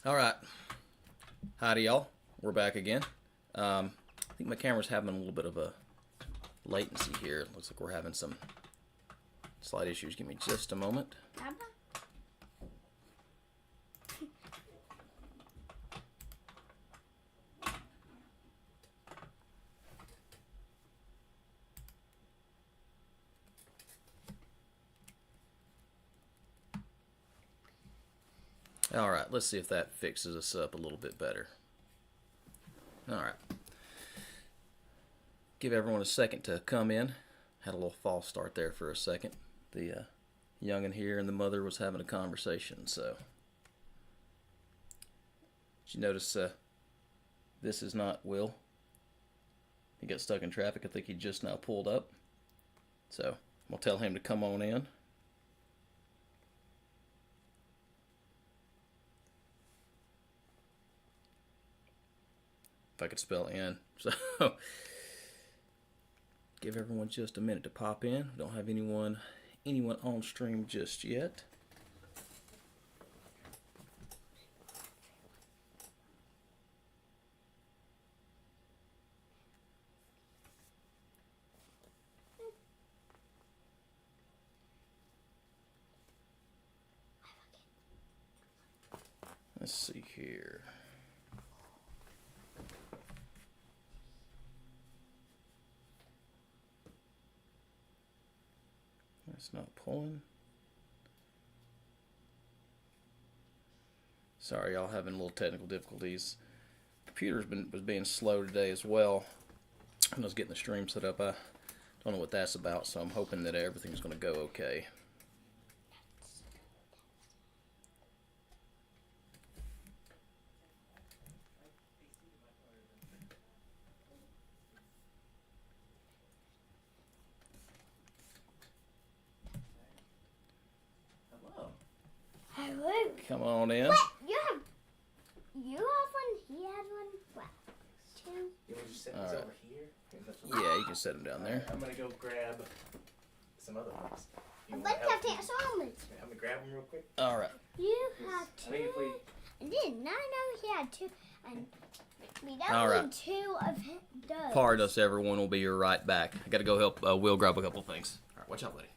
All right. Howdy, y'all. We're back again. I think my camera's having a little bit of a latency here. Looks like we're having some slight issues. Give me just a moment. All right, let's see if that fixes us up a little bit better. All right. Give everyone a second to come in. Had a little false start there for a second. The youngin' here and the mother was having a conversation, so. Did you notice this is not Will? He got stuck in traffic. I think he just now pulled up. So, we'll tell him to come on in. If I could spell in. So, give everyone just a minute to pop in. We don't have anyone on stream just yet. Let's see here. It's not pulling. Sorry, y'all having a little technical difficulties. Computer's was being slow today as well. When I was getting the stream set up, I don't know what that's about, so I'm hoping that everything's going to go okay. Hello. Come on in. What? You have one, he has one, what? Two? You want to just set All these right. over here? Yeah, you can set them down there. I'm going to go grab some other ones. A You bunch wanna of help me? almonds. I'm going to grab them real quick. All right. You have I think if we... two. I did not know he had two. And we don't All need right. two of those. Pardon us, everyone. We'll be right back. I got to go help Will grab a couple things. All right, watch out, buddy.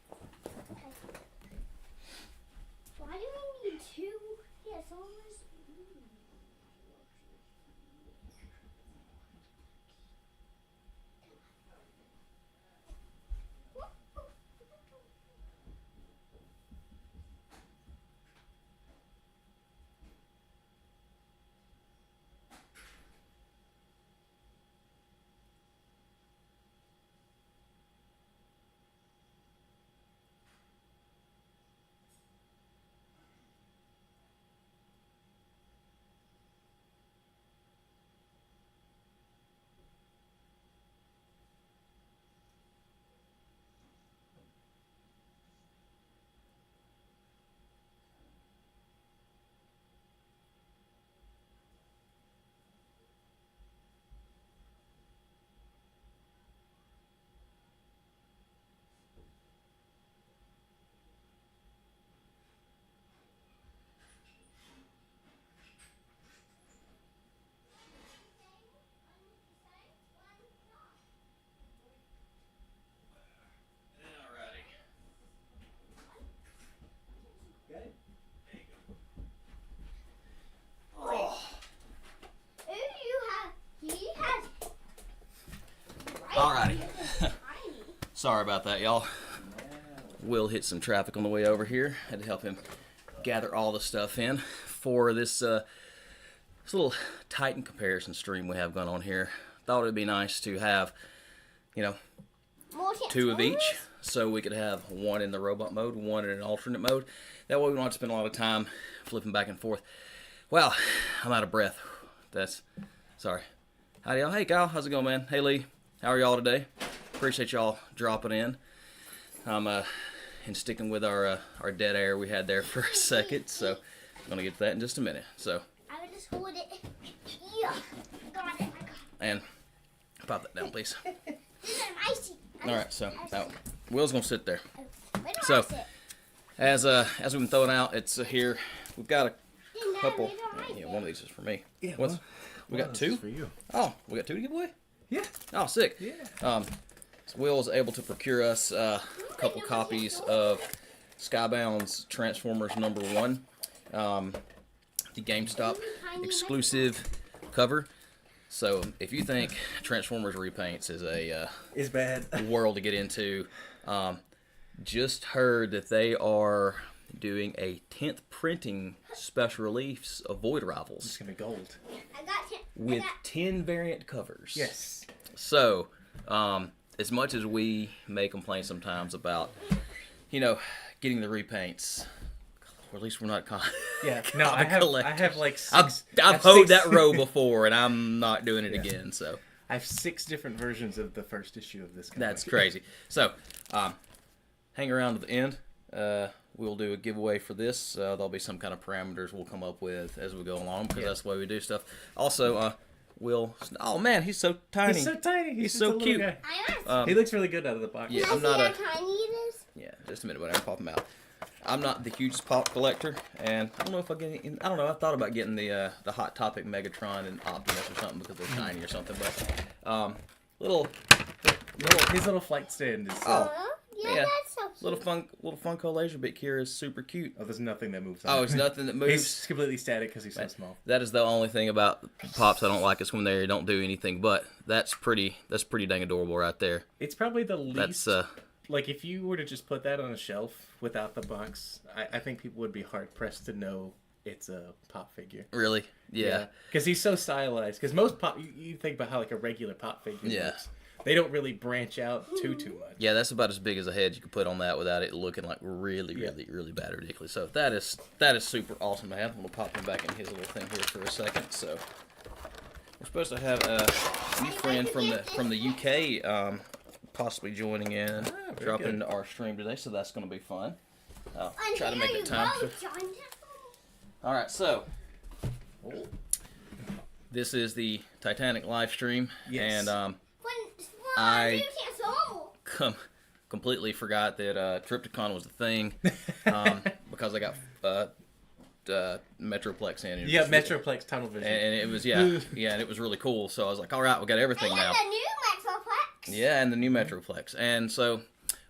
Why do we need two? Yes, almost. Alrighty. Sorry about that, y'all. Will hit some traffic on the way over here. Had to help him gather all the stuff in for this little Titan comparison stream we have going on here. Thought it'd be nice to have, you know, two of each, so we could have one in the robot mode, one in an alternate mode. That way we don't have to spend a lot of time flipping back and forth. Well, I'm out of breath. Sorry. Howdy, y'all. Hey, Kyle. How's it going, man? Hey, Lee. How are y'all today? Appreciate y'all dropping in. And sticking with our dead air we had there for a second. So I'm gonna get to that in just a minute. So I would just hold it. Yeah, got it. and pop that down, please. This is icy. All right. So now Will's gonna sit there. Where do So I sit? as we've been throwing out, it's here. We've got a couple. Yeah, one of these is for me. Yeah, What's, we got two? for you. Oh, we got two to give away? Yeah. Oh, sick. Yeah. So Will was able to procure us a couple copies of Skybound's Transformers #1, the GameStop exclusive cover. So if you think Transformers repaints is a It's bad. world to get into, just heard that they are doing a 10th printing special release of Void It's Rivals gonna be gold. I got 10. with 10 variant covers. Yes. So, as much as we may complain sometimes about, getting the repaints, or at least we're not Yeah. No, I have like six. I've hoed that row before, and I'm not doing it again. So I have 6 different versions of the first issue of this. that's crazy. So, hang around to the end. We'll do a giveaway for this. There'll be some kind of parameters we'll come up with as we go along, because that's the way we do stuff. Also, Will. Oh man, he's so tiny. He's so tiny. He's just so a little cute. guy. I He looks really good out of the box. Yeah, want I'm to see not how tiny it is. Yeah, just a minute, but I pop them out. I'm not the hugest pop collector, and I don't know if I get. I don't know. I thought about getting the Hot Topic Megatron and Optimus or something because they're tiny or something. But His little flight stand is. Oh. Yeah, Yeah. that's so cute. little Funko Laserbit here is super cute. Oh, there's nothing that moves. Oh, it's nothing that moves. He's completely static because he's so small. That is the only thing about pops I don't like is when they don't do anything. But that's pretty dang adorable right there. It's probably the least. That's Like, if you were to just put that on a shelf without the box, I think people would be hard-pressed to know it's a pop figure. really yeah. Because he's so stylized. Because most pop... You think about how, like, a regular pop figure looks. They don't really branch out too much. Yeah, that's about as big as a head you could put on that without it looking like really bad or ridiculous. So that is super awesome to have. I'm gonna pop him back in his little thing here for a second. So we're supposed to have a new friend from the UK possibly joining in, dropping into our stream today. So that's gonna be fun. I'll try to make the time. All right, so this is the Titanic live stream, Yes. and I completely forgot that Triptychon was the thing because I got Metroplex in. You got Metroplex Tunnel Vision. and it was and it was really cool. So I was like, all right, we got everything now. the new Metroplex. Yeah, and the new Metroplex, and so,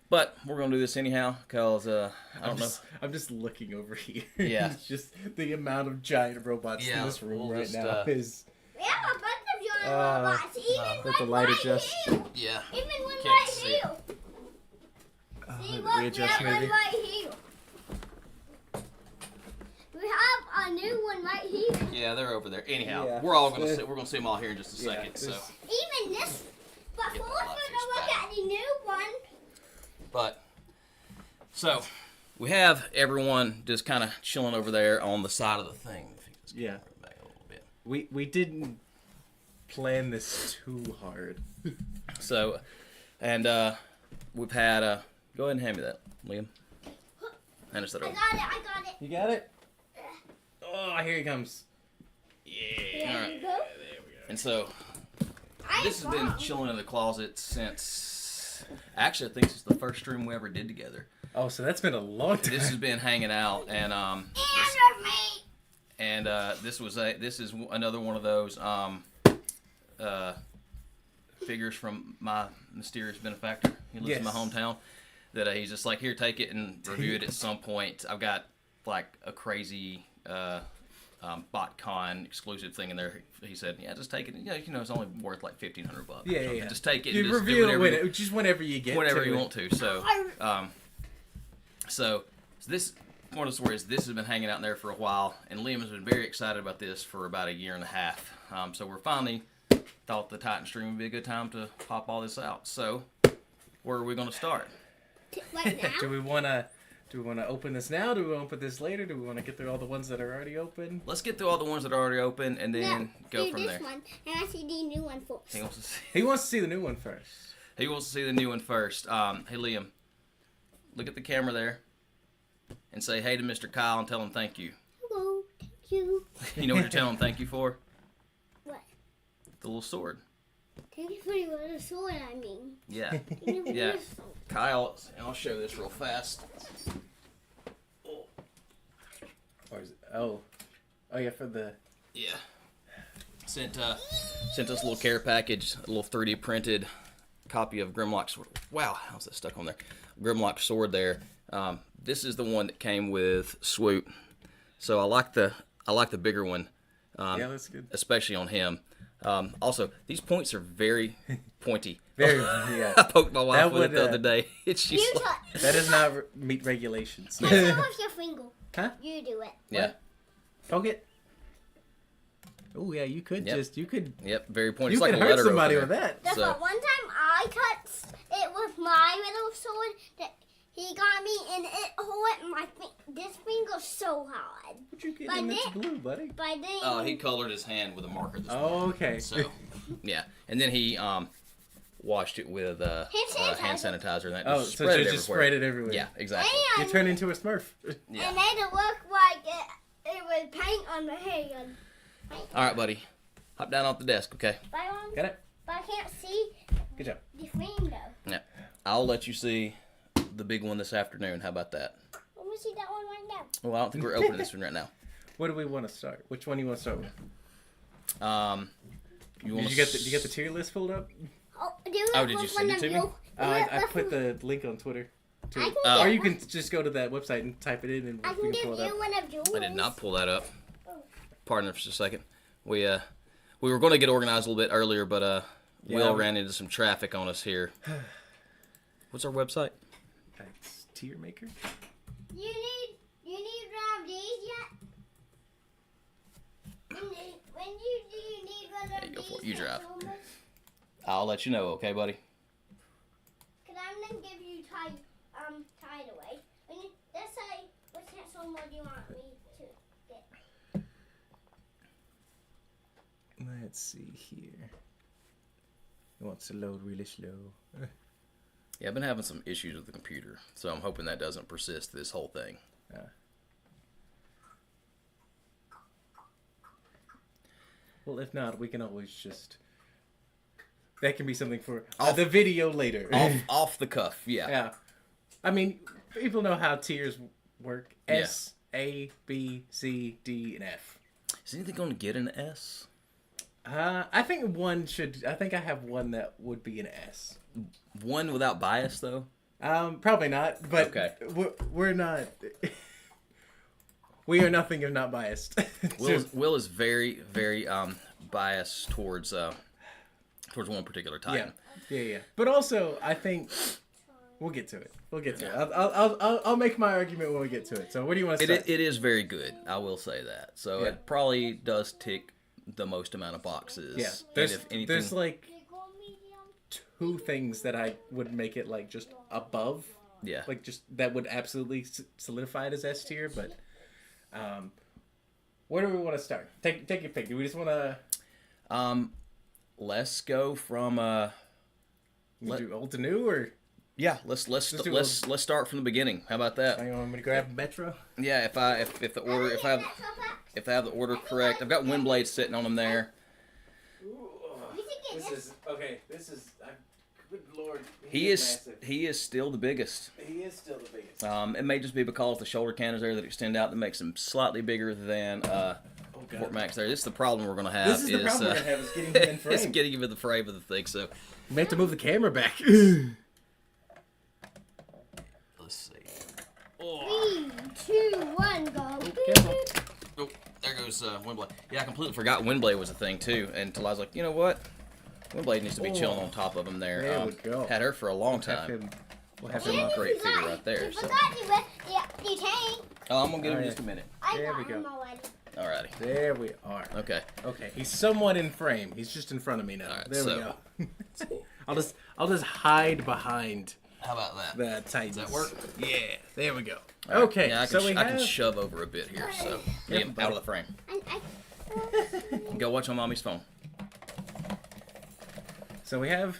but we're gonna do this anyhow because I don't know. I'm just looking over here. Yeah. It's just the amount of giant robots in this room we'll right just, now is... We have a bunch of giant robots. Even let the one light right adjust. here. Yeah. Even one Can't right see. here. See, look, we readjust have one maybe? right here. We have a new one right here. Yeah, they're over there. Anyhow, Yeah. we're gonna see them all here in just a second. So, Even this. But Get first, that we're light gonna look fixed at the new one. but so we have everyone just kind of chilling over there on the side of the thing. Just Yeah. back a little bit. We didn't plan this too hard. So, and we've had go ahead and hand me that, Liam. Hand us that I over. got it. You got it? Oh, here he comes. Yeah. There All right. you go. And so I this has been got it. chilling in the closet since. Actually, I think this is the first stream we ever did together. Oh, so that's been a long time. This has been hanging out, and Answer me. and this is another one of those figures from my mysterious benefactor. He lives in my Yes. hometown. That he's just like, here, take it and review it at some point. I've got like a crazy BotCon exclusive thing in there. He said, yeah, just take it. Yeah, it's only worth like $1,500 bucks. Yeah, yeah. Just take it. You and just do reveal whatever it just whenever you get whenever to you it. want to. So this one of the stories. This has been hanging out in there for a while, and Liam has been very excited about this for about a year and a half. So we're finally thought the Titan stream would be a good time to pop all this out. So where are we going to start? Right now? Do we want to open this now? Do we want to open this later? Do we want to get through all the ones that are already open? Let's get through all the ones that are already open, and then go do from this there. one, and I see the new one first. He wants to see. He wants to see the new one first. He wants to see the new one first. Hey Liam, look at the camera there, and say hey to Mr. Kyle and tell him thank you. Hello, thank you. You know what you're telling him thank you for? What? The little sword. Thank you for the little sword, I mean. Yeah. Thank you for Yeah. the sword. Kyle, I'll show this real fast. Or is it, oh, Oh yeah, for the Yeah. Sent us a little care package, a little 3D printed copy of Grimlock's sword. Wow, how's that stuck on there? Grimlock's sword there. This is the one that came with Swoop. So I like the bigger one. yeah, that's good. Especially on him. Also, these points are very pointy. Very yeah. I poked my wife That with it would, the other day. She's You like, touch. That does not meet regulations. Touch it with your finger. Huh? You do it. yeah, Poke it. Oh yeah, you could Yep. you could very pointy. you It's like could a hurt letter somebody opener. with that. That's So- what one time I touched it with my little sword that he got me, and it hurt my this finger so hard. What you But getting? That's then- blue, buddy. But I didn't. Oh, he colored his hand with a marker this morning. Oh, okay. So, yeah, and then he washed it with hand sanitizer, and that Oh, just so spread it just everywhere. spread it everywhere. Yeah, exactly. You And, turn into a Smurf. Yeah. and made it look like it was paint on my hand. All right, buddy, hop down off the desk, okay? But, Got it. but I can't see Good job. the window. Yeah, I'll let you see the big one this afternoon. How about that? Let me see that one right now. Well, I don't think we're opening this one right now. What do we want to start? Which one do you want to start with? You want Did you get the tier list pulled up? Oh, do it Oh, did you with send one it to of me? you. I put the link on Twitter. Too. I can Oh. get Or you one. can just go to that website and type it in, and I we can can pull give it you up. one of yours. I did not pull that up. Oh. Pardon us for just a second. We were going to get organized a little bit earlier, but Yeah, Will we- ran into some traffic on us here. What's our website? That's tier maker. You need one of these yet? When you do you need one of you go these? for it. You drive. Thomas? I'll let you know, okay, buddy? Cause I'm gonna give you tide away. When you, let's say what pencil more do you want me to get? Let's see here. It wants to load really slow. Yeah, I've been having some issues with the computer, so I'm hoping that doesn't persist this whole thing. Well, if not, we can always just. That can be something for Off- the video later. Off the cuff, yeah. Yeah. I mean, people know how tiers work. Yeah. S, A, B, C, D, and F. Is anything going to get an S? I think one should. I think I have one that would be an S. One without bias, though? Probably not. But Okay. we're not. We are nothing if not biased. Will is very, very biased towards one particular Titan. Yeah. But also, I think we'll get to it. We'll get to it. I'll make my argument when we get to it. So, where do you want to start? It is very good, I will say that. So Yeah. it probably does tick the most amount of boxes. Yeah. And There's if anything, there's like Big or medium? 2 things that I would make it like just above. yeah. Like just that would absolutely solidify it as S tier. But where do we want to start? Take your pick. Do we just want to Let's go from do old to new, or let's do start from the beginning. How about that? hang on, I'm gonna grab Metro. Yeah, if I have the order correct, I've got Windblade sitting on them there. We should get this. Okay. This is good lord. He is still the biggest. He is still the biggest. It may just be because the shoulder cannons there that extend out that makes him slightly bigger than Fort Max there. This is the problem we're gonna have. This is the problem we're gonna have is getting him in frame. It's getting him in the frame of the thing. So We have to move the camera back. let's see. 3, 2, 1, go. Careful. Oh, there goes Windblade. Yeah, I completely forgot Windblade was a thing too, until I was like, you know what? Windblade needs to be chilling on top of him there. There we go. Had her for a long time. We'll have That's him. a great figure right there. You So. forgot you with the tank. Oh, I'm gonna get him Oh, in yeah. just a minute. I There got we go. him already. Alrighty. There we are. Okay. Okay, he's somewhat in frame. He's just in front of me now. All right, there so- we go. I'll just hide behind How about that? the Titans. Does that work? Yeah. There we go. All right. Okay. Yeah, I so can, we I can have. shove over a bit here, so get him out of the frame. Go watch on mommy's phone. So we have.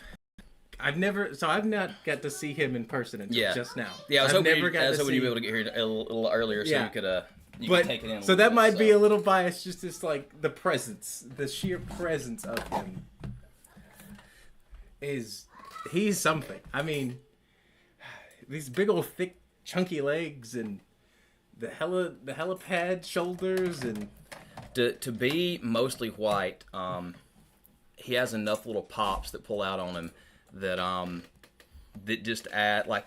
I've not got to see him in person until Yeah. just now. Yeah, I was I've hoping never you'd got to be see. able to get here a little earlier, so Yeah. you could But take it in. so that might be a little biased, just as like the presence, the sheer presence of him he's something. I mean, these big old thick chunky legs and the helipad shoulders and To be mostly white, he has enough little pops that pull out on him that just add like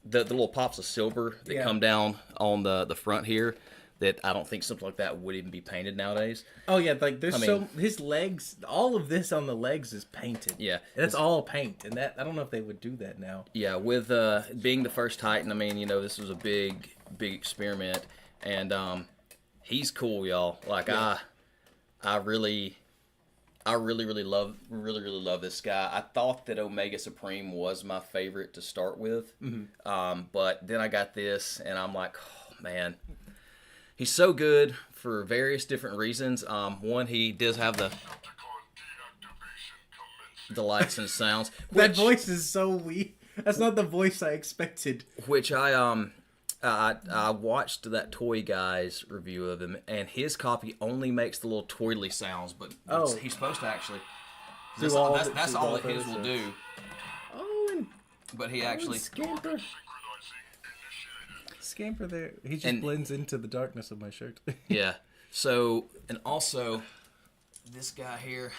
the little pops of silver that come down on the front here. That I don't think something like that would even be painted nowadays. Oh yeah, like there's his legs, all of this on the legs is painted. Yeah, that's all paint, and that I don't know if they would do that now. Yeah, with being the first Titan, I mean, you know, this was a big experiment, and he's cool, y'all. Like I really love this guy. I thought that Omega Supreme was my favorite to start with, but then I got this, and I'm like, oh man. He's so good for various different reasons. One, he does have the lights and sounds. That voice is so weak. That's not the voice I expected. Which I watched that Toy Guy's review of him, and his copy only makes the little toily sounds, but he's supposed to actually. That's all that his will do. Oh, but he actually. Scamper there. He just blends into the darkness of my shirt. Yeah. So, and also, this guy here,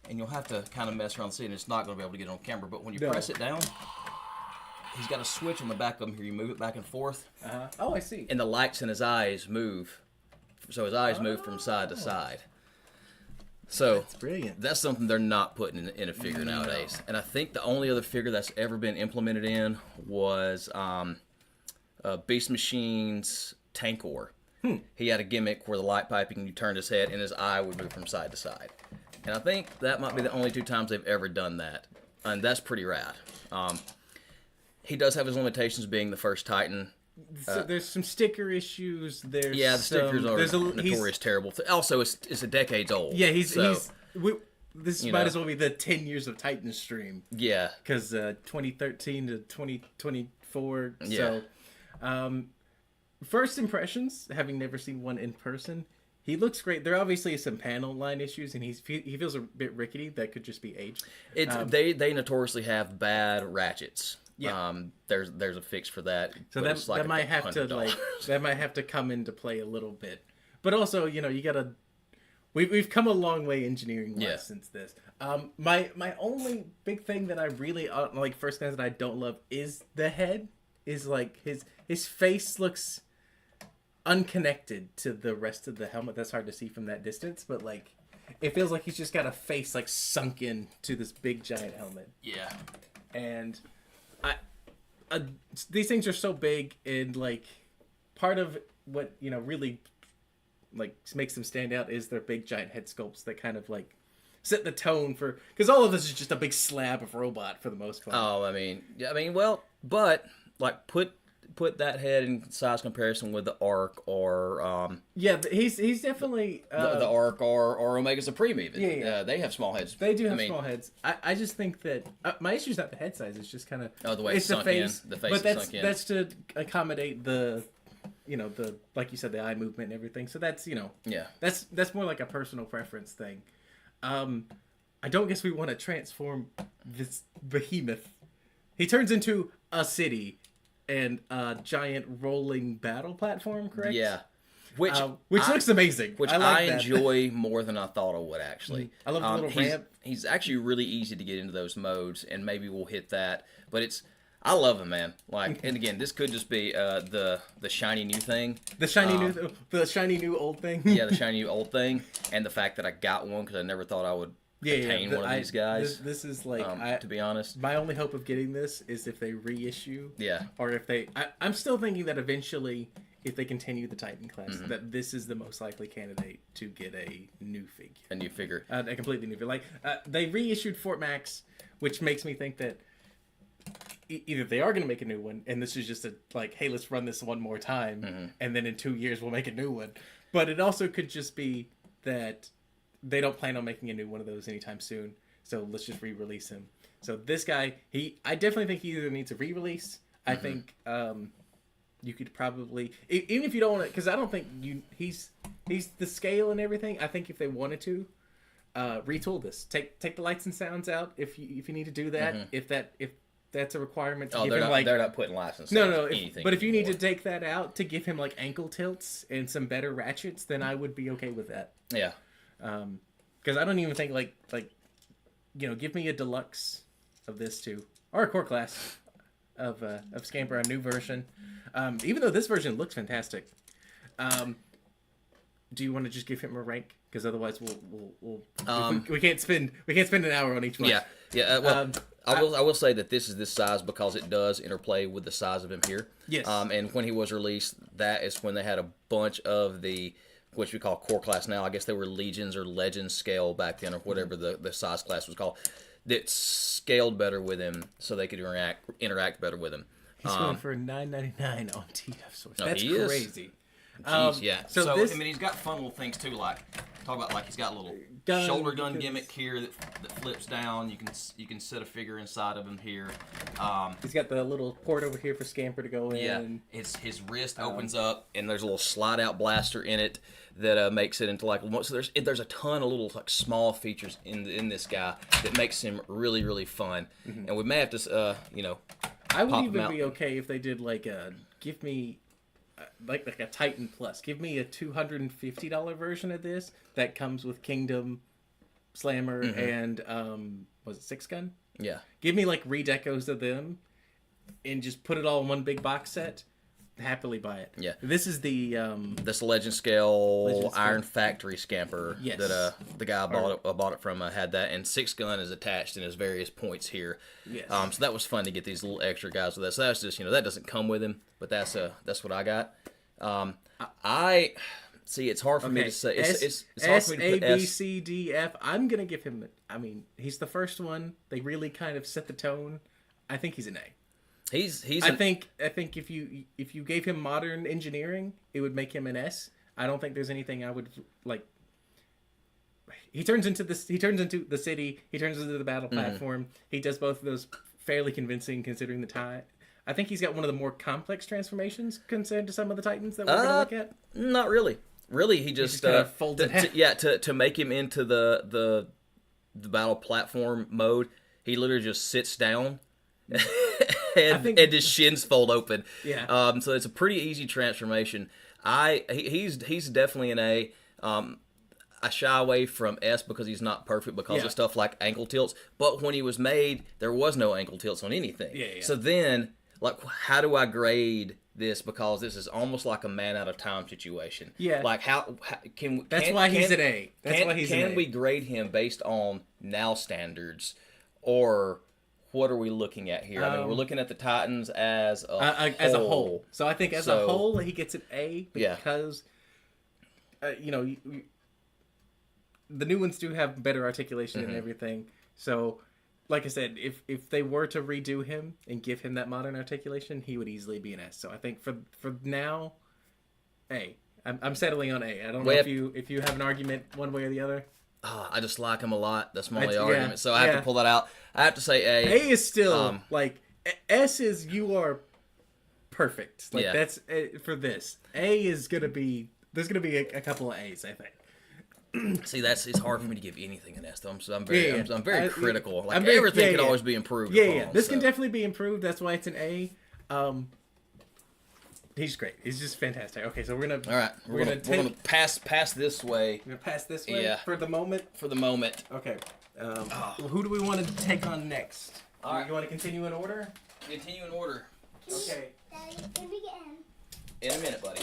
and you'll have to kind of mess around and see it. It's not going to be able to get it on camera, but when you press it down, he's got a switch on the back of him here. You move it back and forth. Oh, I see. And the lights in his eyes move. So his eyes move from side to side. So that's brilliant. That's something they're not putting in a figure nowadays. And I think the only other figure that's ever been implemented in was Beast Machine's Tankor. He had a gimmick where the light piping, you turned his head and his eye would move from side to side. And I think that might be the only 2 times they've ever done that. And that's pretty rad. He does have his limitations being the first Titan. So there's some sticker issues. The stickers are notorious terrible. Also, it's a decades old. Yeah, this might as well be the 10 years of Titan stream. Yeah. Because 2013 to 2024. Yeah. So, first impressions, having never seen one in person, he looks great. There obviously is some panel line issues, and he feels a bit rickety. That could just be age. They notoriously have bad ratchets. Yeah. There's a fix for that. So that might have to come into play a little bit. But also, you gotta. We've come a long way engineering wise since this. My only big thing that I really first glance that I don't love is the head. Is like his face looks unconnected to the rest of the helmet. That's hard to see from that distance, but like it feels like he's just got a face like sunk in to this big giant helmet. Yeah. And these things are so big, and like part of what really like makes them stand out is their big giant head sculpts that kind of like set the tone for, because all of this is just a big slab of robot for the most part. Oh, I mean, well, but like put that head in size comparison with the Arc or he's definitely the Arc or Omega Supreme even. Yeah. They have small heads. They do have small heads. I just think that my issue is not the head size. It's just kind of the way it's sunk face, in. The face but is sunk in. That's to accommodate the the, like you said, the eye movement and everything. So that's that's more like a personal preference thing. I don't guess we want to transform this behemoth. He turns into a city and a giant rolling battle platform, correct? Yeah. Which looks amazing. Which I enjoy more than I thought I would, actually. I love the little ramp. He's actually really easy to get into those modes, and maybe we'll hit that. But I love him, man. Like, and again, this could just be the shiny new thing. The shiny new old thing. Yeah, the shiny new old thing, and the fact that I got one because I never thought I would obtain one of these guys. This is like, to be honest, my only hope of getting this is if they reissue. Yeah. Or if they, I'm still thinking that eventually, if they continue the Titan class, that this is the most likely candidate to get a new figure. A new figure. A completely new figure. Like, they reissued Fort Max, which makes me think that either they are going to make a new one, and this is just hey, let's run this one more time, and then in 2 years we'll make a new one. But it also could just be that they don't plan on making a new one of those anytime soon, so let's just re-release him. So this guy, I definitely think he either needs a re-release. I think you could probably, even if you don't want to, because I don't think he's the scale and everything. I think if they wanted to retool this, take the lights and sounds out if you need to do that. If that's a requirement to Oh, give they're him not, like they're not putting license. no, on no. anything. But if you need to anymore. take that out to give him like ankle tilts and some better ratchets, then I would be okay with that. Yeah. Because I don't even think like give me a deluxe of this too, or a core class of Scamper, a new version. Even though this version looks fantastic. Do you want to just give him a rank? Because otherwise we'll we can't spend an hour on each one. Yeah. Yeah. Well, I will say that this is this size because it does interplay with the size of him here. Yes. And when he was released, that is when they had a bunch of the which we call core class now. I guess they were legions or legends scale back then, or whatever the size class was called. That scaled better with him, so they could interact better with him. He's going for $9.99 on TF Source. No, That's he is. crazy. Jeez, yeah. So this, I mean, he's got fun little things too. Like talk about he's got a little Gun, shoulder gun because- gimmick here that flips down. You can set a figure inside of him here. he's got the little port over here for Scamper to go in. Yeah, his wrist opens up, and there's a little slide out blaster in it that makes it into like so there's a ton of little like small features in this guy that makes him really really fun. And we may have to I would pop him even out. be okay if they did like give me like a Titan Plus. Give me a $250 version of this that comes with Kingdom, Slammer, and was it Six Gun? Yeah. Give me like redecos of them, and just put it all in one big box set. Happily buy it. Yeah. This is the This Legend Scale Legend Scale. Iron Factory Scamper Yes. that the guy I bought it from had that, and Six Gun is attached in his various points here. Yes. So that was fun to get these little extra guys with that. So that's just that doesn't come with him, but that's what I got. I see. It's hard for me to say. It's hard for me to put A, B, C, D, F. I'm gonna give him. I mean, he's the first one. They really kind of set the tone. I think he's an A. He's. I think if you gave him modern engineering, it would make him an S. I don't think there's anything I would like. He turns into the city. He turns into the battle platform. He does both of those fairly convincing considering the time. I think he's got one of the more complex transformations compared to some of the Titans that we're going to look at. Not really. Really, he just kind of folds in half. to make him into the battle platform mode, he literally just sits down. and his shins fold open. Yeah. So it's a pretty easy transformation. He's definitely an A. I shy away from S because he's not perfect because of stuff like ankle tilts. But when he was made, there was no ankle tilts on anything. Yeah. So then, like, how do I grade this? Because this is almost like a man out of time situation. Yeah. Like how can That's why he's an A. Can we grade him based on now standards, or what are we looking at here? I mean, we're looking at the Titans as a whole. So I think as a whole, he gets an A because, the new ones do have better articulation and everything. So, like I said, if they were to redo him and give him that modern articulation, he would easily be an S. So I think for now, A. I'm settling on A. I don't know if you have an argument one way or the other. I just like him a lot. That's my only argument. So I have to pull that out. I have to say A. A is still S is you are perfect. Like that's for this. A is gonna be there's gonna be a couple of A's, I think. See, it's hard for me to give anything an S though. I'm very critical. Like very, everything can always be improved. Yeah. This can definitely be improved. That's why it's an A. He's great. He's just fantastic. Okay, so we're gonna pass this way. We're gonna pass this way Yeah. for the moment. For the moment. Okay. Who do we want to take on next? All right. You want to continue in order? Continue in order. Okay. Daddy, can we get in? In a minute, buddy.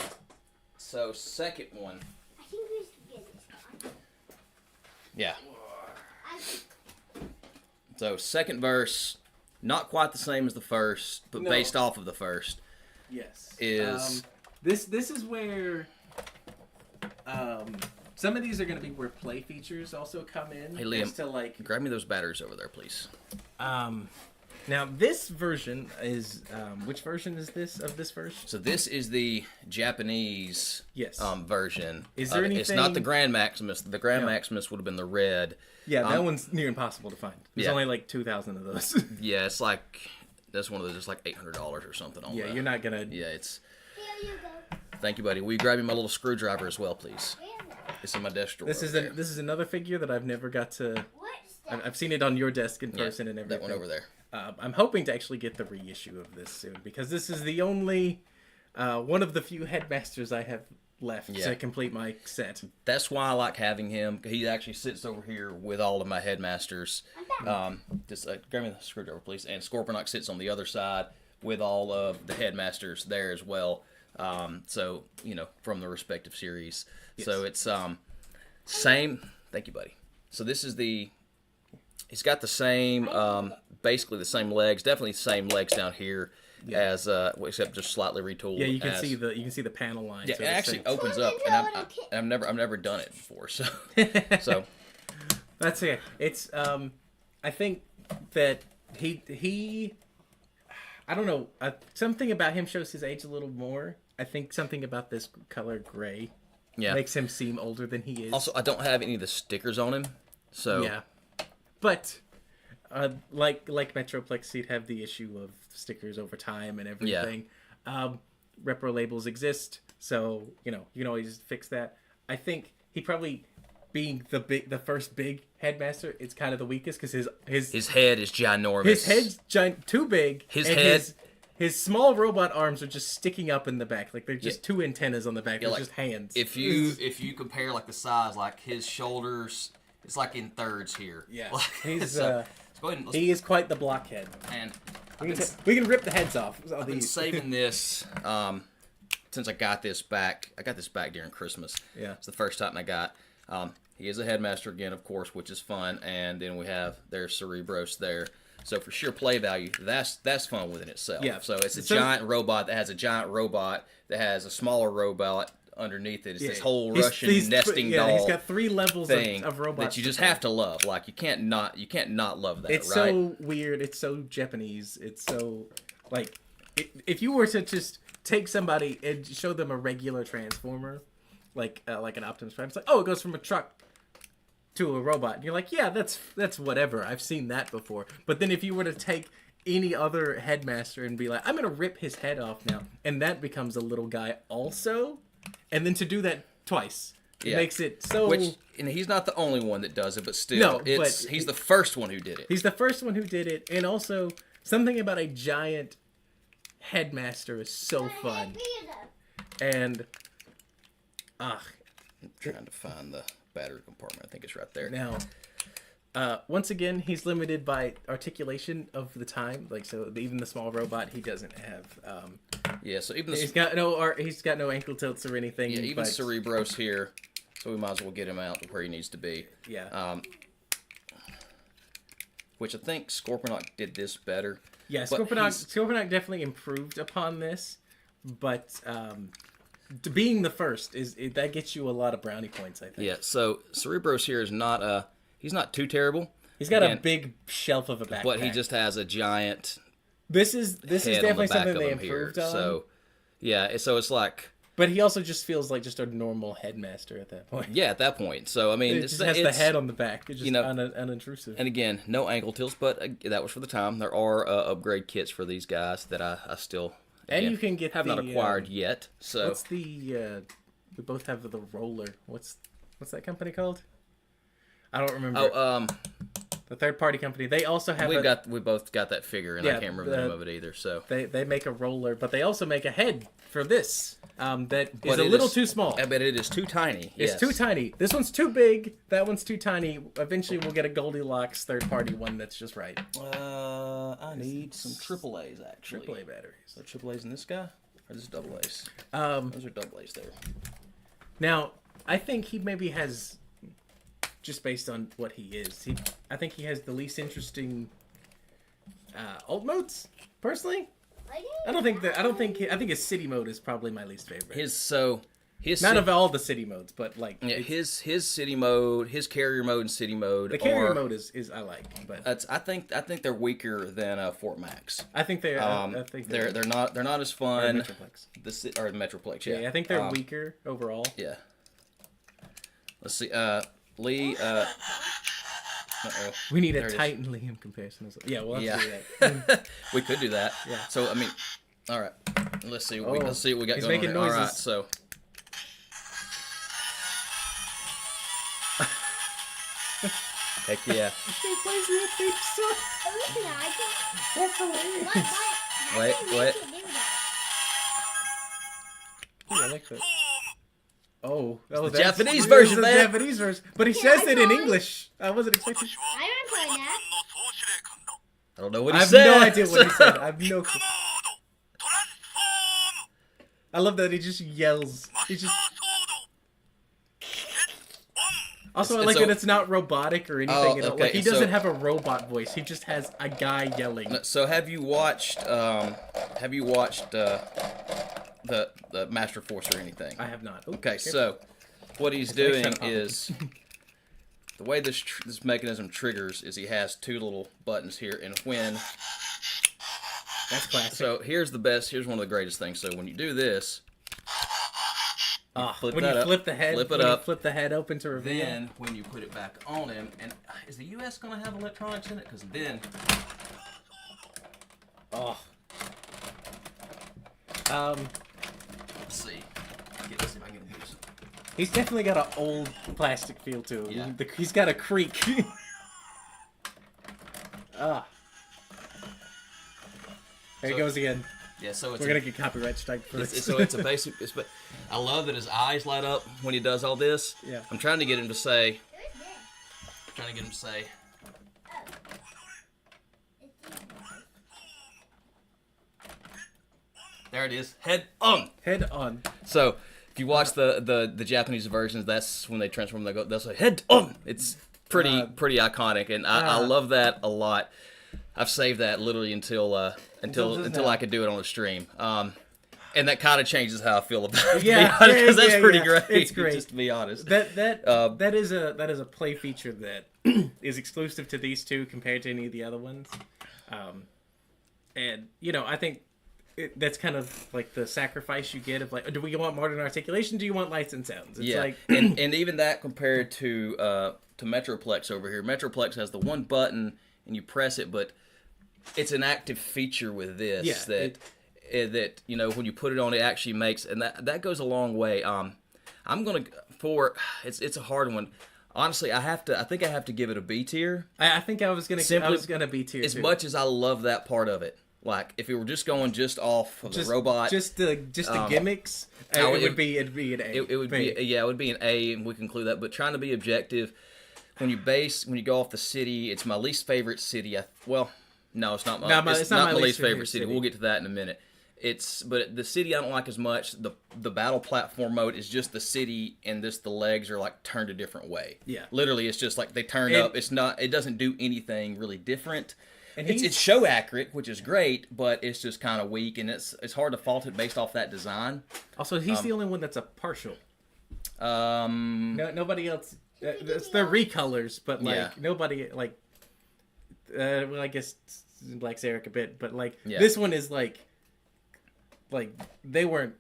So second one. I think we should get this one. Yeah. I, So second verse, not quite the same as the first, but No. based off of the first. Yes. Is this is where some of these are going to be where play features also come in. Hey, Liam. As to like grab me those batteries over there, please. now this version is which version is this of this version? So this is the Japanese Yes. version. Is there It's not the anything- Grand Maximus. The Grand No. Maximus would have been the red. Yeah, that one's near impossible to find. There's Yeah. only like 2,000 of those. Yeah, it's like that's one of those. It's like $800 or something on Yeah, that. you're not gonna. Yeah, it's. here you go. Thank you, buddy. Will you grab me my little screwdriver as well, please? Where is it? It's in my desk drawer. This is this is another figure that I've never got to. What's that? I've seen it on your desk in Yeah, person and everything. that one over there. I'm hoping to actually get the reissue of this soon, because this is the only one of the few headmasters I have left to complete my set. That's why I like having him. He actually sits over here with all of my headmasters. Just grab me the screwdriver, please. And Scorponok sits on the other side with all of the headmasters there as well. So, you know, from the respective series. Yes. So it's same. Thank you, buddy. So this is the. He's got the same, basically the same legs. Definitely the same legs down here as, except just slightly retooled. Yeah, you can see the panel lines. Yeah, it actually opens up, and I've never done it before. So, so that's it. It's I think that he I don't know, something about him shows his age a little more. I think something about this color gray makes him seem older than he is. Also, I don't have any of the stickers on him, so yeah. But like Metroplex, he'd have the issue of stickers over time and everything. Repro labels exist, so you know you can always fix that. I think he probably, being the first big headmaster, it's kind of the weakest because his head is ginormous. His head's too big. His small robot arms are just sticking up in the back, like they're just two antennas on the back. They're like, just hands. If you compare like the size, like his shoulders. It's like in thirds here. Yeah, he's so, he is quite the blockhead. And we can rip the heads off. I've been saving this since I got this back. I got this back during Christmas. Yeah, it's the first time I got. He is a headmaster again, of course, which is fun. And then we have their Cerebros there. So for sheer play value, that's fun within itself. Yeah. So it's a giant robot that has a giant robot that has a smaller robot underneath it. It's this whole Russian nesting doll. He's got 3 levels of robots that you just have to love. Like you can't not love that. It's right? so weird. It's so Japanese. It's so like if you were to just take somebody and show them a regular Transformer, like an Optimus Prime, it's like, oh, it goes from a truck to a robot. And you're like, yeah, that's whatever. I've seen that before. But then if you were to take any other headmaster and be like, I'm gonna rip his head off now, and that becomes a little guy also. And then to do that twice makes it so. And he's not the only one that does it, but still, he's the first one who did it. He's the first one who did it, and also something about a giant headmaster is so fun. And I'm trying to find the battery compartment. I think it's right there. Now, once again, he's limited by articulation of the time. Like, so even the small robot, he doesn't have. So even he's got no ankle tilts or anything. Yeah, even Cerebros here, so we might as well get him out to where he needs to be. Yeah. Which I think Scorponok did this better. Yeah, Scorponok definitely improved upon this, but being the first that gets you a lot of brownie points, I think. Yeah. So Cerebros here is not he's not too terrible. He's got a big shelf of a backpack, but he just has a giant. This is definitely something they improved on. So, yeah, so it's like. But he also just feels like just a normal headmaster at that point. Yeah, at that point. So I mean, it just has the head on the back. It's just unintrusive. And again, no ankle tilts, but that was for the time. There are upgrade kits for these guys that I still you can get not acquired yet. So what's the we both have the roller. What's that company called? I don't remember. Oh, the third-party company. They also have. We both got that figure, and I can't remember the name of it either. So they make a roller, but they also make a head for this. That is a little too small. I bet it is too tiny. It's too tiny. This one's too big. That one's too tiny. Eventually, we'll get a Goldilocks third-party one that's just right. I need some AAAs actually. AAA batteries. So AAAs in this guy, or this is AA's? Those are AA's there. Now, I think he maybe has. Just based on what he is, I think he has the least interesting alt modes. Personally, I think his city mode is probably my least favorite. Not of all the city modes, but like his city mode, his carrier mode, and city mode. The carrier mode is I like, but I think they're weaker than Fort Max. I think they are. I think they're not as fun. Metroplex. Or the Metroplex. Yeah, I think they're weaker overall. Yeah. Let's see. Lee, we need a Titan Liam comparison. Yeah, we'll have to do that. We could do that. Yeah. So I mean, all right. Let's see. Let's see what we got he's going making on here. Noises. All right. So Heck yeah. He plays the theme song. That's hilarious. Wait, what? Ooh, I like that. Oh, the that's Japanese version, the man. Japanese version, but he Yeah, says I it in saw it. English. I wasn't expecting. I don't play that. I don't know what I he have said. no idea what he said. I have no clue. I love that he just yells. He just. Also, I like that it's not robotic or anything. Oh, at all. okay, Like he doesn't so- have a robot voice. He just has a guy yelling. So have you watched the Master Force or anything? I have not. Ooh, Okay, careful. so what he's It's like doing shut up. is the way this mechanism triggers is he has two little buttons here, and when That's classic. so here's one of the greatest things. So when you do this, flip when that you up, flip the head, flip it when you up, flip the head open to reveal. then when you put it back on him, and is the U.S. gonna have electronics in it? Because then, Oh. let's see, let's see if I can get this. He's definitely got an old plastic feel to him. Yeah. He's got a creak. Ah. There he So- goes again. Yeah, so it's We're gonna get copyright strike for this. so it's a basic. But I love that his eyes light up when he does all this. Yeah. I'm trying to get him to say. Who's this? Trying to get him to say. There it is. Head on. Head on. So if you watch the Japanese versions, that's when they transform. They'll say head on. It's pretty iconic, and I love that a lot. I've saved that literally until I could do it on a stream. And that kind of changes how I feel about it. Yeah, because that's pretty yeah. great. It's great. Just to be honest. That is a play feature that is exclusive to these two compared to any of the other ones. And I think that's kind of like the sacrifice you get of like, do we want modern articulation? Do you want lights and sounds? It's like and even that compared to Metroplex over here. Metroplex has the one button and you press it, but it's an active feature with this that when you put it on, it actually makes, and that goes a long way. It's a hard one. Honestly, I think I have to give it a B tier. I think I was gonna be tier As too. much as I love that part of it. Like if it were just going just off of the robot, just the gimmicks, it'd be an A. it would be an A, and we conclude that. But trying to be objective, when you go off the city, it's my least favorite city. No, it's not my least favorite city. We'll get to that in a minute. But the city I don't like as much. The battle platform mode is just the city, and the legs are like turned a different way. Yeah. Literally, it's just like they turn up. It doesn't do anything really different. And It's show accurate, which is great, but it's just kind of weak, and it's hard to fault it based off that design. Also, he's the only one that's a partial. Um, Nobody else. It's the recolors, but like Yeah. nobody like. Well, I guess Black Zarek a bit, but like Yeah. this one is like they weren't.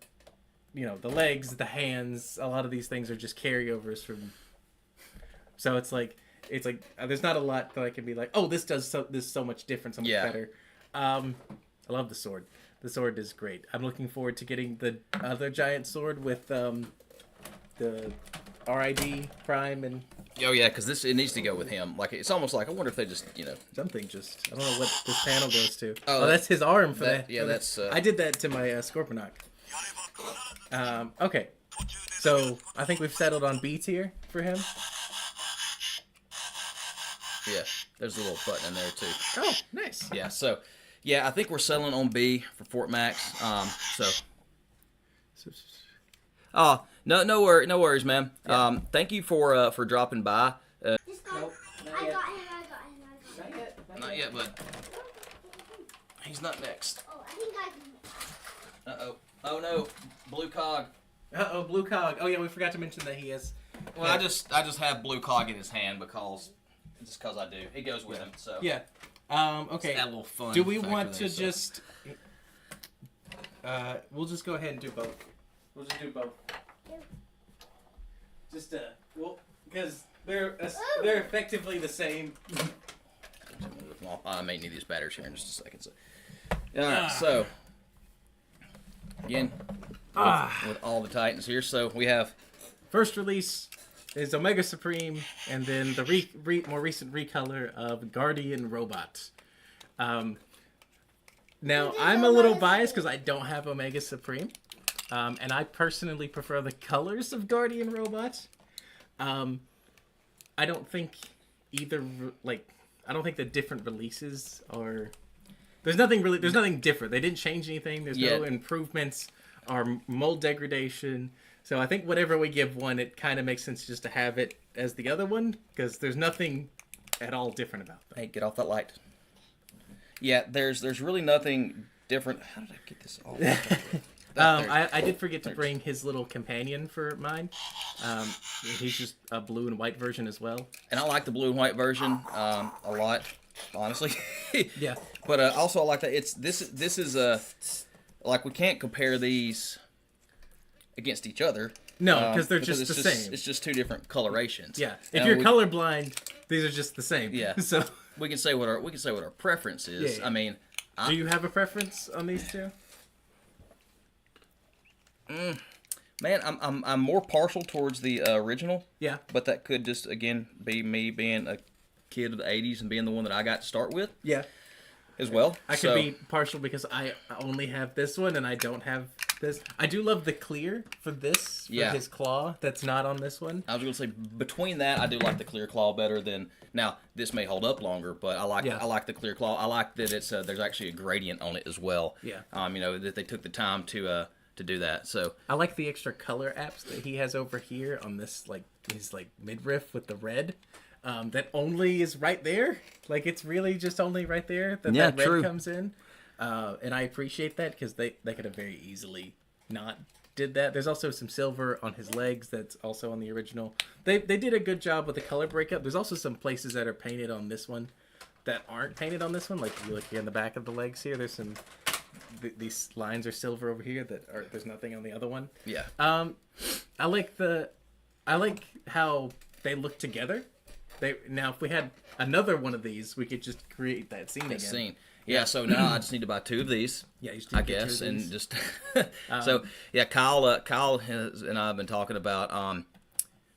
The legs, the hands, a lot of these things are just carryovers from. So it's like there's not a lot that I can be like, oh, this does this so much different, so much better. I love the sword. The sword is great. I'm looking forward to getting the other giant sword with the RID Prime and oh yeah, because it needs to go with him. Like it's almost like I wonder if they just something. Just I don't know what this panel goes to. Oh, that's his arm for that- that. yeah, for that's, I did that to my Scorponok. Okay, so I think we've settled on B tier for him. yeah. There's a little button in there too. Oh, nice. Yeah, so I think we're settling on B for Fort Max. No worries, man. Yeah. Thank you for dropping by. This guy. Nope, not I yet. got him. Not yet, but he's not next. Oh, I think I can. Oh no, blue cog. Blue cog. Oh yeah, we forgot to mention that he has. Well, I just have blue cog in his hand because I do. He goes with him. So Yeah. Okay. Just add a little fun. Do we factor want there, to so. just? We'll just go ahead and do both. We'll just do both. Yeah. Just because they're effectively the same. I may need these batteries here in just a second. So, all right. So again, with all the Titans here, so we have First release, is Omega Supreme, and then the more recent recolor of Guardian Robot. Now, I'm a little biased because I don't have Omega Supreme, and I personally prefer the colors of Guardian Robot. I don't think I don't think the different releases are. There's nothing different. They didn't change anything. There's no improvements or mold degradation. So I think whatever we give one, it kind of makes sense just to have it as the other one because there's nothing at all different about them. Hey, get off that light. Yeah, there's really nothing different. How did I get this off? I did forget to bring his little companion for mine. He's just a blue and white version as well. And I like the blue and white version a lot, honestly. Yeah. But also I like that this is like we can't compare these against each other. No, because they're just the same. It's just two different colorations. Yeah. If you're colorblind, these are just the same. Yeah. So we can say what our preference is. Yeah. I mean, do you have a preference on these two? Man, I'm more partial towards the original. Yeah. But that could just again be me being a kid of the '80s and being the one that I got to start with. Yeah. As well. I could be partial because I only have this one and I don't have this. I do love the clear for this, for his claw. That's not on this one. I was going to say, between that, I do like the clear claw better than... Now, this may hold up longer, but I like the clear claw. I like that it's there's actually a gradient on it as well. Yeah. You know, that they took the time to do that. So I like the extra color apps that he has over here on this, like, his, like, midriff with the red. That only is right there. Like, it's really just only right there that that red comes in. And I appreciate that because they could have very easily not did that. There's also some silver on his legs that's also on the original. They did a good job with the color breakup. There's also some places that are painted on this one that aren't painted on this one. Like, if you look here in the back of the legs here, there's some... These lines are silver over here there's nothing on the other one. Yeah. I like how they look together. Now, if we had another one of these, we could just create that scene again. Yeah, so now I just need to buy 2 of these. Yeah, you just I guess, and just so yeah. Kyle and I have been talking about.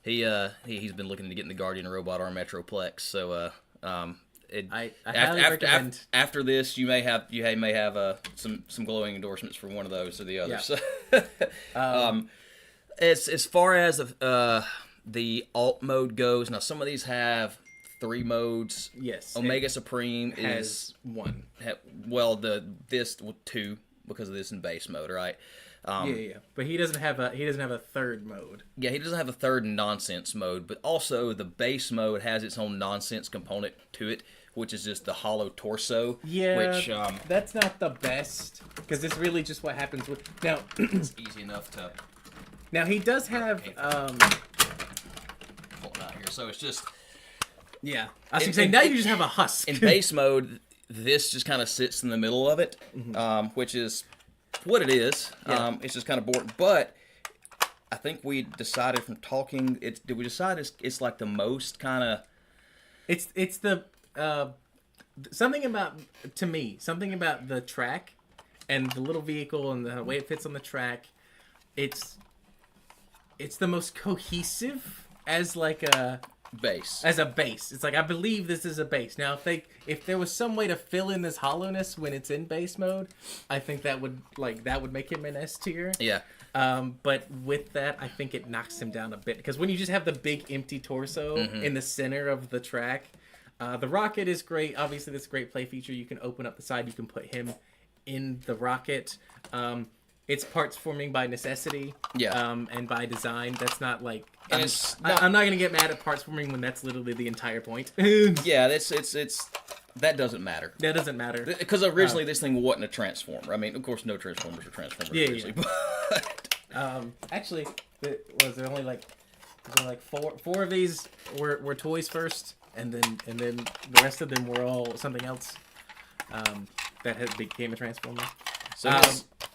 He's been looking to get in the Guardian Robot or Metroplex. So I highly recommend. After this, you may have some glowing endorsements for one of those or the other. Yeah. So, as far as the alt mode goes, now some of these have 3 modes. Yes. Omega Supreme has 1. Well, this 2 because of this in base mode, right? Yeah. But he doesn't have a third mode. Yeah, he doesn't have a third nonsense mode, but also the base mode has its own nonsense component to it, which is just the hollow torso. Yeah, which that's not the best because it's really just what happens with now. It's easy enough to. Now he does have Pull it out here, so it's just. Yeah, I was gonna say now you just have a husk. In base mode, this just kind of sits in the middle of it, which is what it is. Yeah. It's just kind of boring, but I think we decided from talking. Did we decide it's like the most kind of. It's the something about the track and the little vehicle and the way it fits on the track. It's the most cohesive as like a base. As a base. It's like I believe this is a base. Now if there was some way to fill in this hollowness when it's in base mode, I think that would make him an S tier. Yeah. But with that, I think it knocks him down a bit because when you just have the big empty torso in the center of the track, the rocket is great. Obviously, this is a great play feature. You can open up the side. You can put him in the rocket. It's parts forming by necessity. Yeah. And by design. That's not like. And I'm not gonna get mad at parts forming when that's literally the entire point. Yeah, it's that doesn't matter. That doesn't matter because originally this thing wasn't a transformer. I mean, of course, no Transformers are Transformers. Yeah, originally, yeah. But Actually, there only like four of these were toys first, and then the rest of them were all something else that became a Transformer. So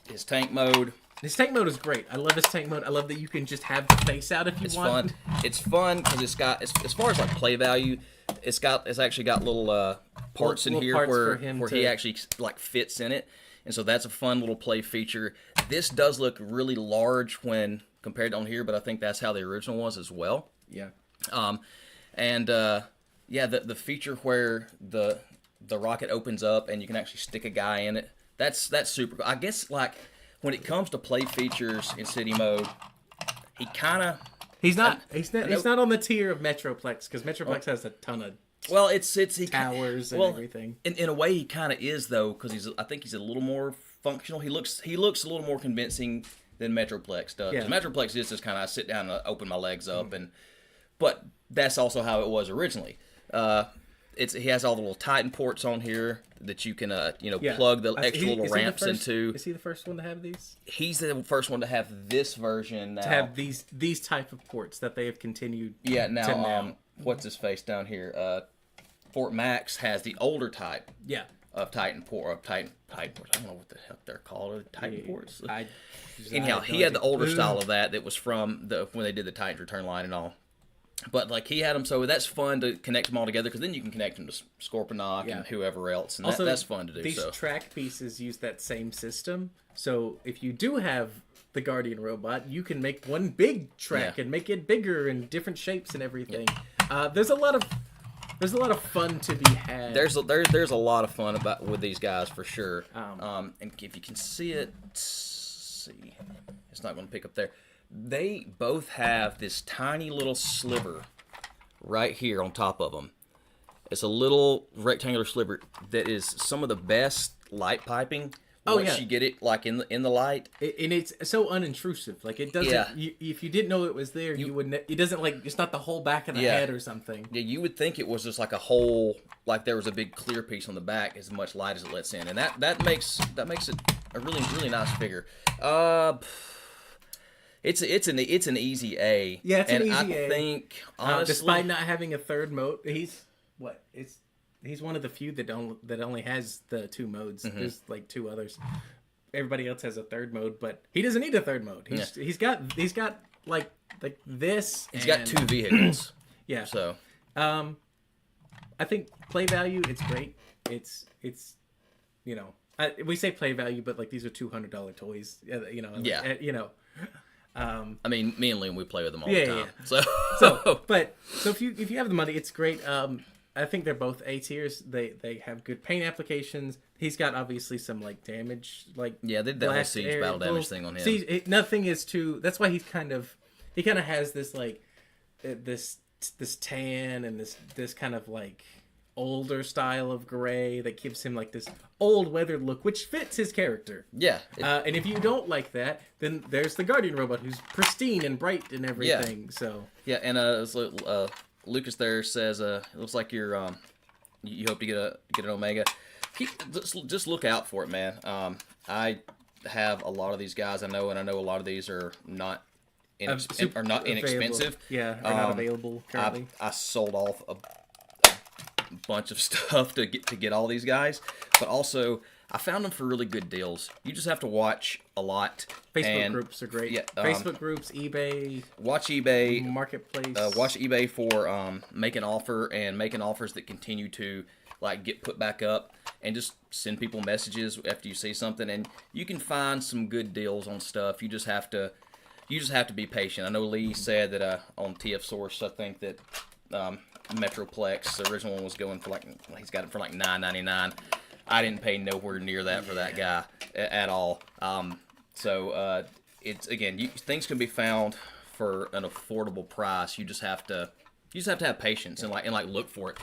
his tank mode. His tank mode is great. I love his tank mode. I love that you can just have the face out if you want. It's fun because it's got as far as like play value, it's actually got little parts in here where he actually like fits in it, and so that's a fun little play feature. This does look really large when compared on here, but I think that's how the original was as well. Yeah. Yeah, the feature where the rocket opens up and you can actually stick a guy in it, that's super cool. I guess, like, when it comes to play features in city mode, he kind of... He's not on the tier of Metroplex, because Metroplex has a ton of Well, he towers and well, everything. In a way, he kind of is, though, because I think he's a little more functional. He looks a little more convincing than Metroplex does. Yeah. Metroplex is just kind of I sit down and open my legs up, but that's also how it was originally. He has all the little Titan ports on here that you can plug the extra little ramps into. Is he the first one to have these? He's the first one to have this version now. To have these type of ports that they have continued. Yeah. to Now, what's his face down here? Fort Max has the older type. Yeah. Of Titan ports. I don't know what the heck they're called. Titan ports. Anyhow, he had the older style of that was from when they did the Titans Return line and all. But like he had them, so that's fun to connect them all together because then you can connect them to Scorponok and whoever else, and also, that's fun to do. These track pieces use that same system, so if you do have the Guardian robot, you can make one big track and make it bigger in different shapes and everything. There's a lot of fun to be had. There's a lot of fun with these guys for sure. And if you can see it, it's not going to pick up there. They both have this tiny little sliver right here on top of them. It's a little rectangular sliver that is some of the best light piping. Once you get it like in the light, and it's so unintrusive. Like it doesn't. Yeah. If you didn't know it was there, you wouldn't. It doesn't like. It's not the whole back of the head or something. Yeah, you would think it was just like a whole, like there was a big clear piece on the back, as much light as it lets in, and that makes it a really nice figure. It's an easy A. Yeah, it's an easy A. I think honestly, despite not having a third mode, he's one of the few that only has the two modes. Mm-hmm. There's like two others. Everybody else has a third mode, but he doesn't need a third mode. He's got like this. He's got two vehicles. Yeah. So, I think play value. It's great. It's we say play value, but like these are $200 toys. I mean, me and Liam, we play with them all the time. Yeah. So if you have the money, it's great. I think they're both A tiers. They have good paint applications. He's got obviously some like damage, like they did that whole siege battle damage thing on him. Siege, nothing is too. That's why he kind of has this like this tan and this kind of like older style of gray that gives him like this old weathered look, which fits his character. Yeah. And if you don't like that, then there's the Guardian robot who's pristine and bright and everything. So and Lucas there says it looks like you hope to get an Omega. Just look out for it, man. I have a lot of these guys I know, and I know a lot of these are not inexpensive. Yeah, are not available currently. I sold off a bunch of stuff to get all these guys, but also I found them for really good deals. You just have to watch a lot. Facebook groups are great. Yeah, Facebook groups, eBay. Watch eBay. Marketplace. Watch eBay for making offers that continue to like get put back up, and just send people messages after you see something, and you can find some good deals on stuff. You just have to be patient. I know Lee said that on TF Source, I think that Metroplex, the original one, was going for he's got it for like $9.99. I didn't pay nowhere near that for that guy at all. It's again, things can be found for an affordable price. You just have to have patience and look for it.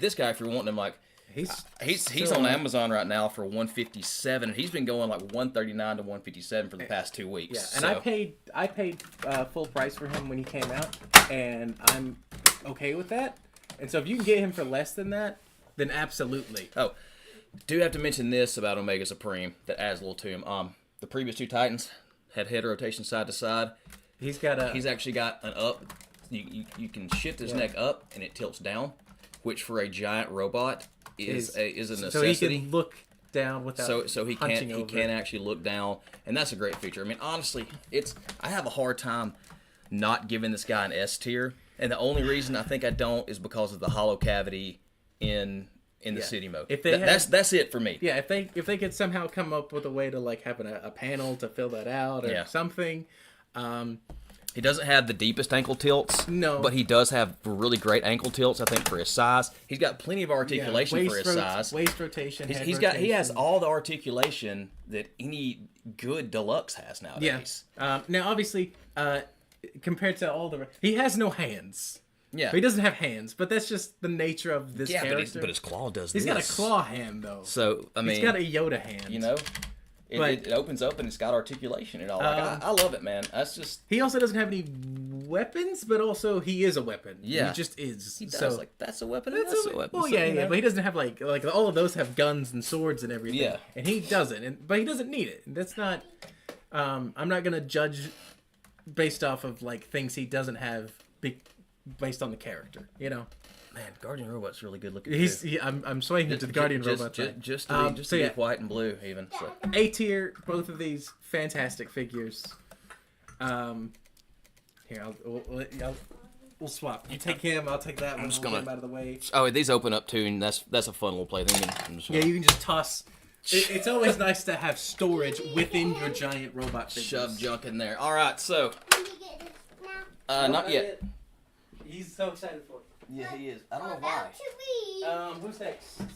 This guy, if you're wanting him, like he's on Amazon right now for $157, and he's been going like $139 to $157 for the past 2 weeks. Yeah, and I paid full price for him when he came out, and I'm okay with that. And so if you can get him for less than that, then absolutely. Oh, do have to mention this about Omega Supreme that adds a little to him. The previous two Titans had head rotation side to side. He's actually got an up. You can shift his neck up and it tilts down, which for a giant robot is a necessity. So he can look down without so he can actually look down, and that's a great feature. I mean, honestly, I have a hard time not giving this guy an S tier, and the only reason I think I don't is because of the hollow cavity in the city mode. That's it for me. Yeah, if they could somehow come up with a way to like have a panel to fill that out or something, He doesn't have the deepest ankle tilts. No. But he does have really great ankle tilts, I think, for his size. He's got plenty of articulation for his size. Waist rotation. He has all the articulation that any good deluxe has nowadays. Yeah. Now, obviously, compared to all the... He has no hands. Yeah. He doesn't have hands, but that's just the nature of this character. But his claw does He's this. got a claw hand, though. So, I mean... He's got a Yoda hand. You know? It opens up and it's got articulation and all. Like, I love it, man. That's just... He also doesn't have any weapons, but also he is a weapon. Yeah. He just is. He does. So, like, that's a weapon and that's a weapon. Well, So, yeah, you know? but he doesn't have, like all of those have guns and swords and everything. Yeah. And he doesn't. But he doesn't need it. That's not... I'm not going to judge based off of, like, things he doesn't have based on the character, you know? Man, Guardian Robot's really good looking. I'm swaying into the Guardian Robot thing. Just to be white and blue, even. So. A tier, both of these fantastic figures. Here, we'll swap. You take him, I'll take that one. just We'll gonna- get him out of the way. Oh, these open up too, and that's a fun little plaything. Yeah, you can just toss. It's always nice to have storage within your giant robot figures. shove junk in there. All right, so Can we get this now? not yet. He's so excited for it. Yeah, he is. I don't know About why. to read. Who's next? But,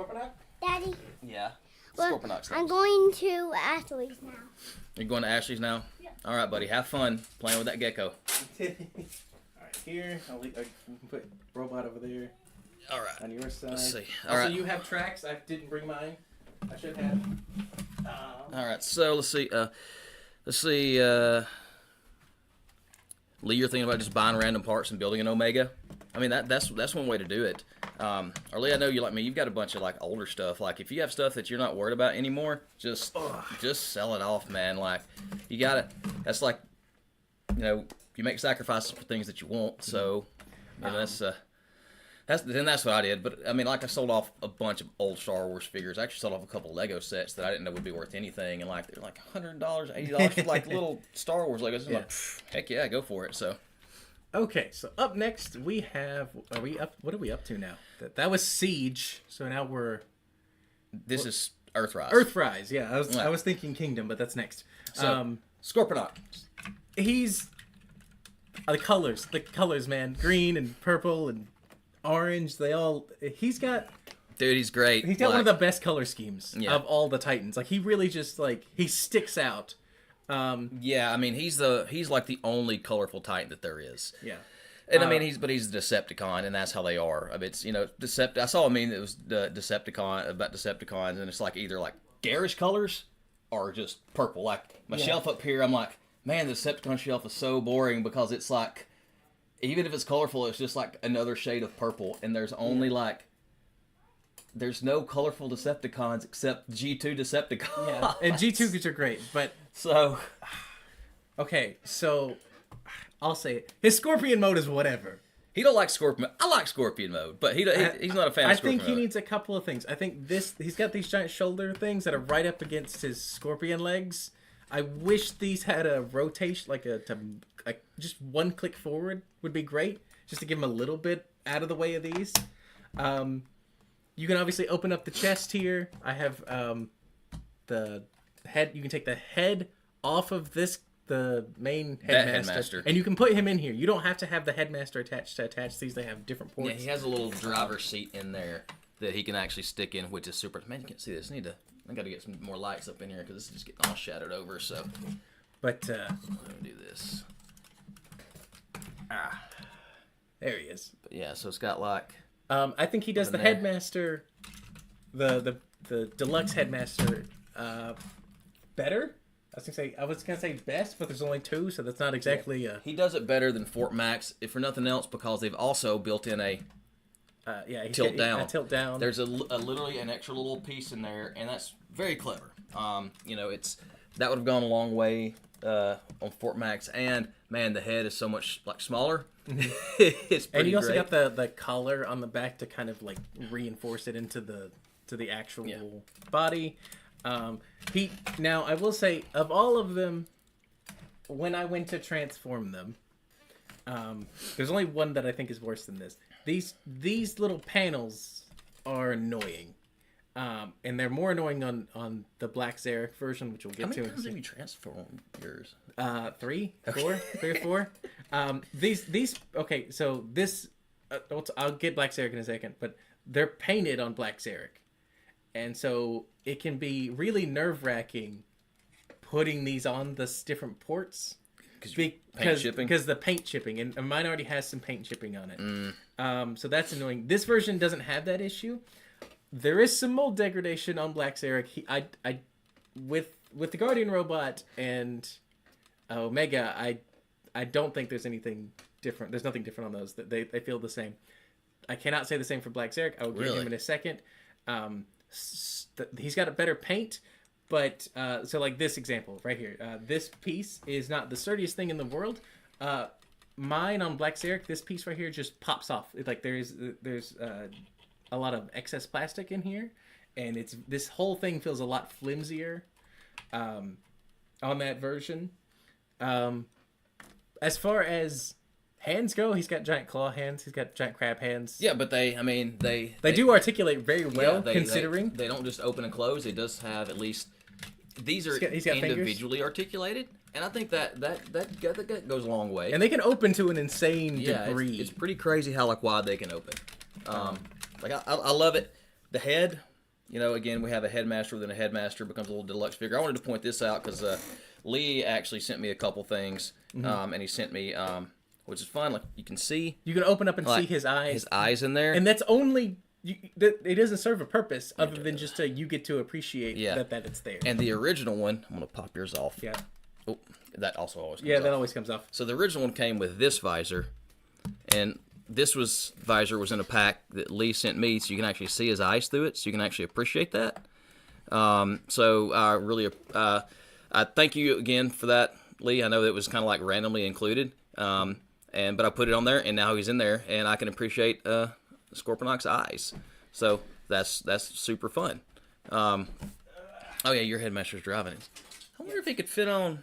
Scorponok? Daddy, Yeah, well, Scorponok's I'm next. going to Ashley's now. You're going to Ashley's now. Yeah. All right, buddy. Have fun playing with that gecko. Alright, here. I can put robot over there All right. on your side. Let's see. All Also, right. you have tracks. I didn't bring mine. I should have. All right. So let's see. Lee, you're thinking about just buying random parts and building an Omega. I mean, that's one way to do it. Or Lee, I know you like me. You've got a bunch of like older stuff. Like if you have stuff that you're not worried about anymore, just sell it off, man. Like you gotta. That's like, you know, you make sacrifices for things that you want. So, you know, that's what I did. But I mean, like I sold off a bunch of old Star Wars figures. I actually sold off a couple Lego sets that I didn't know would be worth anything, and like they're like $100, $80 for like little Star Wars Legos. I'm like, heck yeah, go for it. So. Okay, so up next we have. Are we up? What are we up to now? That was Siege. So now we're This is Earthrise. Earthrise. Yeah, I Yeah. was thinking Kingdom, but that's next. So, Scorponok. He's the colors, man. Green and purple and orange. He's got Dude, he's great. one of the best color schemes Yeah. of all the Titans. Like he really just he sticks out. Yeah, I mean he's like the only colorful Titan that there is. Yeah. And I mean he's a Decepticon, and that's how they are. I mean it's I saw a meme that was Decepticon about Decepticons, and it's like either like garish colors or just purple. Like my shelf up here, I'm like, man, the Decepticon shelf is so boring because it's like, even if it's colorful, it's just like another shade of purple, and there's only there's no colorful Decepticons except G2 Decepticons. Yeah. And G2s are great, but So, okay, so I'll say it. His Scorpion mode is whatever. he don't like Scorpion. I like Scorpion mode, but he's not a fan I of Scorpion think he mode. needs a couple of things. I think he's got these giant shoulder things that are right up against his Scorpion legs. I wish these had a rotation, like just one click forward would be great, just to give him a little bit out of the way of these. You can obviously open up the chest here. I have the head. You can take the head off of the main headmaster, and you can put him in here. You don't have to have the headmaster attached to attach these. They have different ports. Yeah, he has a little driver's seat in there that he can actually stick in, which is super. Man, you can't see this. I got to get some more lights up in here because this is just getting all shadowed over. So, But let me do this. there he is. But yeah, so it's got like. I think he does the Open there. headmaster, the deluxe headmaster, better. I was gonna say best, but there's only two, so that's not exactly. He does it better than Fort Max, if for nothing else, because they've also built in a tilt down. A tilt down. There's a literally an extra little piece in there, and that's very clever. That would have gone a long way on Fort Max, and man, the head is so much like smaller. It's pretty and you also great. got the collar on the back to kind of like reinforce it into the actual body. Now I will say, of all of them, when I went to transform them, there's only one that I think is worse than this. These little panels are annoying. And they're more annoying on the Black Xeric version, which we'll How get many to. times have you transformed yours? 3, 4, 3 or 4. These. Okay, so this. I'll get Black Xeric in a second, but they're painted on Black Xeric, and so it can be really nerve-wracking putting these on the different ports because the paint chipping, and mine already has some paint chipping on it. So that's annoying. This version doesn't have that issue. There is some mold degradation on Black Xeric. With the Guardian robot and Omega, I don't think there's anything different. There's nothing different on those. They feel the same. I cannot say the same for Black Xeric. I will get him in a second. He's got a better paint, but so like this example right here. This piece is not the sturdiest thing in the world. Mine on Black Xeric, this piece right here just pops off. Like there's a lot of excess plastic in here, and this whole thing feels a lot flimsier on that version. As far as hands go, he's got giant claw hands. He's got giant crab hands. Yeah, but they do articulate very well, yeah, considering. They don't just open and close. It does have at least... These are he's got individually articulated, and I think that goes a long way. And they can open to an insane degree. It's pretty crazy how wide they can open. I love it. The head, again, we have a headmaster within a headmaster, becomes a little deluxe figure. I wanted to point this out because Lee actually sent me a couple things, and he sent me, which is fun. Like you can see, you can open up and see his eyes. His eyes in there, and that's only. It doesn't serve a purpose other than just you get to appreciate that it's there. And the original one, I'm gonna pop yours off. Yeah. Oh, that also always comes off. that always comes off. So the original one came with this visor, and this visor was in a pack that Lee sent me, so you can actually see his eyes through it, so you can actually appreciate that. So I really, I thank you again for that, Lee. I know that it was kind of like randomly included, but I put it on there, and now he's in there, and I can appreciate Scorponok's eyes. So that's super fun. Oh yeah, your headmaster's driving it. I wonder if he could fit on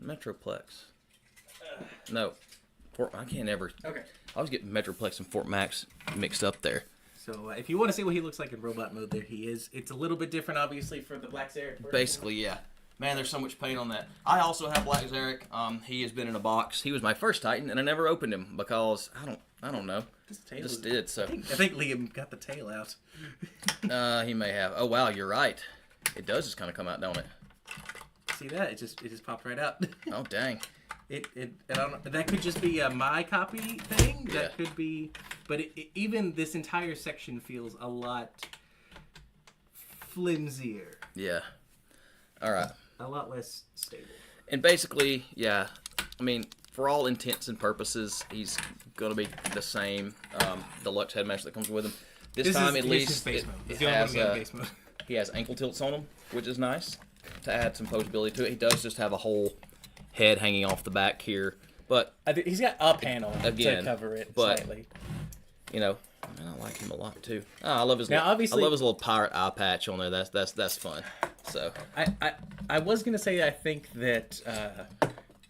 Metroplex. No, I can't ever. Okay. I always get Metroplex and Fort Max mixed up there. So if you want to see what he looks like in robot mode, there he is. It's a little bit different, obviously, for the Black Xeric version. Basically, yeah. Man, there's so much paint on that. I also have Black Xeric. He has been in a box. He was my first Titan, and I never opened him because I don't know. Just did. So I think Liam got the tail out. He may have. Oh wow, you're right. It does just kind of come out, don't it? See that? It just popped right out. Oh dang. I don't know. That could just be a my copy thing. That could be, but even this entire section feels a lot flimsier. Yeah. All right. A lot less stable. And basically, yeah. I mean, for all intents and purposes, he's going to be the same deluxe headmaster that comes with him. This time, at least, it has he has ankle tilts on him, which is nice to add some posability to it. He does just have a whole head hanging off the back here, but he's got a panel to cover it slightly. I like him a lot too. Oh, I love his. Obviously, I love his little pirate eye patch on there. That's fun. So I was gonna say I think that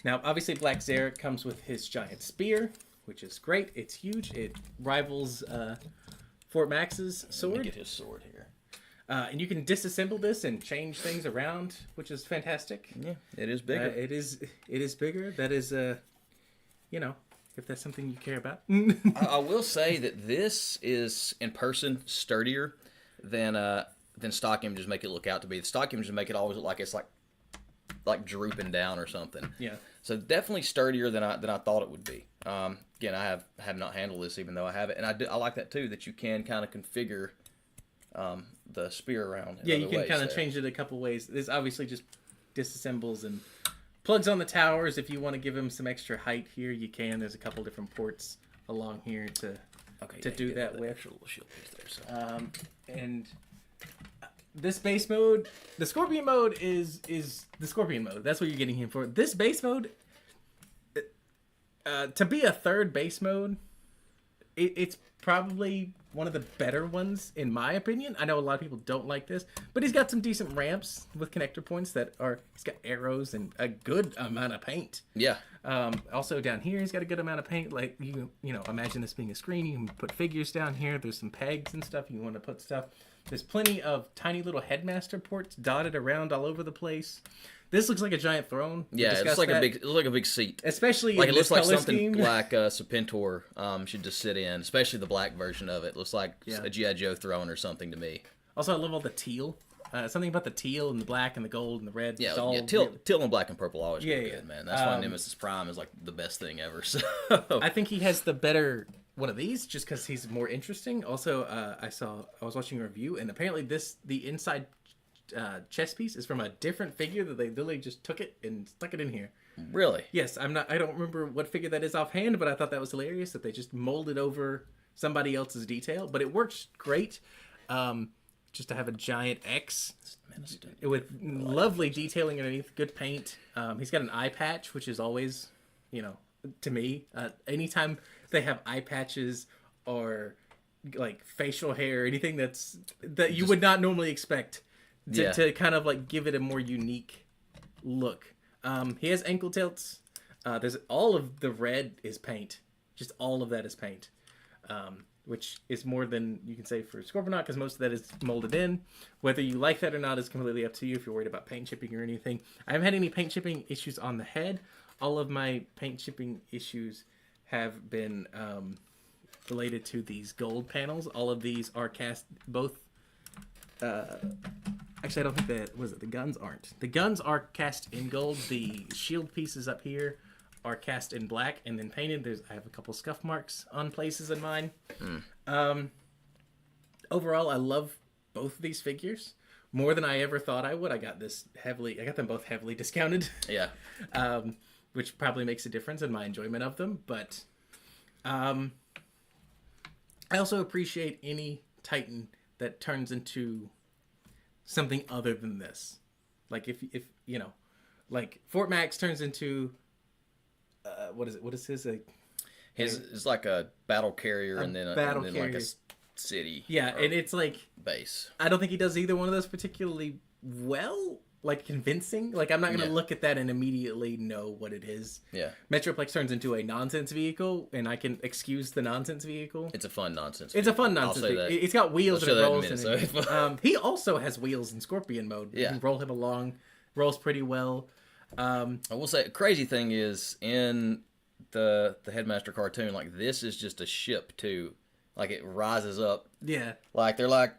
now obviously Black Xeric comes with his giant spear, which is great. It's huge. It rivals Fort Max's sword. Let me get his sword here. And you can disassemble this and change things around, which is fantastic. Yeah, it is bigger. It is bigger. That is if that's something you care about. I will say that this is in person sturdier than stock images make it look out to be. The stock images make it always look like it's like drooping down or something. Yeah. So definitely sturdier than I thought it would be. Again, I have not handled this even though I have it, and I like that too, that you can kind of configure the spear around. Yeah, you can kind of change it a couple ways. This obviously just disassembles and plugs on the towers. If you want to give him some extra height here, you can. There's a couple different ports along here to do that with. Extra little shield piece there. So. And this base mode, the Scorpion mode is the Scorpion mode. That's what you're getting him for. This base mode, to be a third base mode, it's probably one of the better ones in my opinion. I know a lot of people don't like this, but he's got some decent ramps with connector points he's got arrows and a good amount of paint. Yeah. Also down here he's got a good amount of paint. Like you know, imagine this being a screen. You can put figures down here. There's some pegs and stuff. You want to put stuff. There's plenty of tiny little headmaster ports dotted around all over the place. This looks like a giant throne. Yeah, it looks like a big seat. Especially Like in it looks this like color something scheme. like Serpentor should just sit in, especially the black version of it. Looks like Yeah. a G.I. Joe throne or something to me. Also, I love all the teal. Something about the teal and the black and the gold and the red. Yeah, It's all teal and black and purple always go Yeah, good, yeah. man. That's why Nemesis Prime is like the best thing ever. So I think he has the better one of these just because he's more interesting. Also, I was watching a review, and apparently the inside chest piece is from a different figure that they literally just took it and stuck it in here. really, Yes, I don't remember what figure that is offhand, but I thought that was hilarious that they just molded over somebody else's detail. But it works great. Just to have a giant X with lovely detailing underneath, good paint. He's got an eye patch, which is always, to me, anytime they have eye patches or like facial hair, anything that you would not normally expect to kind of like give it a more unique look. He has ankle tilts. There's all of the red is paint. Just all of that is paint. Which is more than you can say for Scorponok, because most of that is molded in. Whether you like that or not is completely up to you if you're worried about paint chipping or anything. I haven't had any paint chipping issues on the head. All of my paint chipping issues have been related to these gold panels. All of these are cast both... actually, I don't think the guns aren't. The guns are cast in gold. The shield pieces up here are cast in black and then painted. I have a couple scuff marks on places in mine. Overall, I love both of these figures more than I ever thought I would. I got them both heavily discounted. yeah. Which probably makes a difference in my enjoyment of them. But I also appreciate any Titan that turns into something other than this. Like if like Fort Max turns into what is it? What is his? It's like a battle carrier and then like a city. Yeah, and it's like base. I don't think he does either one of those particularly well, like convincing. Like I'm not gonna look at that and immediately know what it is. Yeah. Metroplex turns into a nonsense vehicle, and I can excuse the nonsense vehicle. It's a fun nonsense. It's a fun nonsense vehicle. It's got wheels and it rolls. He also has wheels in Scorpion mode. Yeah. You can roll him along. Rolls pretty well. I will say, crazy thing is in the Headmaster cartoon, like this is just a ship too. Like it rises up. Yeah. Like they're like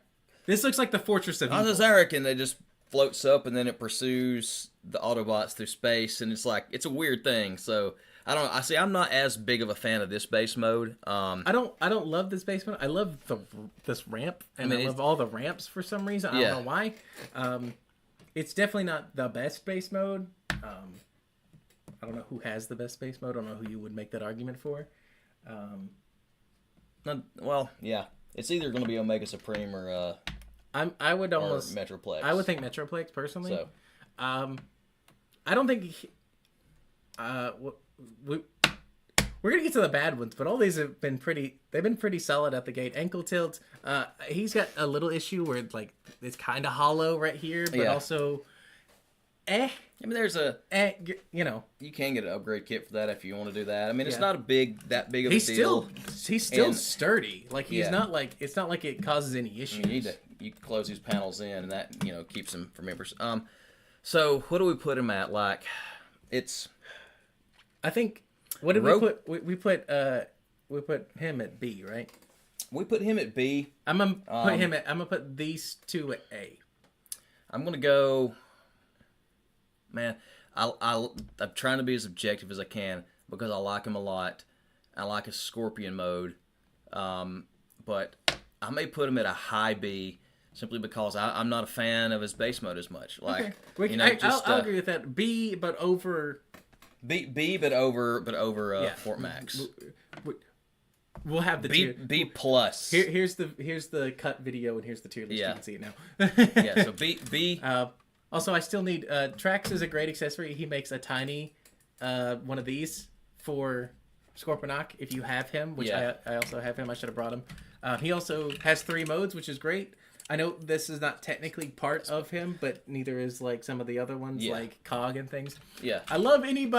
this looks like the Fortress of Evil. Zarek, and they just floats up and then it pursues the Autobots through space, and it's like it's a weird thing. So I don't. I see. I'm not as big of a fan of this base mode. I don't love this base mode. I love this ramp, and I love all the ramps for some reason. I don't know why. It's definitely not the best base mode. I don't know who has the best base mode. I don't know who you would make that argument for. Well, yeah, it's either going to be Omega Supreme or I would almost Metroplex. I would think Metroplex personally. So, I don't think we're gonna get to the bad ones, but all these have been pretty. They've been pretty solid at the gate. Ankle tilt. He's got a little issue where it's kind of hollow right here, but also, I mean, there's you can get an upgrade kit for that if you want to do that. I mean, it's not that big of a deal. He's still And- sturdy. Like he's not like it's not like it causes any issues. You close these panels in, and that keeps him from members. So what do we put him at? Like, it's. I think. What did we put? We put him at B, right? We put him at B. I'm gonna put these two at A. I'm gonna go. Man, I'm trying to be as objective as I can because I like him a lot. I like his Scorpion mode, but I may put him at a high B simply because I'm not a fan of his base mode as much. Like, okay. I'll agree with that. B, but over. B, but over Fort Max. We'll have the tier. B plus. Here's the cut video, and here's the tier list. You can see it now. Yeah. So B. Also, I still need Trax is a great accessory. He makes a tiny one of these for Scorponok if you have him, which I also have him. I should have brought him. He also has 3 modes, which is great. I know this is not technically part of him, but neither is like some of the other ones, like Cog and things. Yeah. I love any of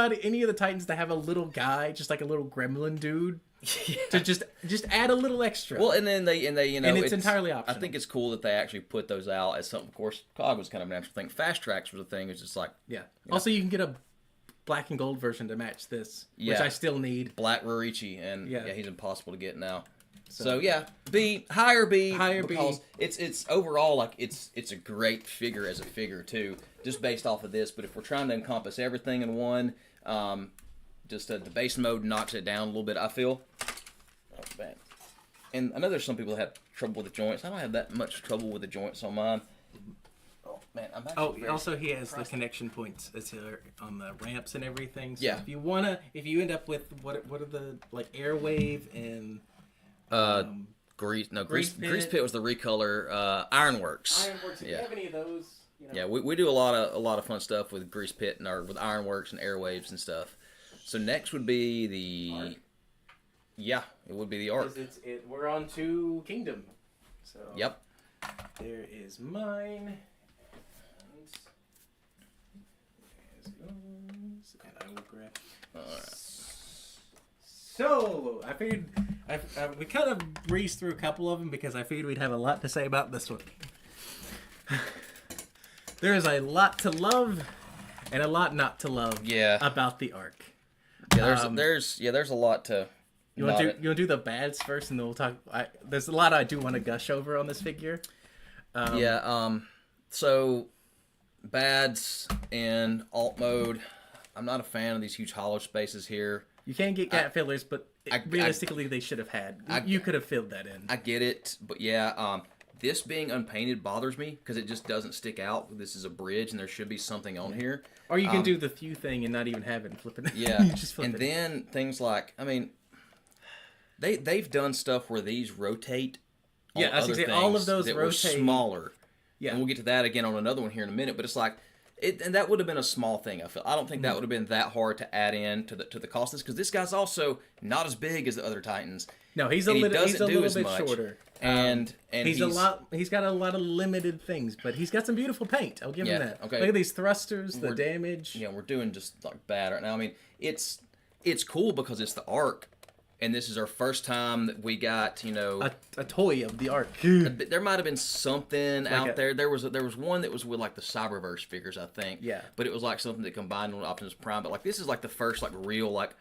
the Titans that have a little guy, just like a little gremlin dude. to just add a little extra. Well, and then they you know, and it's entirely optional. I think it's cool that they actually put those out as something. Of course, COG was kind of an actual thing. Fast Tracks was a thing. It's just like yeah. Also, you can get a black and gold version to match this, which I still need. Black Rorichi, and he's impossible to get now. So yeah, higher B, because it's overall like it's a great figure as a figure too, just based off of this. But if we're trying to encompass everything in one, just the base mode knocks it down a little bit, I feel. Oh, bad. And I know there's some people that have trouble with the joints. I don't have that much trouble with the joints on mine. Oh man, I'm actually also he has the connection points as here on the ramps and everything. So yeah. If you end up with what are the like Airwave and Grease Pit was the recolor. Ironworks. If you have any of those, you know. Yeah, we do a lot of fun stuff with Grease Pit and with Ironworks and Airwaves and stuff. So next would be the Arc. Yeah, it would be the Arc. We're on to Kingdom. So yep. There is mine. And I will grab. Alright. So I figured we kind of breezed through a couple of them because I figured we'd have a lot to say about this one. There is a lot to love and a lot not to love about the Arc. Yeah, there's a lot to. You want to do the bads first, and then we'll talk. There's a lot I do want to gush over on this figure. So bads in alt mode. I'm not a fan of these huge hollow spaces here. You can get gap fillers, but realistically, they should have had. You could have filled that in. I get it, but this being unpainted bothers me because it just doesn't stick out. This is a bridge, and there should be something on here. Or you can do the few thing and not even have it flipping. Yeah, you just flip and then things like, I mean, they've done stuff where these rotate. Yeah, I was all of those that rotate. Were smaller. Yeah, and we'll get to that again on another one here in a minute. But it's like, and that would have been a small thing. I don't think that would have been that hard to add in to the cost of this because this guy's also not as big as the other Titans. No, he's a little bit shorter. And he's got a lot of limited things, but he's got some beautiful paint. I'll give him that. Okay. Look at these thrusters, the damage. Yeah, we're doing just like bad right now. I mean, it's cool because it's the Arc, and this is our first time that we got a toy of the Arc. There might have been something out there. There was one that was with like the Cyberverse figures, I think. Yeah. But it was like something that combined with Optimus Prime. But like this is like the first like real like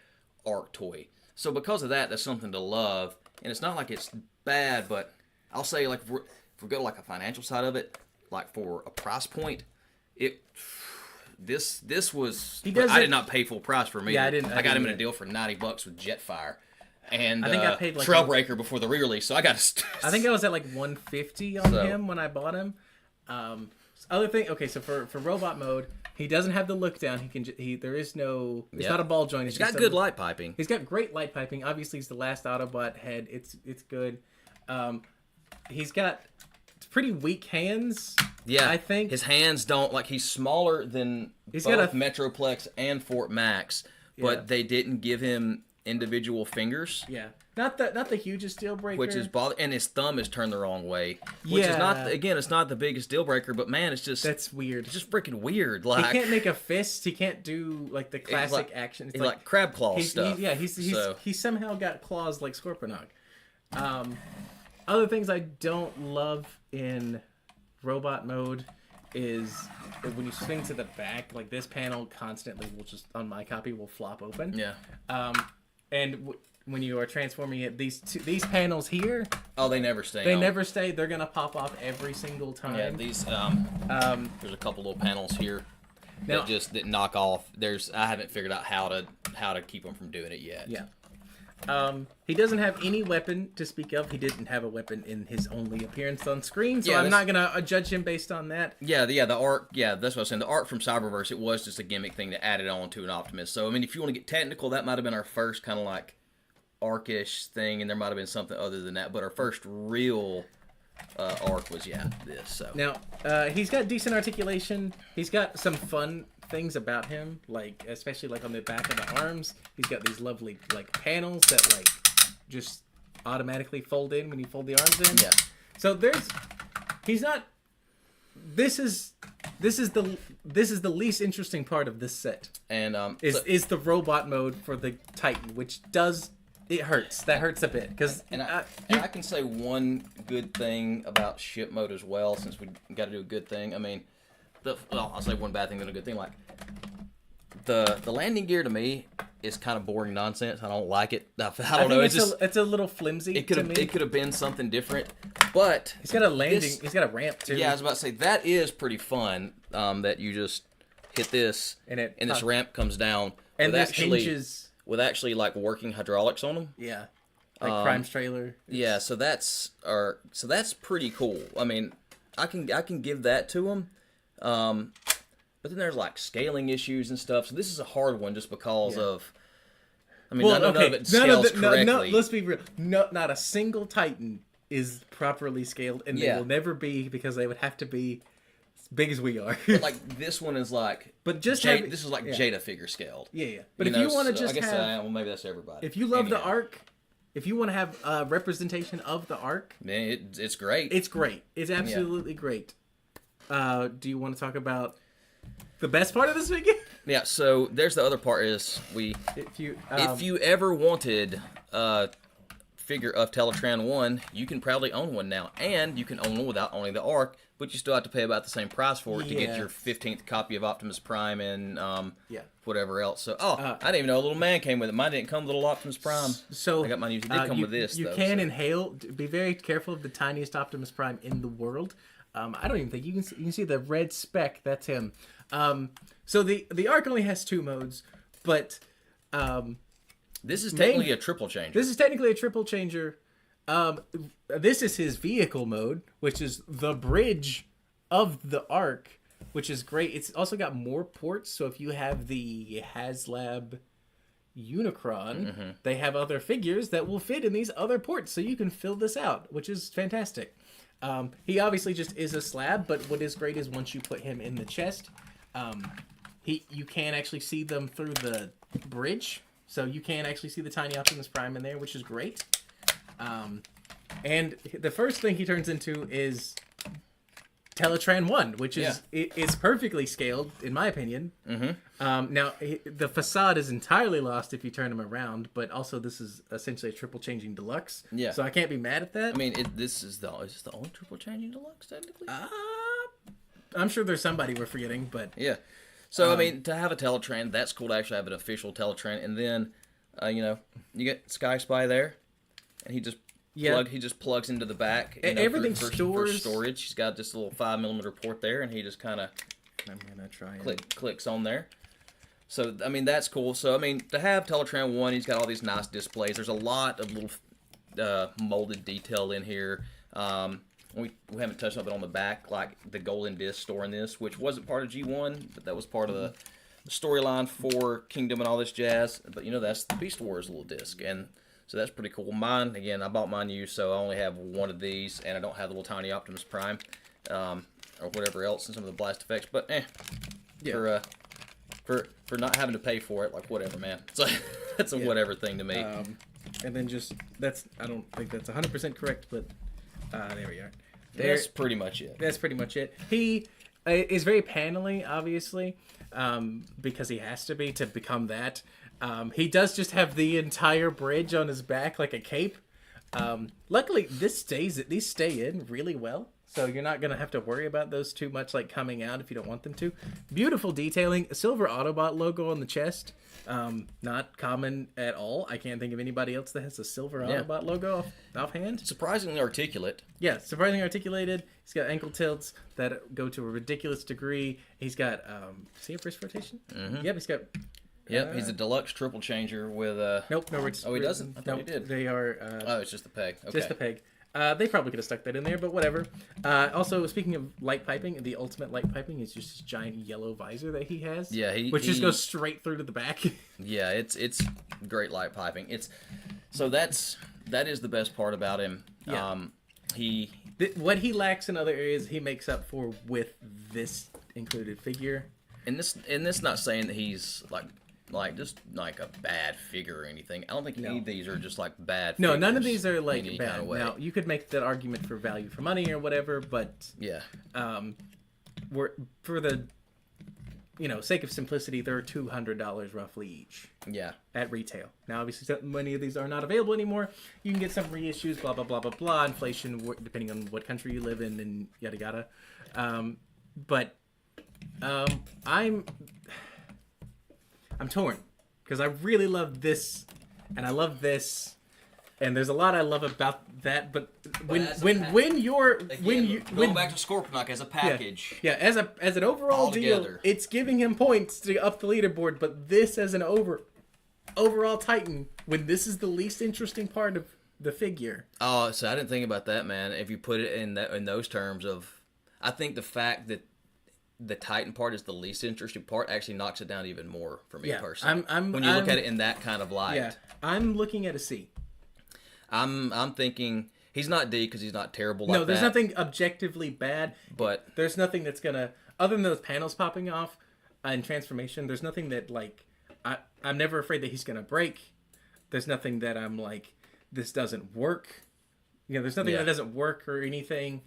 Arc toy. So because of that, that's something to love. And it's not like it's bad, but I'll say like if we go to like a financial side of it, like for a price point, this was. I did not pay full price for me. Yeah, I didn't. I got him in a deal for $90 with Jetfire. And I think I paid like Trailbreaker before the re-release, so I got to. I think I was at like $150 on him when I bought him. Other thing, okay, so for robot mode, he doesn't have the look down. There is no. It's not a ball joint. He's got good light piping. He's got great light piping. Obviously, he's the last Autobot head. It's good. He's got pretty weak hands. Yeah, I think his hands don't like. He's smaller than both Metroplex and Fort Max, but they didn't give him individual fingers. Yeah, not the hugest deal breaker. Which is and his thumb is turned the wrong way. Which is not it's not the biggest deal breaker, but man, it's just that's weird. It's just freaking weird. Like he can't make a fist. He can't do like the classic action. It's like crab claw stuff. He's somehow got claws like Scorponok. Other things I don't love in robot mode is when you swing to the back, like this panel constantly will just on my copy will flop open. Yeah. And when you are transforming it, these panels here, they never stay. They never stay. They're gonna pop off every single time. Yeah, these there's a couple little panels here that knock off. I haven't figured out how to keep them from doing it yet. Yeah. He doesn't have any weapon to speak of. He didn't have a weapon in his only appearance on screen, so I'm not gonna judge him based on that. Yeah, the Arc. Yeah, that's what I was saying. The Arc from Cyberverse, it was just a gimmick thing to add it on to an Optimus. So I mean, if you want to get technical, that might have been our first kind of like Arc-ish thing, and there might have been something other than that. But our first real Arc was this. So now he's got decent articulation. He's got some fun things about him, like especially like on the back of the arms, he's got these lovely like panels that like just automatically fold in when you fold the arms in. Yeah. So he's not. This is the least interesting part of this set. And is the robot mode for the Titan, which does It hurts. That hurts a bit because And I can say one good thing about ship mode as well, since we got to do a good thing. I mean, I'll say one bad thing, then a good thing. Like the landing gear to me is kind of boring nonsense. I don't like it. I don't know. It's a little flimsy. It could have been something different, but He's got a landing. He's got a ramp too. yeah, I was about to say that is pretty fun. That you just hit this And this ramp comes down and with there's actually hinges. with actually like working hydraulics on them. Yeah, like Crime's trailer. Yeah, so that's pretty cool. I mean, I can give that to them. But then there's like scaling issues and stuff. So this is a hard one just because of. I mean, none of it scales correctly. No, let's be real. No, not a single Titan is properly scaled, and they will never be because they would have to be as big as we are. But like this one is like. But just this is like Jada figure scaled. Yeah. But if you want to just I guess have, well, maybe that's everybody. if you love the arc, if you want to have a representation of the arc, man, it's great. it's great. It's absolutely great. Do you want to talk about the best part of this figure? Yeah. So there's the other part is If if you ever wanted a figure of Teletran 1, you can proudly own one now, and you can own one without owning the arc, but you still have to pay about the same price for it to get your 15th copy of Optimus Prime and whatever else. So I didn't even know a little man came with it. Mine didn't come with a little Optimus Prime. So I got mine. It did come with this. You though, can so. inhale. Be very careful of the tiniest Optimus Prime in the world. I don't even think you can see the red speck. That's him. So the arc only has 2 modes, but This is technically a triple changer. This is technically a triple changer. This is his vehicle mode, which is the bridge of the arc, which is great. It's also got more ports, so if you have the HasLab Unicron, they have other figures that will fit in these other ports, so you can fill this out, which is fantastic. He obviously just is a slab, but what is great is once you put him in the chest, you can actually see them through the bridge. So you can actually see the tiny Optimus Prime in there, which is great. And the first thing he turns into is Teletran 1, which is it's perfectly scaled, in my opinion. Now, the facade is entirely lost if you turn him around, but also this is essentially a triple changing deluxe. Yeah. So I can't be mad at that. I mean, is this the only triple changing deluxe, technically? I'm sure there's somebody we're forgetting, but... Yeah. So, I mean, to have a Teletran, that's cool to actually have an official Teletran. And then, you get Sky Spy there, and he just plugs into the back. Everything for stores... storage. He's got this little 5mm port there, and he just kind of clicks on there. So, I mean, that's cool. So, I mean, to have Teletran 1, he's got all these nice displays. There's a lot of little molded detail in here. We haven't touched on it on the back, like the golden disc storing this, which wasn't part of G1, but that was part of the storyline for Kingdom and all this jazz. But, that's the Beast Wars little disc, and so that's pretty cool. Mine, again, I bought mine used, so I only have one of these, and I don't have the little tiny Optimus Prime, or whatever else, and some of the blast effects, but for not having to pay for it, like, whatever, man. So that's a whatever thing to me. And then I don't think that's 100% correct, but there we are. That's pretty much it. That's pretty much it. He is very panely, obviously, because he has to be to become that. He does just have the entire bridge on his back like a cape. Luckily, these stay in really well, so you're not going to have to worry about those too much, like coming out if you don't want them to. Beautiful detailing. A silver Autobot logo on the chest. Not common at all. I can't think of anybody else that has a silver Autobot logo offhand. Surprisingly articulate. Yeah, surprisingly articulated. He's got ankle tilts that go to a ridiculous degree. He's got, see a wrist rotation? Yep, he's got... Yep, he's a deluxe triple changer with Nope, no. Oh, he doesn't? I thought he did. They are... oh, it's just the peg. Okay. Just the peg. They probably could have stuck that in there, but whatever. Also, speaking of light piping, the ultimate light piping is just this giant yellow visor that he has. Yeah, which just goes straight through to the back. Yeah, it's great light piping. That is the best part about him. Yeah. What he lacks in other areas, he makes up for with this included figure. And this not saying that he's like just like a bad figure or anything. I don't think any of these are just like bad figures. No, none of these are like bad. Kind of way. Now, you could make that argument for value for money or whatever, but yeah. sake of simplicity, they're $200 roughly each Yeah. at retail. Now, obviously, many of these are not available anymore. You can get some reissues, blah, blah, blah, blah, blah, inflation, depending on what country you live in, and yada, yada. I'm torn, because I really love this, and I love this, and there's a lot I love about that, but when you're going back to Scorponok as a package. Yeah, as an overall deal, Altogether. it's giving him points to up the leaderboard, but this as an overall Titan, when this is the least interesting part of the figure. Oh, so I didn't think about that, man. If you put it in those terms of, I think the fact that the Titan part is the least interesting part actually knocks it down even more for me personally. When you look at it in that kind of light. Yeah, I'm looking at a C. I'm thinking he's not D because he's not terrible like that. No, there's nothing objectively bad, but there's nothing that's gonna, other than those panels popping off and transformation, there's nothing that like I'm never afraid that he's gonna break. There's nothing that I'm like, this doesn't work. There's nothing that doesn't work or anything.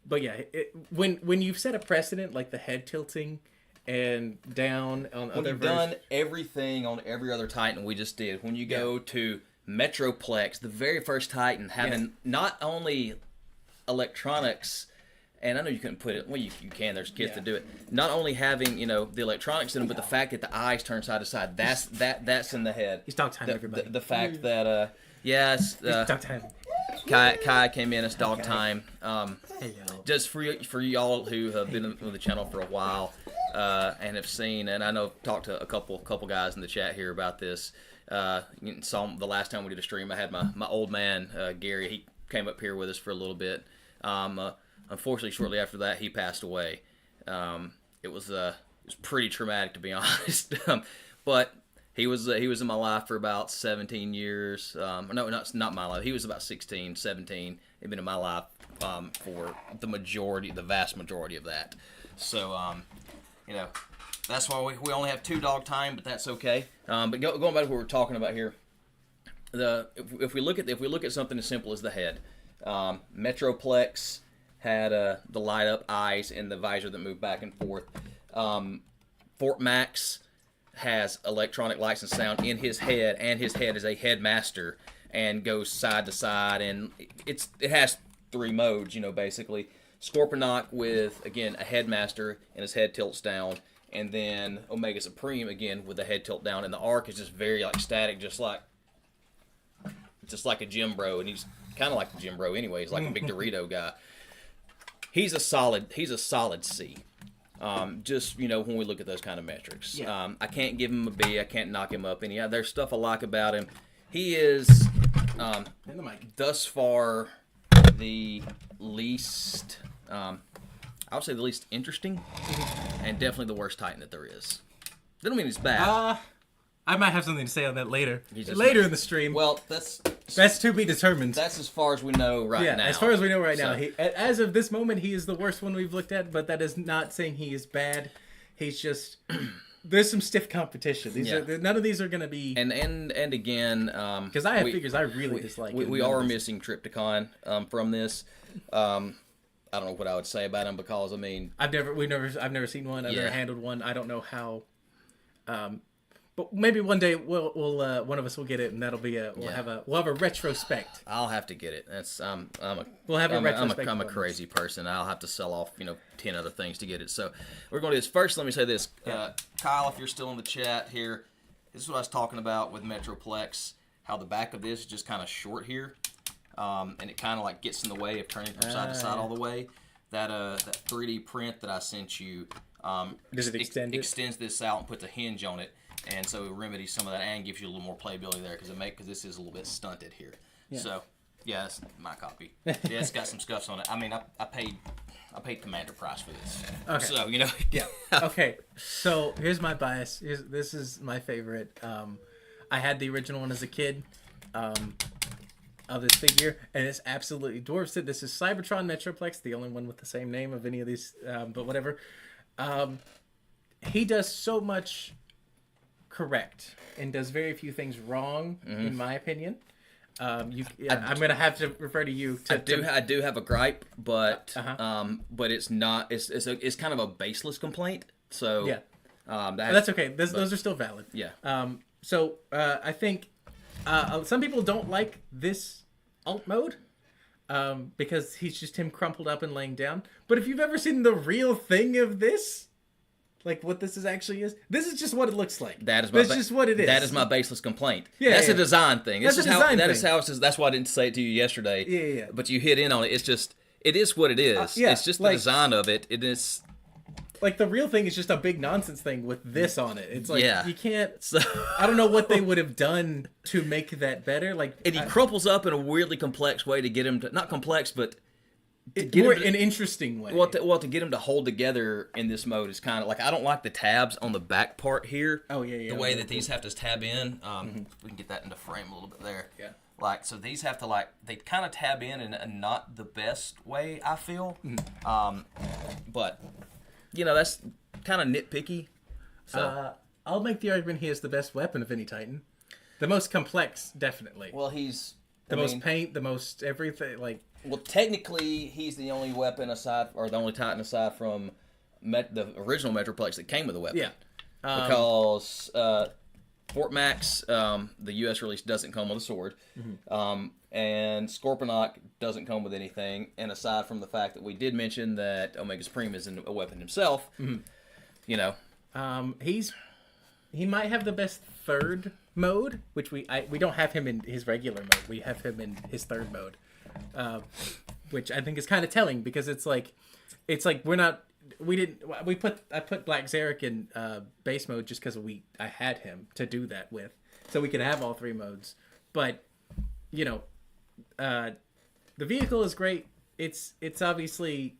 But yeah, when you've set a precedent like the head tilting and down on when other you've done everything on every other Titan we just did, when you go to Metroplex, the very first Titan, having not only electronics, and I know you couldn't put it, well, you can, there's kids that do it, not only having, the electronics in them, but the fact that the eyes turn side to side, that's in the head. He's dog time, everybody. The fact that, dog time. Kai came in as dog time. Hello. Just for y'all who have been with the channel for a while and have seen, and I know talked to a couple guys in the chat here about this. Saw the last time we did a stream, I had my old man Gary. He came up here with us for a little bit. Unfortunately, shortly after that, he passed away. It was pretty traumatic, to be honest. But he was in my life for about 17 years. No, not my life. He was about 16, 17. He'd been in my life for the vast majority of that. So, that's why we only have 2 dog time, but that's okay. But going back to what we're talking about here, if we look at something as simple as the head, Metroplex had the light up eyes and the visor that moved back and forth. Fort Max has electronic lights and sound in his head, and his head is a headmaster and goes side to side, and it has 3 modes, basically. Scorponok with, again, a headmaster, and his head tilts down, and then Omega Supreme, again, with the head tilt down, and the arc is just very, static, just like a gym bro, and he's kind of like the gym bro anyway. He's like a big Dorito guy. He's a solid C. Just, when we look at those kind of metrics. Yeah. I can't give him a B. I can't knock him up any. There's stuff I like about him. He is, in the mic. thus far, the least, I would say the least interesting, and definitely the worst Titan that there is. That don't mean he's bad. I might have something to say on that later. In the stream. Well, that's to be determined. That's as far as we know now. As far as we know right now. As of this moment, he is the worst one we've looked at, but that is not saying he is bad. He's just... There's some stiff competition. None of these are going to be... And again... Because I have figures I really dislike. We are missing Triptychon from this. I don't know what I would say about him because, I've never seen one. I've never handled one. I don't know how... But maybe one day we'll one of us will get it, and that'll be we'll have a retrospect. I'll have to get it. That's we'll have a retrospect. I'm a crazy person. I'll have to sell off 10 other things to get it. So we're going to do this first. Let me say this, Kyle, if you're still in the chat here, this is what I was talking about with Metroplex. How the back of this is just kind of short here, and it kind of gets in the way of turning from side to side all the way. That 3D print that I sent you, does it extend extends this out and puts a hinge on it. And so it remedies some of that and gives you a little more playability there because this is a little bit stunted here. Yeah. So, that's my copy. Yeah, it's got some scuffs on it. I mean, I paid commander price for this. Okay. So, Yeah. Okay. So here's my bias. This is my favorite. I had the original one as a kid of this figure, and it's absolutely dwarfs it. This is Cybertron Metroplex, the only one with the same name of any of these, but whatever. He does so much correct and does very few things wrong, in my opinion. I'm gonna have to refer to you. I do have a gripe, but Uh-huh. but it's not. It's kind of a baseless complaint. So Yeah. that's, That's okay. Those are still valid. Yeah. So I think some people don't like this alt mode because he's just him crumpled up and laying down. But if you've ever seen the real thing of this, like what this actually is, this is just what it looks like. That's just what it is. That is my baseless complaint. Yeah, that's yeah. a design thing. That's This a is how design that is thing. how it's. That's why I didn't say it to you yesterday. Yeah. But you hit in on it. It's just it is what it is. Yeah, It's just the like- design of it. It is. Like the real thing is just a big nonsense thing with this on it. It's like Yeah. you can't. So, I don't know what they would have done to make that better. Like and he crumples up in a weirdly complex way to get him to not complex, but get more him to- an interesting way. well, to get him to hold together in this mode is kind of like I don't like the tabs on the back part here. Oh, yeah. The way that these have to tab in. We can get that into frame a little bit there. Yeah. Like so, these have to they kind of tab in a not the best way. I feel. But that's kind of nitpicky. So I'll make the argument he is the best weapon of any Titan. The most complex, definitely. well, he's the most paint, the most everything. Like Well, technically, he's the only weapon or the only Titan aside from the original Metroplex that came with a weapon. yeah, Because Fort Max, the U.S. release doesn't come with a sword, and Scorponok doesn't come with anything. And aside from the fact that we did mention that Omega Supreme isn't a weapon himself, he might have the best third mode, which we don't have him in his regular mode. We have him in his third mode, which I think is kind of telling because it's like I put Black Zarek in base mode just because I had him to do that with, so we could have all three modes. But the vehicle is great. It's obviously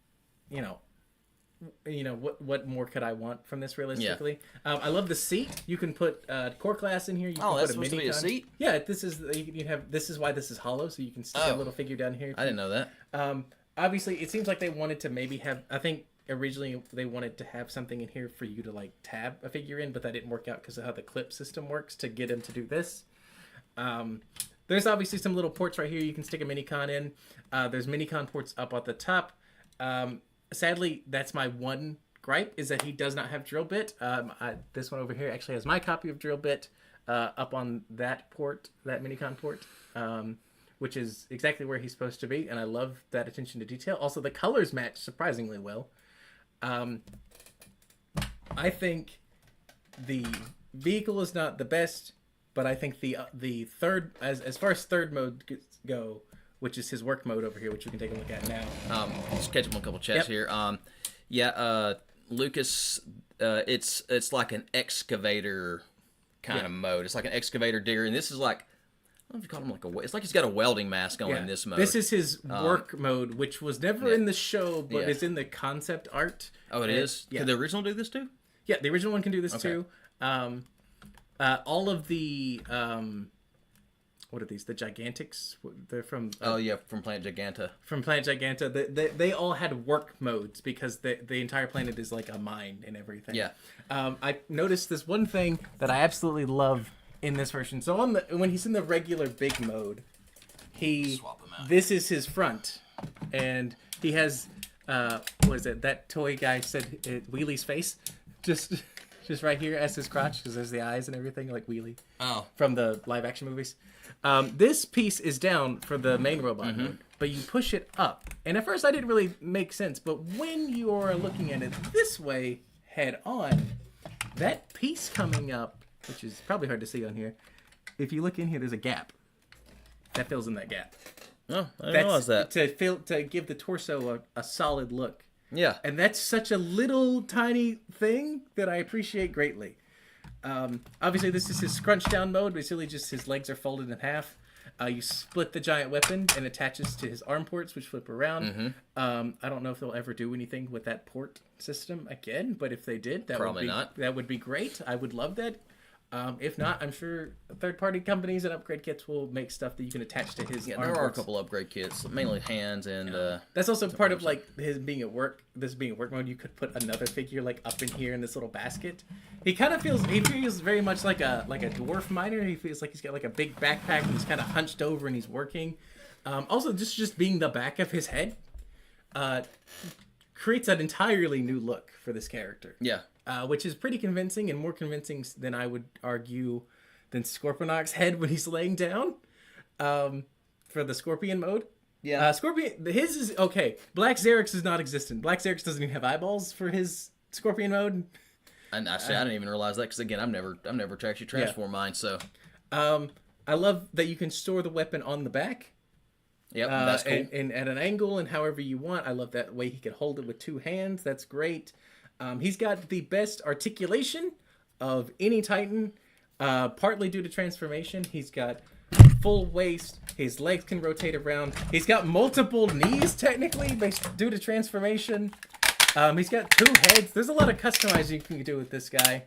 what more could I want from this realistically? Yeah. I love the seat. You can put core class in here. You can that's put supposed to be a seat? Yeah, this is this is why this is hollow, so you can stick a little figure down here. I didn't know that. Obviously, it seems like they wanted to maybe have. I think originally they wanted to have something in here for you to tab a figure in, but that didn't work out because of how the clip system works to get him to do this. There's obviously some little ports right here you can stick a minicon in. There's minicon ports up at the top. Sadly, that's my one gripe, is that he does not have drill bit. This one over here actually has my copy of drill bit up on that port, that minicon port, which is exactly where he's supposed to be, and I love that attention to detail. Also, the colors match surprisingly well. I think the vehicle is not the best, but I think the third, as far as third mode go, which is his work mode over here, which we can take a look at now. Just catch him on a couple chats here. Lucas, it's like an excavator kind of mode. It's like an excavator digger, and this is like, I don't know if you call him it's like he's got a welding mask on in this mode. This is his work mode, which was never in the show, but it's in the concept art. Oh, it is? Yeah. Did the original do this too? Yeah, the original one can do this too. All of the what are these? The Gigantics? They're from from Planet Giganta. From Planet Giganta. They all had work modes because the entire planet is like a mine and everything. Yeah. I noticed this one thing that I absolutely love in this version. So when he's in the regular big mode, Swap him out. this is his front, and he has what is it? That toy guy said Wheelie's face, just right here as his crotch, because there's the eyes and everything like Wheelie. Oh. From the live action movies. This piece is down for the main robot mode, but you push it up. And at first I didn't really make sense, but when you are looking at it this way, head on, that piece coming up, which is probably hard to see on here, if you look in here, there's a gap. That fills in that gap. Oh, I didn't realize that. To give the torso a solid look. Yeah. And that's such a little tiny thing that I appreciate greatly. Obviously, this is his scrunch down mode. Basically, just his legs are folded in half. You split the giant weapon and attaches to his arm ports, which flip around. I don't know if they'll ever do anything with that port system again, but if they did, that would be great. I would love that. If not, I'm sure third-party companies and upgrade kits will make stuff that you can attach to his. Yeah, arm there are a parts. couple upgrade kits, mainly hands and. That's also part of like his being at work. This being at work mode, you could put another figure like up in here in this little basket. He feels very much like a dwarf miner. He feels like he's got like a big backpack and he's kind of hunched over and he's working. Also, just being the back of his head, creates an entirely new look for this character. Yeah. Which is pretty convincing and more convincing than I would argue than Scorponok's head when he's laying down. For the Scorpion mode. Yeah. Scorpion, his is okay. Black Xerix is not existent. Black Xerix doesn't even have eyeballs for his Scorpion mode. And I didn't even realize that because again, I've never actually transformed mine. So. I love that you can store the weapon on the back. Yep, that's cool. And at an angle and however you want. I love that way he can hold it with two hands. That's great. He's got the best articulation of any Titan, partly due to transformation. He's got full waist. His legs can rotate around. He's got multiple knees, technically, due to transformation. He's got two heads. There's a lot of customizing you can do with this guy.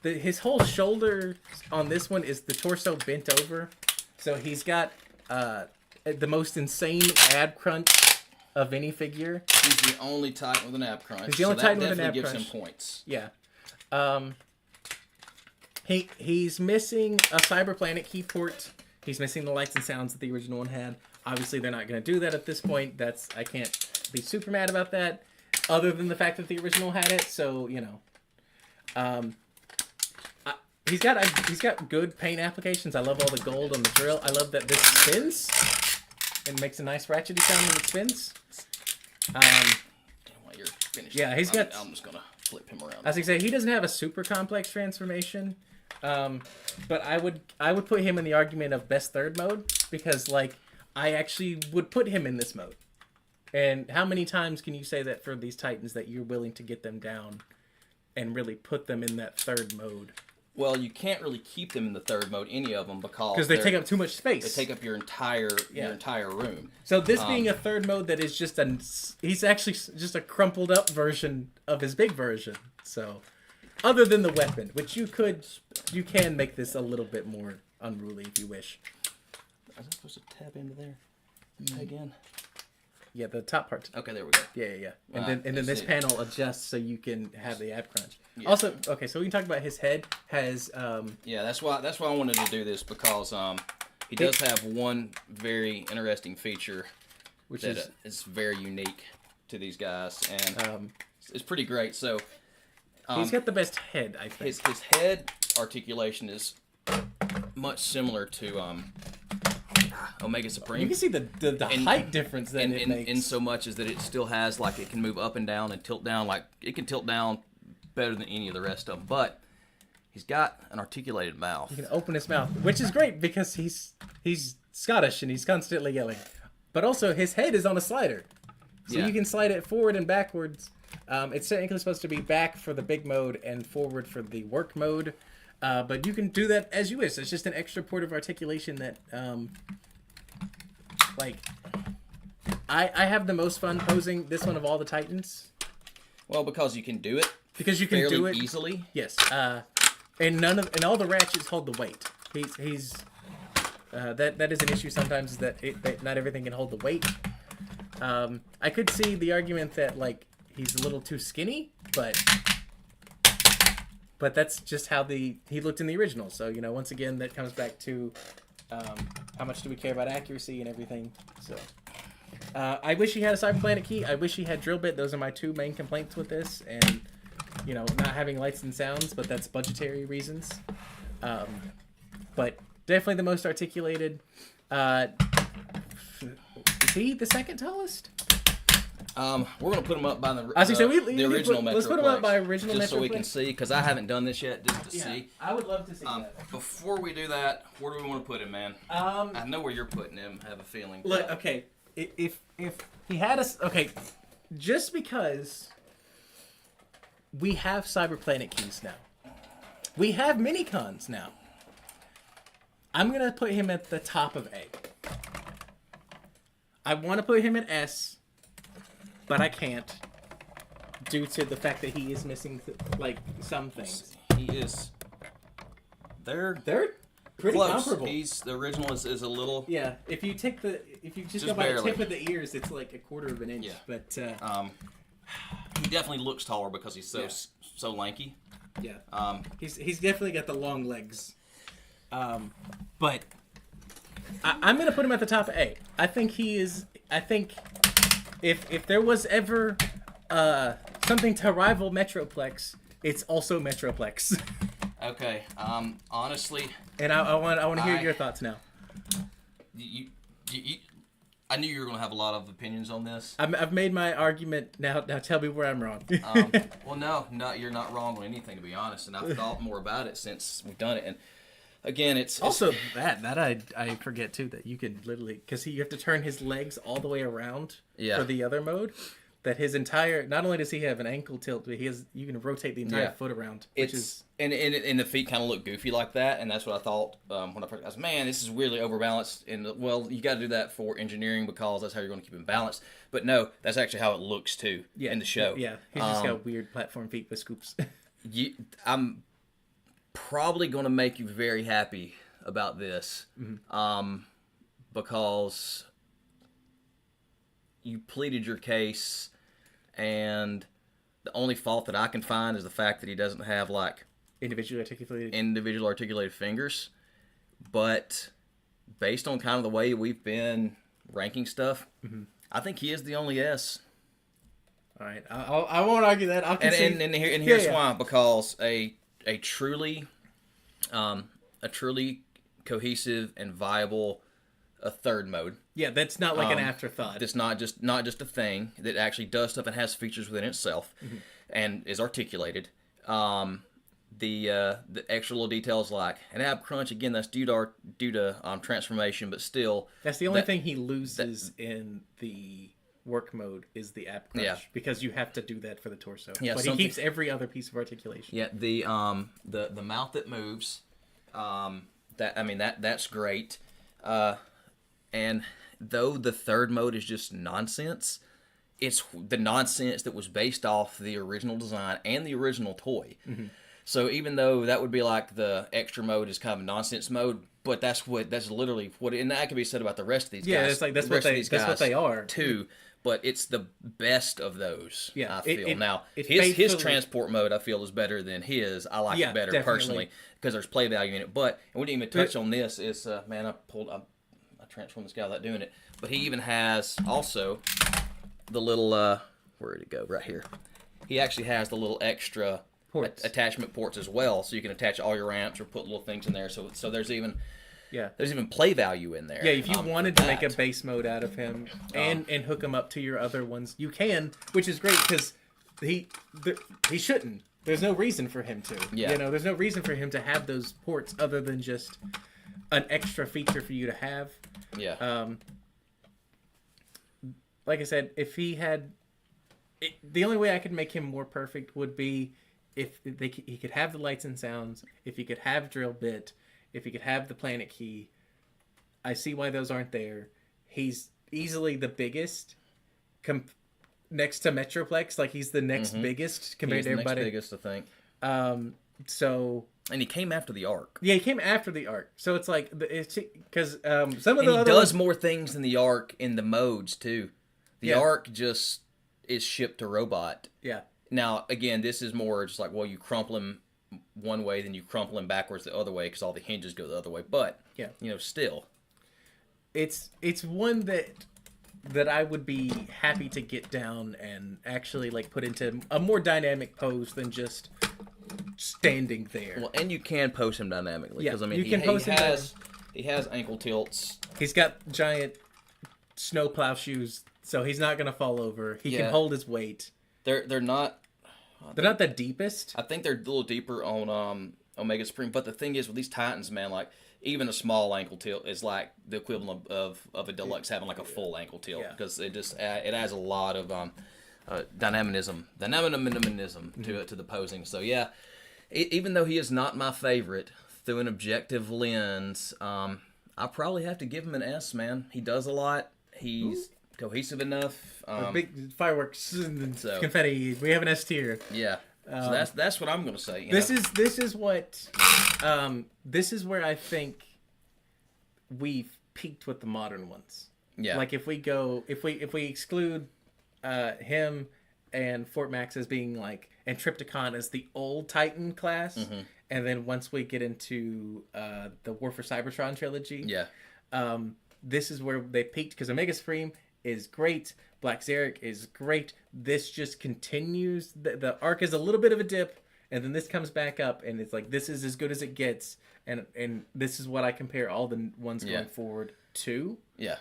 His whole shoulder on this one is the torso bent over. So he's got the most insane ab crunch of any figure. He's the only Titan with an ab crunch. He's the only Titan with an ab gives crunch. him points. Yeah. He's missing a Cyber Planet key port. He's missing the lights and sounds that the original one had. Obviously, they're not going to do that at this point. I can't be super mad about that, other than the fact that the original had it. So you know, he's got good paint applications. I love all the gold on the drill. I love that this spins and makes a nice ratchety sound when it spins. While you're finished, Yeah, he's got. I'm just gonna flip him around. As I say, he doesn't have a super complex transformation, but I would put him in the argument of best third mode because like I actually would put him in this mode. And how many times can you say that for these Titans that you're willing to get them down and really put them in that third mode? Well, you can't really keep them in the third mode, any of them, because they take up too much space. They take up your entire room. So this being a third mode that is he's actually just a crumpled up version of his big version. So, other than the weapon, which you can make this a little bit more unruly if you wish. Is I supposed to tap into there again? Yeah, the top part. Okay, there we go. Yeah. And then this panel adjusts so you can have the ab crunch. Yeah. Also, okay, so we can talk about his head has Yeah, that's why I wanted to do this because he does have one very interesting feature which is very unique to these guys and it's pretty great. So he's got the best head, I think. His head articulation is much similar to Omega Supreme. You can see the height difference that it makes. In so much as that it still has, like, it can move up and down and tilt down. Like, it can tilt down better than any of the rest of them. But he's got an articulated mouth. He can open his mouth, which is great because he's Scottish and he's constantly yelling. But also, his head is on a slider. So you can slide it forward and backwards. It's technically supposed to be back for the big mode and forward for the work mode. But you can do that as you wish. It's just an extra port of articulation that, I have the most fun posing this one of all the Titans. Well, because you can do it. Because you can do it easily. Yes. And all the ratchets hold the weight. He's that is an issue sometimes is that not everything can hold the weight. I could see the argument that like he's a little too skinny, but that's just how he looked in the original. So, you know, once again, that comes back to how much do we care about accuracy and everything. So, I wish he had a Cyber Planet key. I wish he had Drill Bit. Those are my two main complaints with this. And, you know, not having lights and sounds, but that's budgetary reasons. But definitely the most articulated. Is he the second tallest? We're gonna put them up by the original Metroplex. Let's put them up by original just Metroplex. so we can see, because I haven't done this yet, just to see. I would love to see that. Before we do that, where do we want to put him, man? I know where you're putting him. I have a feeling. Look, okay, if he had just because we have Cyber Planet keys now, we have Minicons now. I'm gonna put him at the top of A. I want to put him at S. But I can't, due to the fact that he is missing, some things. He is They're pretty close. comparable. The original is a little. Yeah, if you just go by the tip of the ears, it's like a quarter of an inch. Yeah. But He definitely looks taller because he's so lanky. yeah, he's definitely got the long legs. But I'm gonna put him at the top of A. I think he is. I think if there was ever something to rival Metroplex, it's also Metroplex. Okay. Honestly, And I want to hear your thoughts now. you I knew you were going to have a lot of opinions on this. I've made my argument. Now tell me where I'm wrong. Well, no, you're not wrong on anything, to be honest. And I've thought more about it since we've done it. And again, it's Also, that I forget too, that you could literally, because you have to turn his legs all the way around for the other mode. That his entire, not only does he have an ankle tilt, but you can rotate the entire foot around, which is and the feet kind of look goofy like that, and that's what I thought when I first. I was, man, this is weirdly overbalanced. And well, you got to do that for engineering because that's how you're going to keep him balanced. But no, that's actually how it looks too in the show. Yeah, he's just got weird platform feet with scoops. I'm probably going to make you very happy about this, because you pleaded your case, and the only fault that I can find is the fact that he doesn't have like individually articulated fingers. But based on kind of the way we've been ranking stuff, I think he is the only S. All right, I won't argue that. I'll concede. And here's why: because a truly cohesive and viable third mode. Yeah, that's not like an afterthought. That's not just a thing that actually does stuff and has features within itself, and is articulated. The extra little details like an ab crunch, again, that's due to transformation, but still that's the only thing he loses in the work mode is the ab crunch, because you have to do that for the torso. Yeah, but he keeps every other piece of articulation. Yeah, the mouth that moves, that's great. And though the third mode is just nonsense, it's the nonsense that was based off the original design and the original toy. So even though that would be like the extra mode is kind of a nonsense mode, but that's literally what, and that can be said about the rest of these guys. Yeah, it's like that's what they are too. But it's the best of those. Yeah, I feel his transport mode I feel is better than his. I like it better personally because there's play value in it. But and we didn't even touch on this. Is I transformed this guy without doing it. But he even has also the little where'd it go? Right here. He actually has the little extra attachment ports as well, so you can attach all your ramps or put little things in there. So there's even play value in there. Yeah, if you wanted to make a base mode out of him and hook him up to your other ones, you can, which is great because he shouldn't. There's no reason for him to. Yeah. There's no reason for him to have those ports other than just an extra feature for you to have. Yeah. Like I said, if he had, the only way I could make him more perfect would be if he could have the lights and sounds, if he could have drill bit, if he could have the planet key. I see why those aren't there. He's easily the biggest next to Metroplex. Like he's the next biggest compared to everybody. He's the next biggest, I think. And he came after the Ark. Yeah, he came after the Ark. So it's like because some of the other does more things than the Ark in the modes too. The Ark just is shipped to robot. Yeah. Now again, this is more just like, well, you crumple him one way, then you crumple him backwards the other way because all the hinges go the other way. But still, it's one that I would be happy to get down and actually like put into a more dynamic pose than just standing there. Well, and you can pose him dynamically because he has ankle tilts. He's got giant snowplow shoes, so he's not gonna fall over. He can hold his weight. They're not the deepest. I think they're a little deeper on Omega Supreme. But the thing is with these Titans, man, like even a small ankle tilt is like the equivalent of a deluxe having like a full ankle tilt because it adds a lot of dynamism to the posing. So yeah, even though he is not my favorite through an objective lens, I probably have to give him an S, man. He does a lot. He's cohesive enough. Big fireworks and confetti. We have an S tier. Yeah. So that's what I'm gonna say. This is where I think we've peaked with the modern ones. Yeah. Like if we exclude him and Fort Max as being like, and Trypticon as the old Titan class, and then once we get into the War for Cybertron trilogy, this is where they peaked, because Omega Supreme is great, Black Zarek is great. This just continues. The arc is a little bit of a dip, and then this comes back up, and it's like, this is as good as it gets, and this is what I compare all the ones going forward to. Yeah.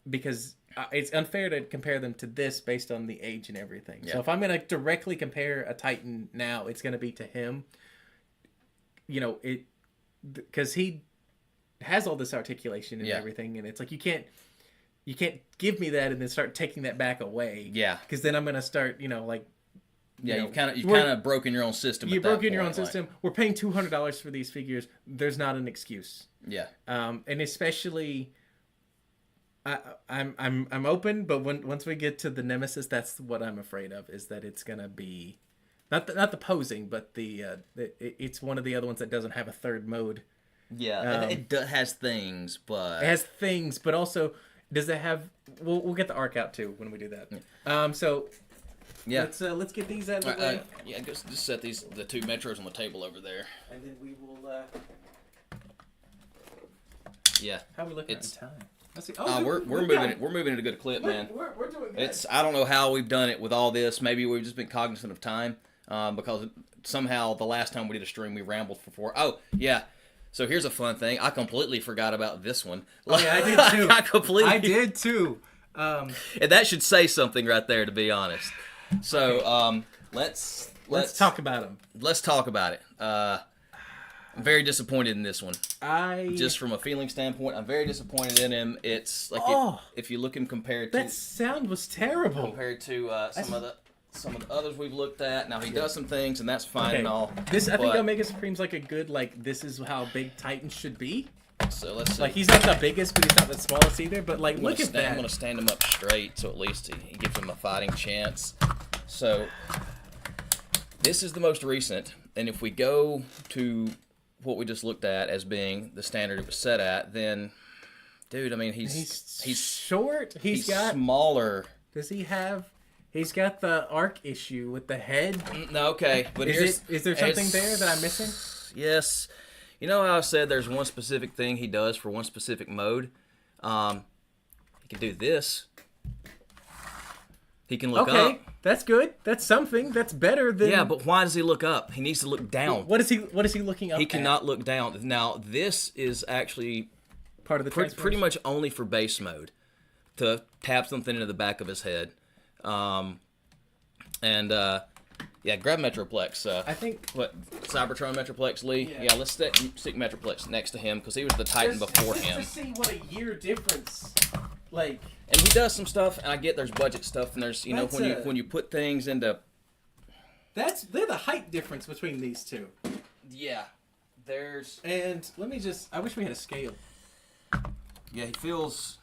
Because it's unfair to compare them to this based on the age and everything. So if I'm going to directly compare a Titan now, it's going to be to him. You know, because he has all this articulation and everything, and it's like, you can't give me that and then start taking that back away. Yeah. Because then I'm going to start, like... Yeah, you've kind of broken your own system. You've broken your own system. We're paying $200 for these figures. There's not an excuse. Yeah. And especially... I'm open, but once we get to the Nemesis, that's what I'm afraid of, is that it's gonna be not the posing, but it's one of the other ones that doesn't have a third mode. Yeah, it has things, but also does it have? We'll get the arc out too when we do that. So yeah, let's get these out of the way. Yeah, just set the two Metros on the table over there, and then we will. Yeah, how are we looking at time? Let's see. We're moving at a good clip, man. We're doing good. I don't know how we've done it with all this. Maybe we've just been cognizant of time, because somehow the last time we did a stream we rambled for 4. Oh yeah. So here's a fun thing. I completely forgot about this one. Oh yeah, I did too. I did too. And that should say something right there, to be honest. So let's talk about him. Let's talk about it. I'm very disappointed in this one. Just from a feeling standpoint, I'm very disappointed in him. It's like if you look him compared to that sound was terrible compared to some of the others we've looked at. Now he does some things, and that's fine and all. I think Omega Supreme's like a good, like, this is how big Titans should be. So let's see. Like, he's not the biggest, but he's not the smallest either. But like, look at that. I'm gonna stand him up straight, so at least he gives him a fighting chance. So this is the most recent, and if we go to what we just looked at as being the standard it was set at, then, dude, I mean, he's short. He's got smaller. Does he have? He's got the arc issue with the head. No, okay, but is there something there that I'm missing? Yes, you know how I said there's one specific thing he does for one specific mode. He can do this. He can look up. Okay, that's good. That's something. That's better than. Yeah, but why does he look up? He needs to look down. What is he looking up? He cannot look down. Now this is actually part of the pretty much only for base mode, to tap something into the back of his head, yeah, grab Metroplex. I think Cybertron Metroplex Lee. Yeah, let's stick Metroplex next to him, because he was the Titan before him. To see what a year difference, like. And he does some stuff, and I get there's budget stuff, and there's when you put things into. They're the height difference between these two. Yeah, there's. And I wish we had a scale. Yeah, he feels.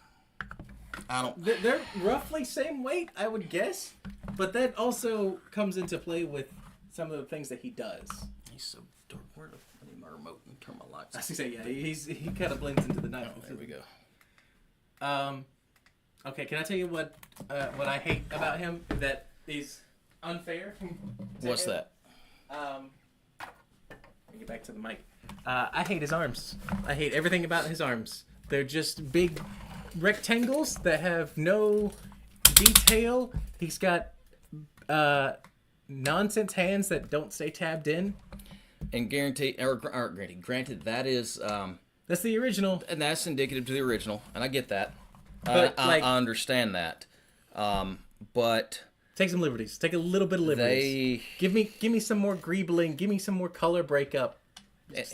They're roughly same weight, I would guess, but that also comes into play with some of the things that he does. He's so dark. I need my remote and turn my lights. I was gonna say, yeah, he kind of blends into the night. Oh, there we go. Okay, can I tell you what I hate about him that is unfair? What's that? Let me get back to the mic. I hate his arms. I hate everything about his arms. They're just big rectangles that have no detail. He's got nonsense hands that don't stay tabbed in. And granted, that is that's the original, and that's indicative to the original, and I get that. But I understand that, but take some liberties. Take a little bit of liberties. Give me some more greebling. Give me some more color breakup.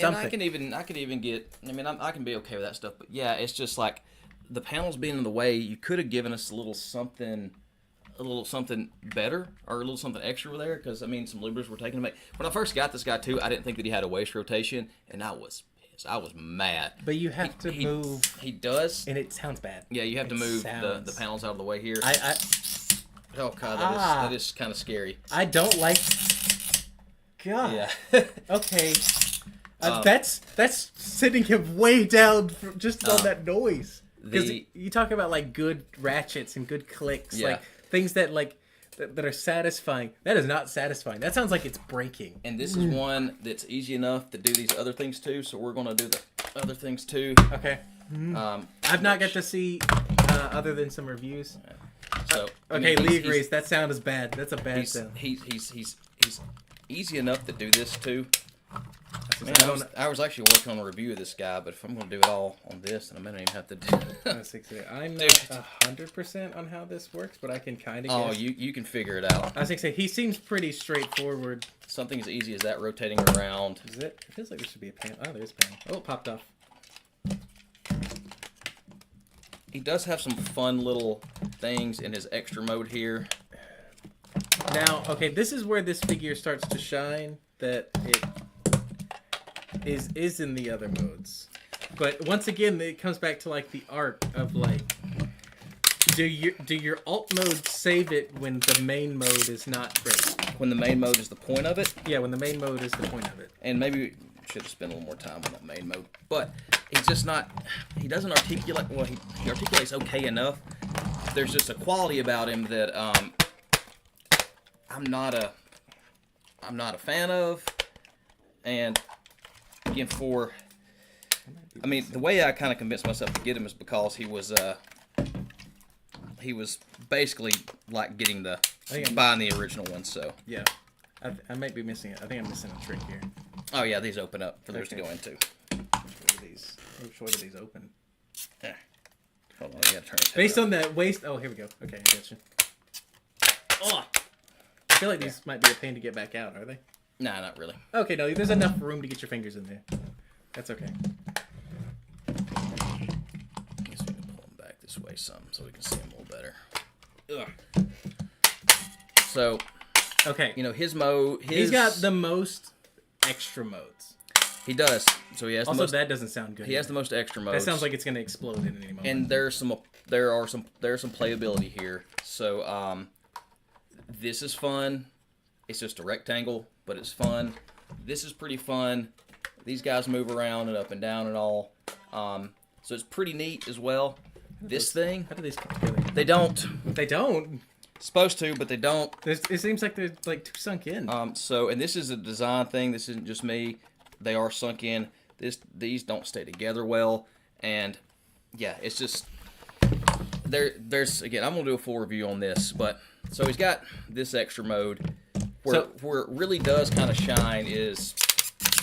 And I can even get. I mean, I can be okay with that stuff. But yeah, it's just like the panels being in the way. You could have given us a little something better, or a little something extra there. Because I mean, some liberties were taken away. When I first got this guy too, I didn't think that he had a waist rotation, and I was mad. But you have to move. He does, and it sounds bad. Yeah, you have to move the panels out of the way here. Oh god, that is kind of scary. I don't like god. Yeah. Okay. That's sitting him way down just on that noise. Because you talk about like good ratchets and good clicks, like things that like that are satisfying. That is not satisfying. That sounds like it's breaking. And this is one that's easy enough to do these other things too. So we're gonna do the other things too. Okay. I've not got to see other than some reviews. So okay, Lee agrees. That sound is bad. That's a bad sound. He's easy enough to do this too. Man, I was actually working on a review of this guy, but if I'm going to do it all on this, then I might not even have to do it. I'm not 100% on how this works, but I can kind of guess. Oh, you can figure it out. I was going to say, he seems pretty straightforward. Something as easy as that rotating around. Is it? It feels like there should be a panel. Oh, there's a panel. Oh, it popped off. He does have some fun little things in his extra mode here. Now, okay, this is where this figure starts to shine, that it is in the other modes. But once again, it comes back to like the art of like, do your alt mode save it when the main mode is not great? When the main mode is the point of it? Yeah, when the main mode is the point of it. And maybe we should have spent a little more time on that main mode. But he's just not, he doesn't articulate, well, he articulates okay enough. There's just a quality about him that I'm not a fan of. And again, I mean, the way I kind of convinced myself to get him is because he was basically like buying the original one. So yeah, I might be missing it. I think I'm missing a trick here. Oh yeah, these open up for theirs to go into. Which way do these open? Yeah. Hold on, you gotta turn it based on that waist. Oh, here we go. Okay, I got you. Oh, I feel like these might be a pain to get back out. Are they? Nah, not really. Okay, no, there's enough room to get your fingers in there. That's okay. I guess we can pull them back this way some so we can see them a little better. Ugh. So, okay, you know, his mode. He's got the most extra modes. He does. So he has also, the most. that doesn't sound good. He has the most extra modes. That sounds like it's going to explode in any moment. And there's some playability here. So, this is fun. It's just a rectangle, but it's fun. This is pretty fun. These guys move around and up and down and all. So it's pretty neat as well. This thing. How do these come together? They don't. They don't. Supposed to, but they don't. It seems like they're like too sunk in. So, and this is a design thing. This isn't just me. They are sunk in. These don't stay together well. And yeah, it's just there's again, I'm gonna do a full review on this, but so he's got this extra mode where it really does kind of shine is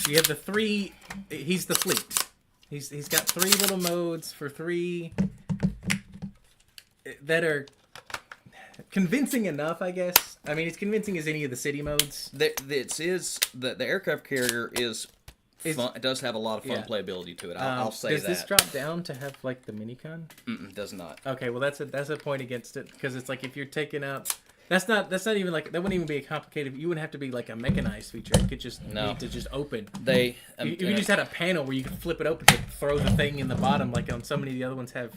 you have the three. He's the fleet. He's got three little modes for three that are convincing enough, I guess. I mean, it's convincing as any of the city modes. The aircraft carrier is fun. It does have a lot of fun playability to it. I'll say that. Does this drop down to have like the minicon? It does not. Okay, well that's a point against it because it's like if you're taking out. That's not even like that wouldn't even be a complicated. You wouldn't have to be like a mechanized feature. It could just need to just open. You just had a panel where you could flip it open to throw the thing in the bottom, like on so many of the other ones have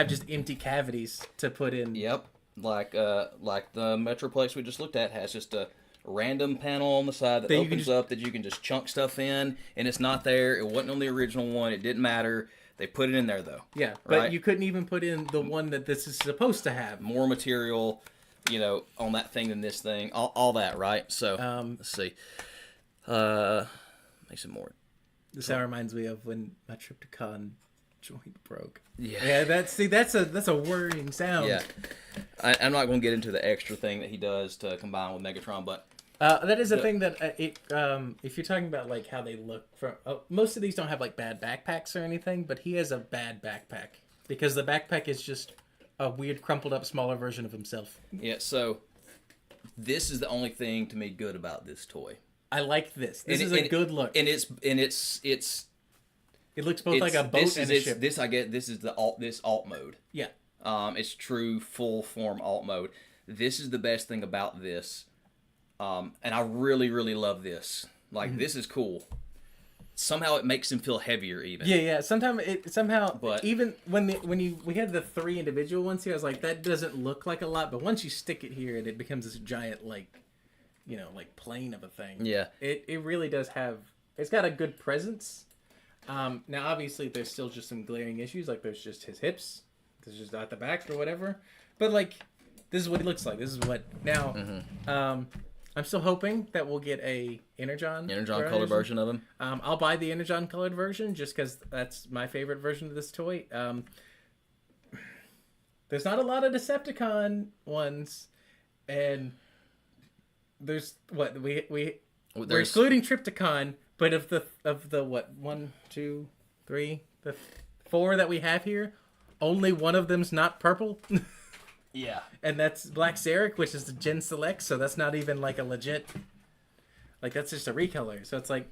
just empty cavities to put in. Yep, like the Metroplex we just looked at has just a random panel on the side that opens up that you can just chunk stuff in, and it's not there. It wasn't on the original one. It didn't matter. They put it in there though. Yeah, right? But you couldn't even put in the one that this is supposed to have. More material. You know, on that thing than this thing, all that, right? So let's see. Make some more. This reminds me of when my Triptychon joint broke. Yeah. That's a worrying sound. Yeah, I'm not going to get into the extra thing that he does to combine with Megatron, but that is a thing that if you're talking about like how they look from most of these don't have like bad backpacks or anything, but he has a bad backpack because the backpack is just a weird, crumpled up, smaller version of himself. Yeah, so this is the only thing to me good about this toy. I like this. This is a good look. And it's it looks both like a boat and a ship. This is the alt mode. Yeah. It's true full form alt mode. This is the best thing about this. And I really, really love this. Like this is cool. Somehow it makes him feel heavier even. Yeah. But even when we had the three individual ones here, I was like, that doesn't look like a lot. But once you stick it here, and it becomes this giant like like plain of a thing. Yeah. It really does have. It's got a good presence. Now, obviously, there's still just some glaring issues. Like, there's just his hips. There's just at the back or whatever. But, like, this is what he looks like. This is what... Now, I'm still hoping that we'll get a Energon colored version of him. I'll buy the Energon colored version just because that's my favorite version of this toy. There's not a lot of Decepticon ones. And there's... What? We're excluding Trypticon... But of the what 1, 2, 3, the 4 that we have here, only one of them's not purple. Yeah, and that's Black Xeric, which is the Gen Select, so that's not even like a legit. Like that's just a recolor. So it's like,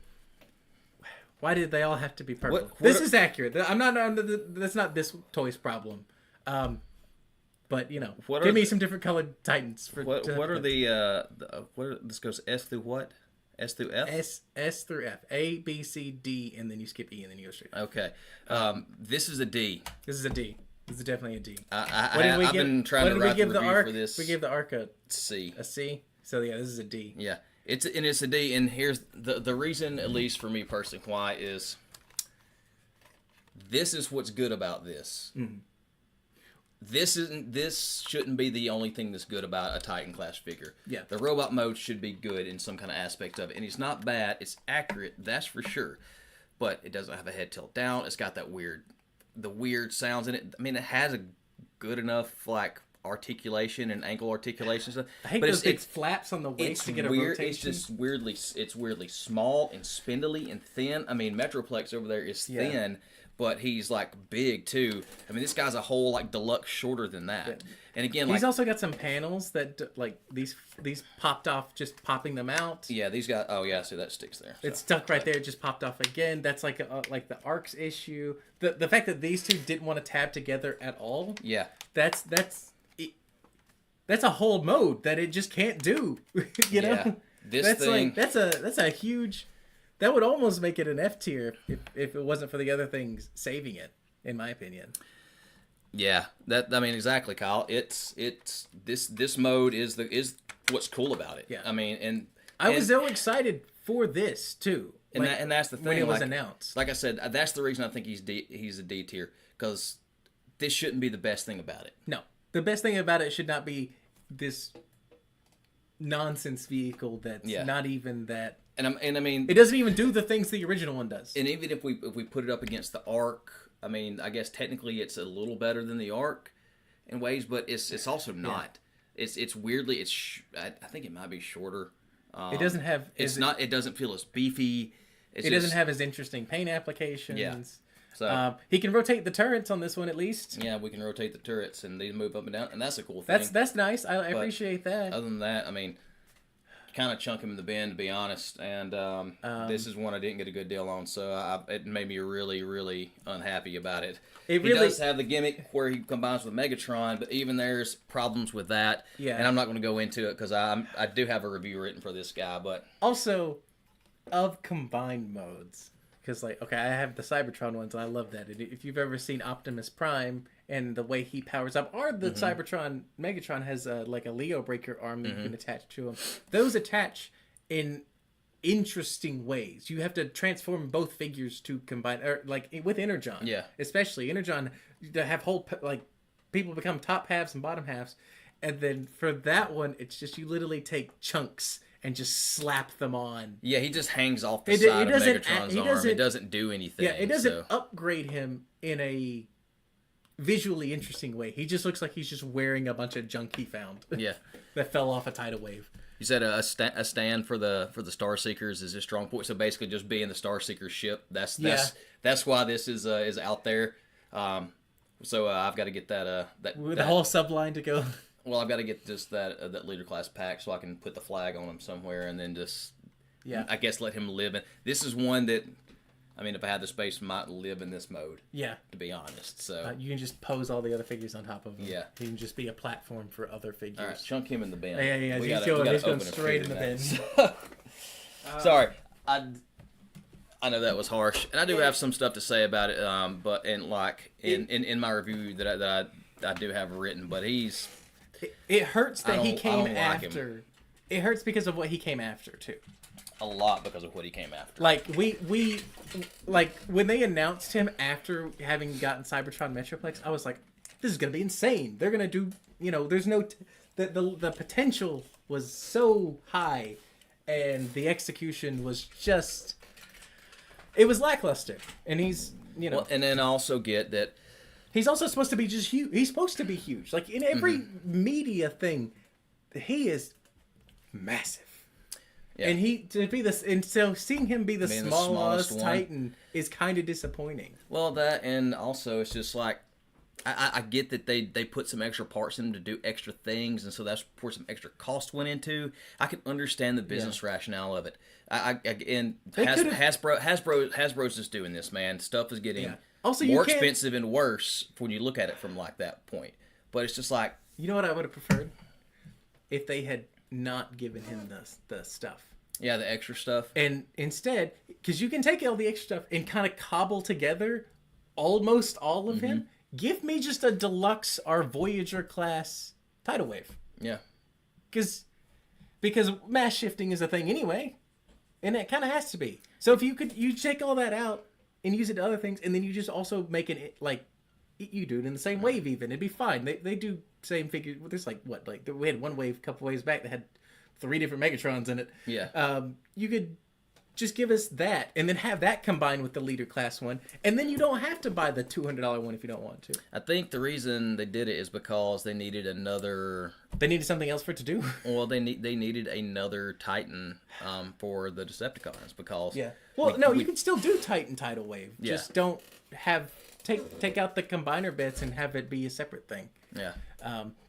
why did they all have to be purple? This is accurate. That's not this toy's problem. But give me some different colored Titans for. What are this goes S through what? S through F? S through F. A, B, C, D, and then you skip E, and then you go straight. Okay. This is a D. This is a D. This is definitely a D. I've been trying to write the review for this. We gave the ARC a C. A C? So, yeah, this is a D. Yeah. It's a D, and here's the reason, at least for me personally, why is this is what's good about this. Mm-hmm. This shouldn't be the only thing that's good about a Titan class figure. Yeah. The robot mode should be good in some kind of aspect of it. And it's not bad. It's accurate, that's for sure. But it doesn't have a head tilt down. It's got that weird sounds in it. I mean, it has a good enough like articulation and ankle articulation stuff. I hate those big flaps on the waist to get a rotation. It's just weirdly small and spindly and thin. I mean, Metroplex over there is thin. But he's like big too. I mean, this guy's a whole like deluxe shorter than that. Yeah. And again, he's also got some panels that like these popped off, just popping them out. Yeah, these got. Oh yeah, so that sticks there. So. It's stuck right there. It just popped off again. That's like the ARC's issue. The fact that these two didn't want to tab together at all. Yeah. That's a whole mode that it just can't do. you know. This thing. That's a huge. That would almost make it an F tier if it wasn't for the other things saving it, in my opinion. Yeah, exactly, Kyle. It's this mode is what's cool about it. Yeah. I mean, and I was so excited for this too. And that's the thing when it was announced. Like I said, that's the reason I think he's a D tier, because this shouldn't be the best thing about it. No, the best thing about it should not be this nonsense vehicle that's not even that. And I mean, it doesn't even do the things the original one does. And even if we put it up against the ARC, I mean, I guess technically it's a little better than the ARC in ways, but it's also not. Yeah. It's weirdly I think it might be shorter. It doesn't have. It doesn't feel as beefy. It doesn't have as interesting paint applications. Yeah. So he can rotate the turrets on this one at least. Yeah, we can rotate the turrets and they move up and down, and that's a cool thing. That's nice. I appreciate that. Other than that, I mean, kind of chunk him in the bin, to be honest. And this is one I didn't get a good deal on, so it made me really, really unhappy about it. He does have the gimmick where he combines with Megatron, but even there's problems with that. Yeah. And I'm not going to go into it because I do have a review written for this guy, but also of combined modes. Because, like, okay, I have the Cybertron ones, and I love that. And if you've ever seen Optimus Prime and the way he powers up, or the Cybertron, Megatron has like a Leo Breaker arm that you can attach to him. Those attach in interesting ways. You have to transform both figures to combine, or like with Energon. Yeah. Especially Energon, to have whole, like, people become top halves and bottom halves. And then for that one, it's just you literally take chunks and just slap them on. Yeah, he just hangs off the side of Megatron's arm. It doesn't do anything. Yeah, it doesn't upgrade him in a visually interesting way. He just looks like he's just wearing a bunch of junk he found. Yeah. That fell off a tidal wave. You said a stand for the Star Seekers is his strong point. So basically, just being the Star Seekers ship. That's why this is out there. So I've got to get that the whole subline to go. Well, I've got to get just that leader class pack so I can put the flag on him somewhere and then just, I guess, let him live in. This is one that, I mean, if I had the space, might live in this mode. Yeah. To be honest, so you can just pose all the other figures on top of him. Yeah. He can just be a platform for other figures. All right, chunk him in the bin. Yeah. He's going straight in the bin. Sorry, I know that was harsh, and I do have some stuff to say about it. But in my review that I do have written, but he's. It hurts that he came after it hurts because of what he came after too. A lot because of what he came after. Like we like when they announced him after having gotten Cybertron Metroplex, I was like, this is gonna be insane. They're gonna do, there's no the potential was so high, and the execution was just, it was lackluster. And he's Well, and then also get that he's also supposed to be just huge. He's supposed to be huge. Like in every media thing, he is massive. Yeah. And so seeing him be the Being the smallest smallest one. Titan is kind of disappointing. well that, and also it's just like I get that they put some extra parts in him to do extra things, and so that's where some extra cost went into. I can understand the business rationale of it. And Hasbro's just doing this, man. Stuff is getting Also, more expensive and worse when you look at it from like that point. But it's just like, You know what I would have preferred? If they had not given him the stuff. yeah, the extra stuff. And instead, because you can take all the extra stuff and kind of cobble together almost all of him, give me just a deluxe or Voyager class tidal wave. Yeah. Because mass shifting is a thing anyway, and it kind of has to be. So if you take all that out and use it to other things, and then you just also make it like you do it in the same wave, even it'd be fine. They do same figure. There's we had one wave a couple waves back that had 3 different Megatrons in it. Yeah. You could just give us that, and then have that combined with the leader class one, and then you don't have to buy the $200 one if you don't want to. I think the reason they did it is because they needed another. They needed something else for it to do. Well, they needed another Titan for the Decepticons because. Yeah. Well, you can still do Titan tidal wave. Yeah. Just don't have take out the combiner bits and have it be a separate thing. Yeah.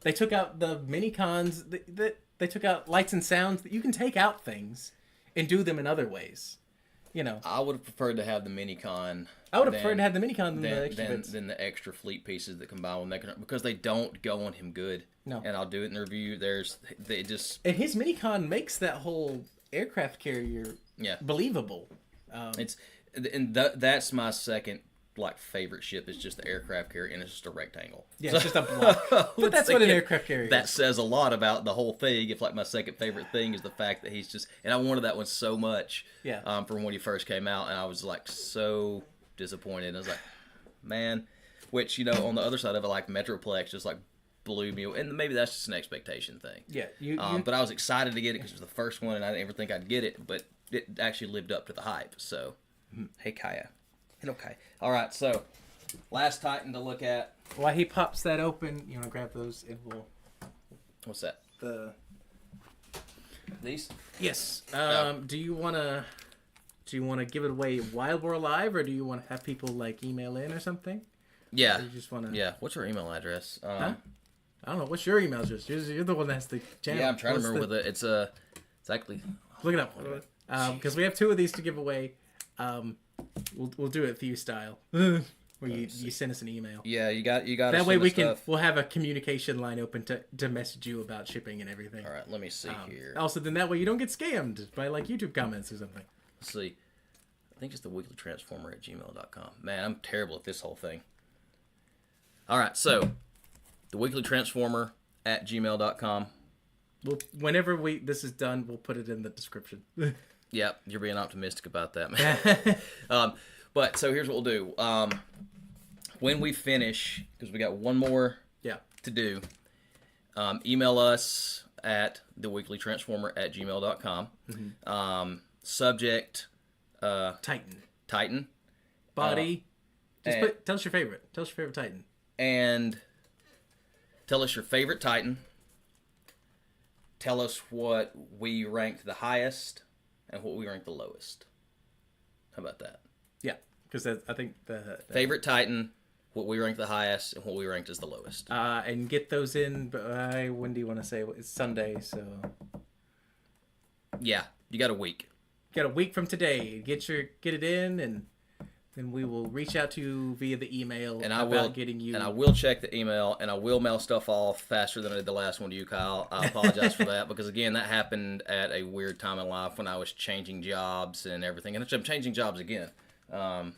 They took out the mini cons. They took out lights and sounds. You can take out things and do them in other ways. I would have preferred to have the mini-con. I would have preferred to have the mini con than the extra bits. Than the extra fleet pieces that combine with Megatron, because they don't go on him good. No. And I'll do it in the review. And his mini con makes that whole aircraft carrier believable. That's my second favorite ship is just the aircraft carrier, and it's just a rectangle. Yeah, it's just a block. But that's what an aircraft carrier is. That says a lot about the whole thing. If my second favorite thing is the fact that he's just, and I wanted that one so much. Yeah. From when he first came out, and I was so disappointed. I was like, man, which on the other side of it, Metroplex just blew me, and maybe that's just an expectation thing. Yeah. But I was excited to get it because it was the first one, and I didn't ever think I'd get it, but it actually lived up to the hype. So, hey Kaya. Okay. All right. So, last Titan to look at. While he pops that open, you want to grab those and we'll. What's that? These? Yes. Do you want to give it away while we're live, or do you want to have people email in or something? Yeah. Or you just want to. Yeah. What's your email address? Huh? I don't know. What's your email address? You're the one that has the channel. Yeah, I'm trying to remember what it's exactly. Look it up. Because we have 2 of these to give away. We'll do it Thew style, where you send us an email. Yeah, you got. That way we'll have a communication line open to message you about shipping and everything. All right, let me see here. Also, then that way you don't get scammed by YouTube comments or something. Let's see. I think it's the weeklytransformer@gmail.com. Man, I'm terrible at this whole thing. All right, so the weeklytransformer@gmail.com. Whenever this is done, we'll put it in the description. Yep, you're being optimistic about that, man. But so here's what we'll do. When we finish, because we got one more to do, email us at theweeklytransformer@gmail.com. Subject Titan. Body. Tell us your favorite. Tell us your favorite Titan. And tell us your favorite Titan. Tell us what we ranked the highest and what we ranked the lowest. How about that? Yeah, because I think the favorite Titan, what we ranked the highest, and what we ranked as the lowest. And get those in by, when do you want to say? It's Sunday, so yeah, you got a week. You got a week from today. Get it in, and then we will reach out to you via the email getting you. And I will check the email, and I will mail stuff off faster than I did the last one to you, Kyle. I apologize for that, because again, that happened at a weird time in life when I was changing jobs and everything, and I'm changing jobs again. I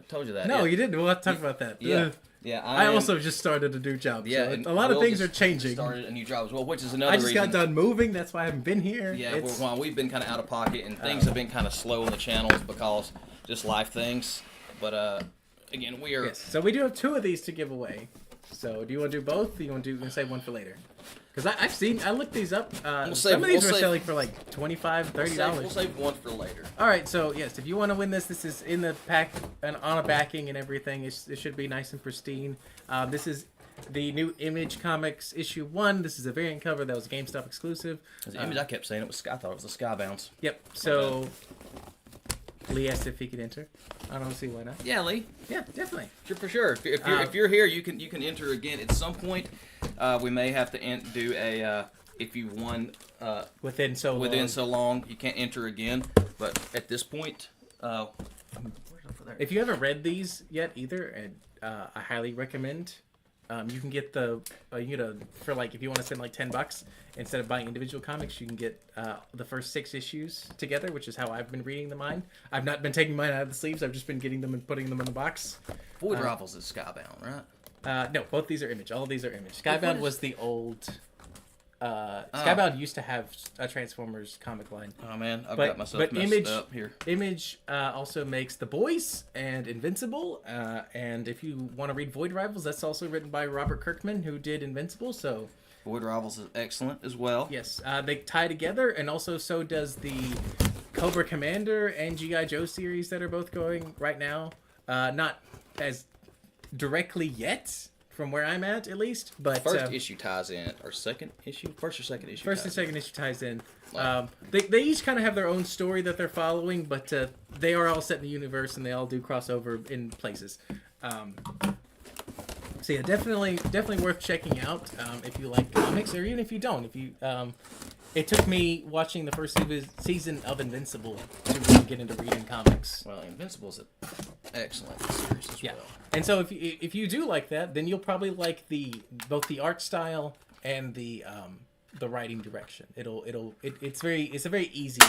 told you that. No, you didn't. We'll have to talk about that. Yeah. Yeah, I also just started a new job. Yeah, so and a lot of Will things are just changing. Started a new job as well, which is another I just reason. got done moving. That's why I haven't been here. Yeah, It's- while we've been kind of out of pocket and things have been kind of slow in the channels because just life things. But again, we are. Yes. So we do have 2 of these to give away. So do you want to do both? Or you want to save one for later? Because I looked these up. Some of these were selling for like $25, $30. We'll save one for later. All right, so yes, if you want to win this is in the pack and on a backing and everything. It should be nice and pristine. This is the new Image Comics issue 1. This is a variant cover that was a GameStop exclusive. The image I kept saying it was. I thought it was the Skybounds. Yep. So Lee asked if he could enter. I don't see why not. Yeah, Lee. Yeah, definitely. For sure. If you're here, you can enter again at some point. We may have to do a if you won Within so long, you can't enter again. But at this point, if you haven't read these yet either, and I highly recommend. You can get the for like if you want to spend like $10 instead of buying individual comics, you can get the first 6 issues together, which is how I've been reading mine. I've not been taking mine out of the sleeves. I've just been getting them and putting them in the box. Void Rivals is Skybound, right? No, both these are Image. All of these are Image. Skybound was the old. Skybound used to have a Transformers comic line. Oh man, I've got myself messed up here. Image also makes The Boys and Invincible, and if you want to read Void Rivals, that's also written by Robert Kirkman, who did Invincible. So Void Rivals is excellent as well. yes, they tie together, and also so does the Cobra Commander and G.I. Joe series that are both going right now. Not as directly yet. From where I'm at least, but first issue ties in, or second issue, first or second issue. First and second issue ties in. They each kind of have their own story that they're following, but they are all set in the universe and they all do crossover in places. So yeah, definitely worth checking out if you like comics, or even if you don't. If you, it took me watching the first season of Invincible to really get into reading comics. Well, Invincible is an excellent series as well. And so if you do like that, then you'll probably like both the art style and the writing direction. It's a very easy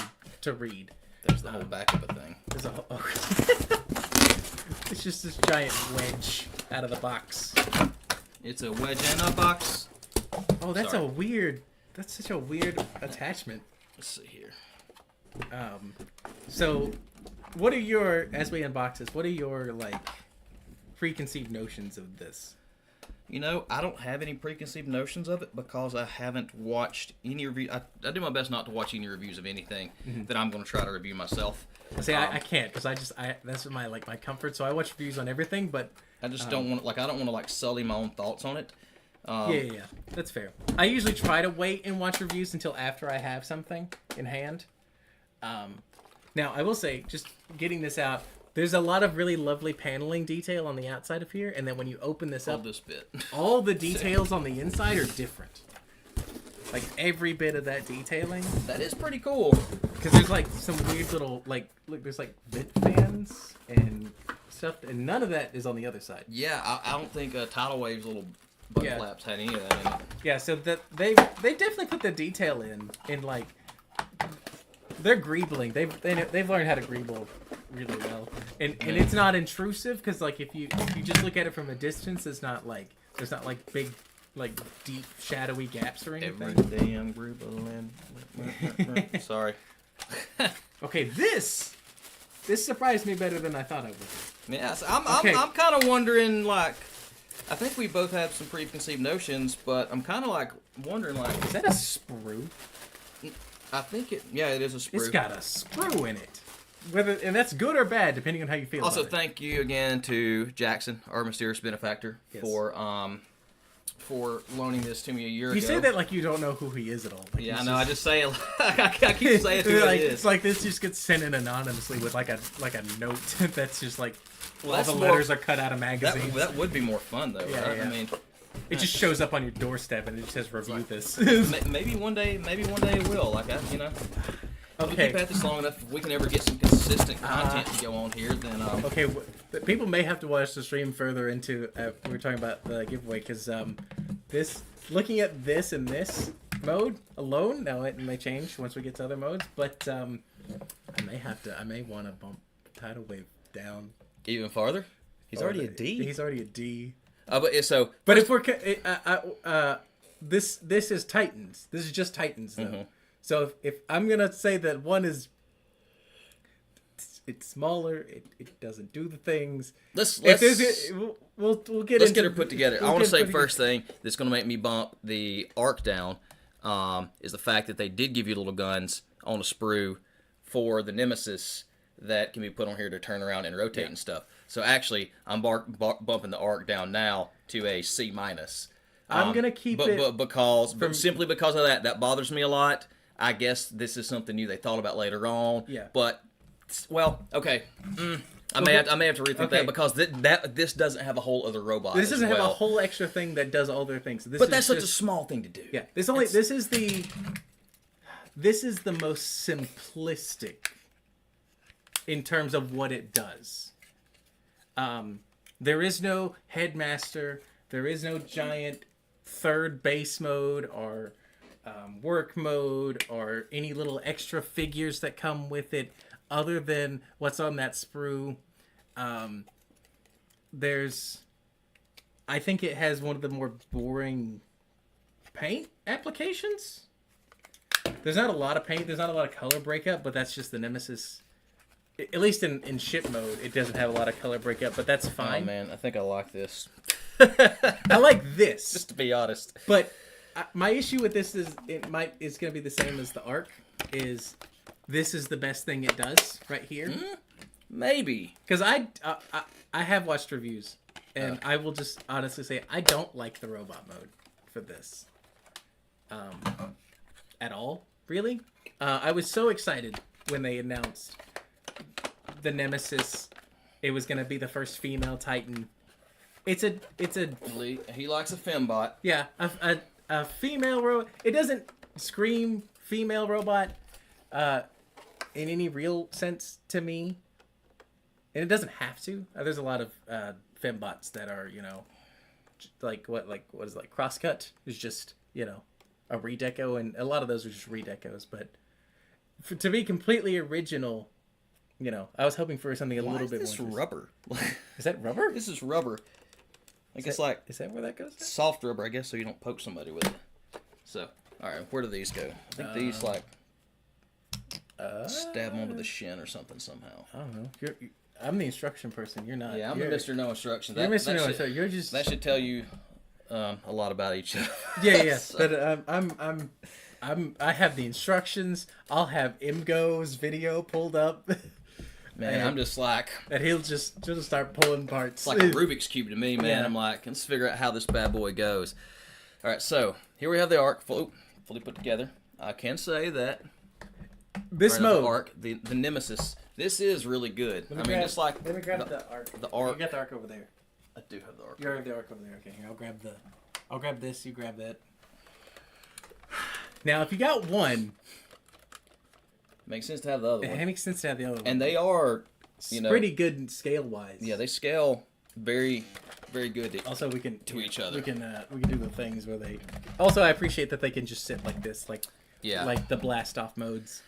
to read. There's the whole back of the thing. There's a it's just this giant wedge out of the box. It's a wedge in a box. Oh, that's Sorry. That's such a weird attachment. Let's see here. So as we unbox this, what are your like preconceived notions of this? You know, I don't have any preconceived notions of it because I haven't watched any review. I do my best not to watch any reviews of anything that I'm going to try to review myself. See, I can't because that's my comfort. So I watch reviews on everything, but I just don't want to sully my own thoughts on it. Yeah, that's fair. I usually try to wait and watch reviews until after I have something in hand. Now, I will say, just getting this out, there's a lot of really lovely paneling detail on the outside of here, and then when you open this up, this bit. all the details on the inside are different. Like, every bit of that detailing. That is pretty cool. Because there's, like, some weird little, like, look, there's, like, vent fans and stuff, and none of that is on the other side. Yeah, I don't think Tidal Wave's little butt flaps had any of that in it. Yeah, so they definitely put the detail in like they're greebling. They've learned how to greeble really well, and it's not intrusive because like if you just look at it from a distance, there's not like big like deep shadowy gaps or anything. Every day I'm greebling. Sorry. Okay, this surprised me better than I thought it would. Yes, I'm kind of wondering like. I think we both have some preconceived notions, but I'm kind of like wondering like. Is that a sprue? I think it is a sprue. It's got a sprue in it. And that's good or bad, depending on how you feel Also, about it. thank you again to Jackson, our mysterious benefactor, Yes. for loaning this to me a year ago. You say that like you don't know who he is at all. Like Yeah, I he's know. I just- just say it. I keep saying who like, it is. It's like this just gets sent in anonymously with like a note that's just like Well, all that's the more- letters are cut out of magazines. That would be more fun though, Yeah, right? yeah. I mean, It just shows up on your doorstep and it just says review this. maybe one day it will. Like If we Okay. keep at this long enough, if we can ever get some consistent content to go on here, then Okay, people may have to watch the stream further into. We were talking about the giveaway because looking at this in this mode alone, now it may change once we get to other modes. But I may want to bump Tidal Wave down. even farther. He's already a D. He's already a D. But if we're this is Titans. This is just Titans though. Mm-hmm. So if I'm gonna say that one is it's smaller, it doesn't do the things. Let's We'll get let's into get her put together. we'll I want get to say put first thing that's going to make me bump the arc down is the fact that they did give you little guns on a sprue for the Nemesis that can be put on here to turn around and rotate and stuff. So actually, I'm bumping the arc down now to a C minus. I'm gonna keep it simply because of that. That bothers me a lot. I guess this is something new they thought about later on. Yeah. But well, okay. I may have to rethink that because this doesn't have a whole other robot. This doesn't as have a well. whole extra thing that does all their things. But that's such a small thing to do. Yeah. This is the most simplistic in terms of what it does. There is no headmaster. There is no giant third base mode or work mode or any little extra figures that come with it other than what's on that sprue. I think it has one of the more boring paint applications. There's not a lot of paint. There's not a lot of color breakup, but that's just the Nemesis. At least in ship mode, it doesn't have a lot of color breakup, but that's fine. Oh man, I think I like this. I like this, Just to be honest. but my issue with this is it's going to be the same as the Arc. This is the best thing it does right here? Maybe. Because I have watched reviews, and I will just honestly say I don't like the robot mode for this, at all. Really, I was so excited when they announced the Nemesis. It was going to be the first female Titan. It's a He likes a fembot. yeah, a female robot. It doesn't scream female robot in any real sense to me. And it doesn't have to. There's a lot of fembots that are, like what is it, like Crosscut is just, a redeco, and a lot of those are just redecos. But to be completely original, I was hoping for something a little bit this more. rubber? Is that rubber? This is rubber. Like it's like Is that where that goes? soft rubber, I guess, so you don't poke somebody with it. So, all right, where do these go? I think these stab them onto the shin or something somehow. I don't know. I'm the instruction person. You're not. Yeah, I'm you're, Mr. No Instructions. You're Mr. No Instruction. You're just. That should tell you a lot about each other. Yeah. So- But I have the instructions. I'll have Imgo's video pulled up. Man, I'm just like, And he'll just start pulling parts. it's like a Rubik's Cube to me, man. Yeah. I'm like, let's figure out how this bad boy goes. All right, so here we have the arc fully put together. I can say that This the mode. arc, the Nemesis, this is really good. I mean, it's like Let me grab the arc. the arc. You got the arc over there. I do have the arc. You have the arc over there. Okay, here I'll grab this. You grab that. Now, if you got one, Makes sense to have the other it one. makes sense to have the other one. And they are, It's pretty good scale wise. yeah, they scale very, very good Also, we can to each other. We can do the things where they. Also, I appreciate that they can just sit like this, like the blast off modes.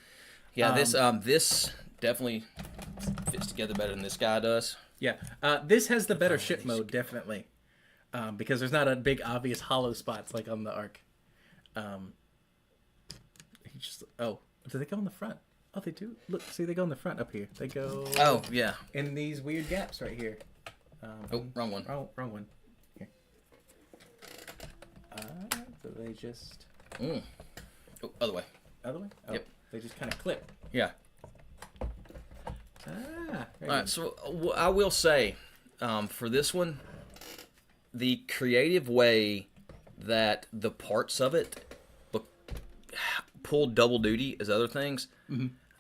Yeah, this definitely fits together better than this guy does. Yeah, this has the better ship mode definitely, because there's not a big obvious hollow spots like on the Arc. Do they go in the front? Oh, they do. Look, see, they go in the front up here. They go. Oh yeah. In these weird gaps right here. Oh, wrong one. Wrong one. Here. So they just. Oh, other way. Other way? Oh, Yep. They just kind of clip. Yeah. Very All good. right. So I will say, for this one, the creative way that the parts of it pulled double duty as other things,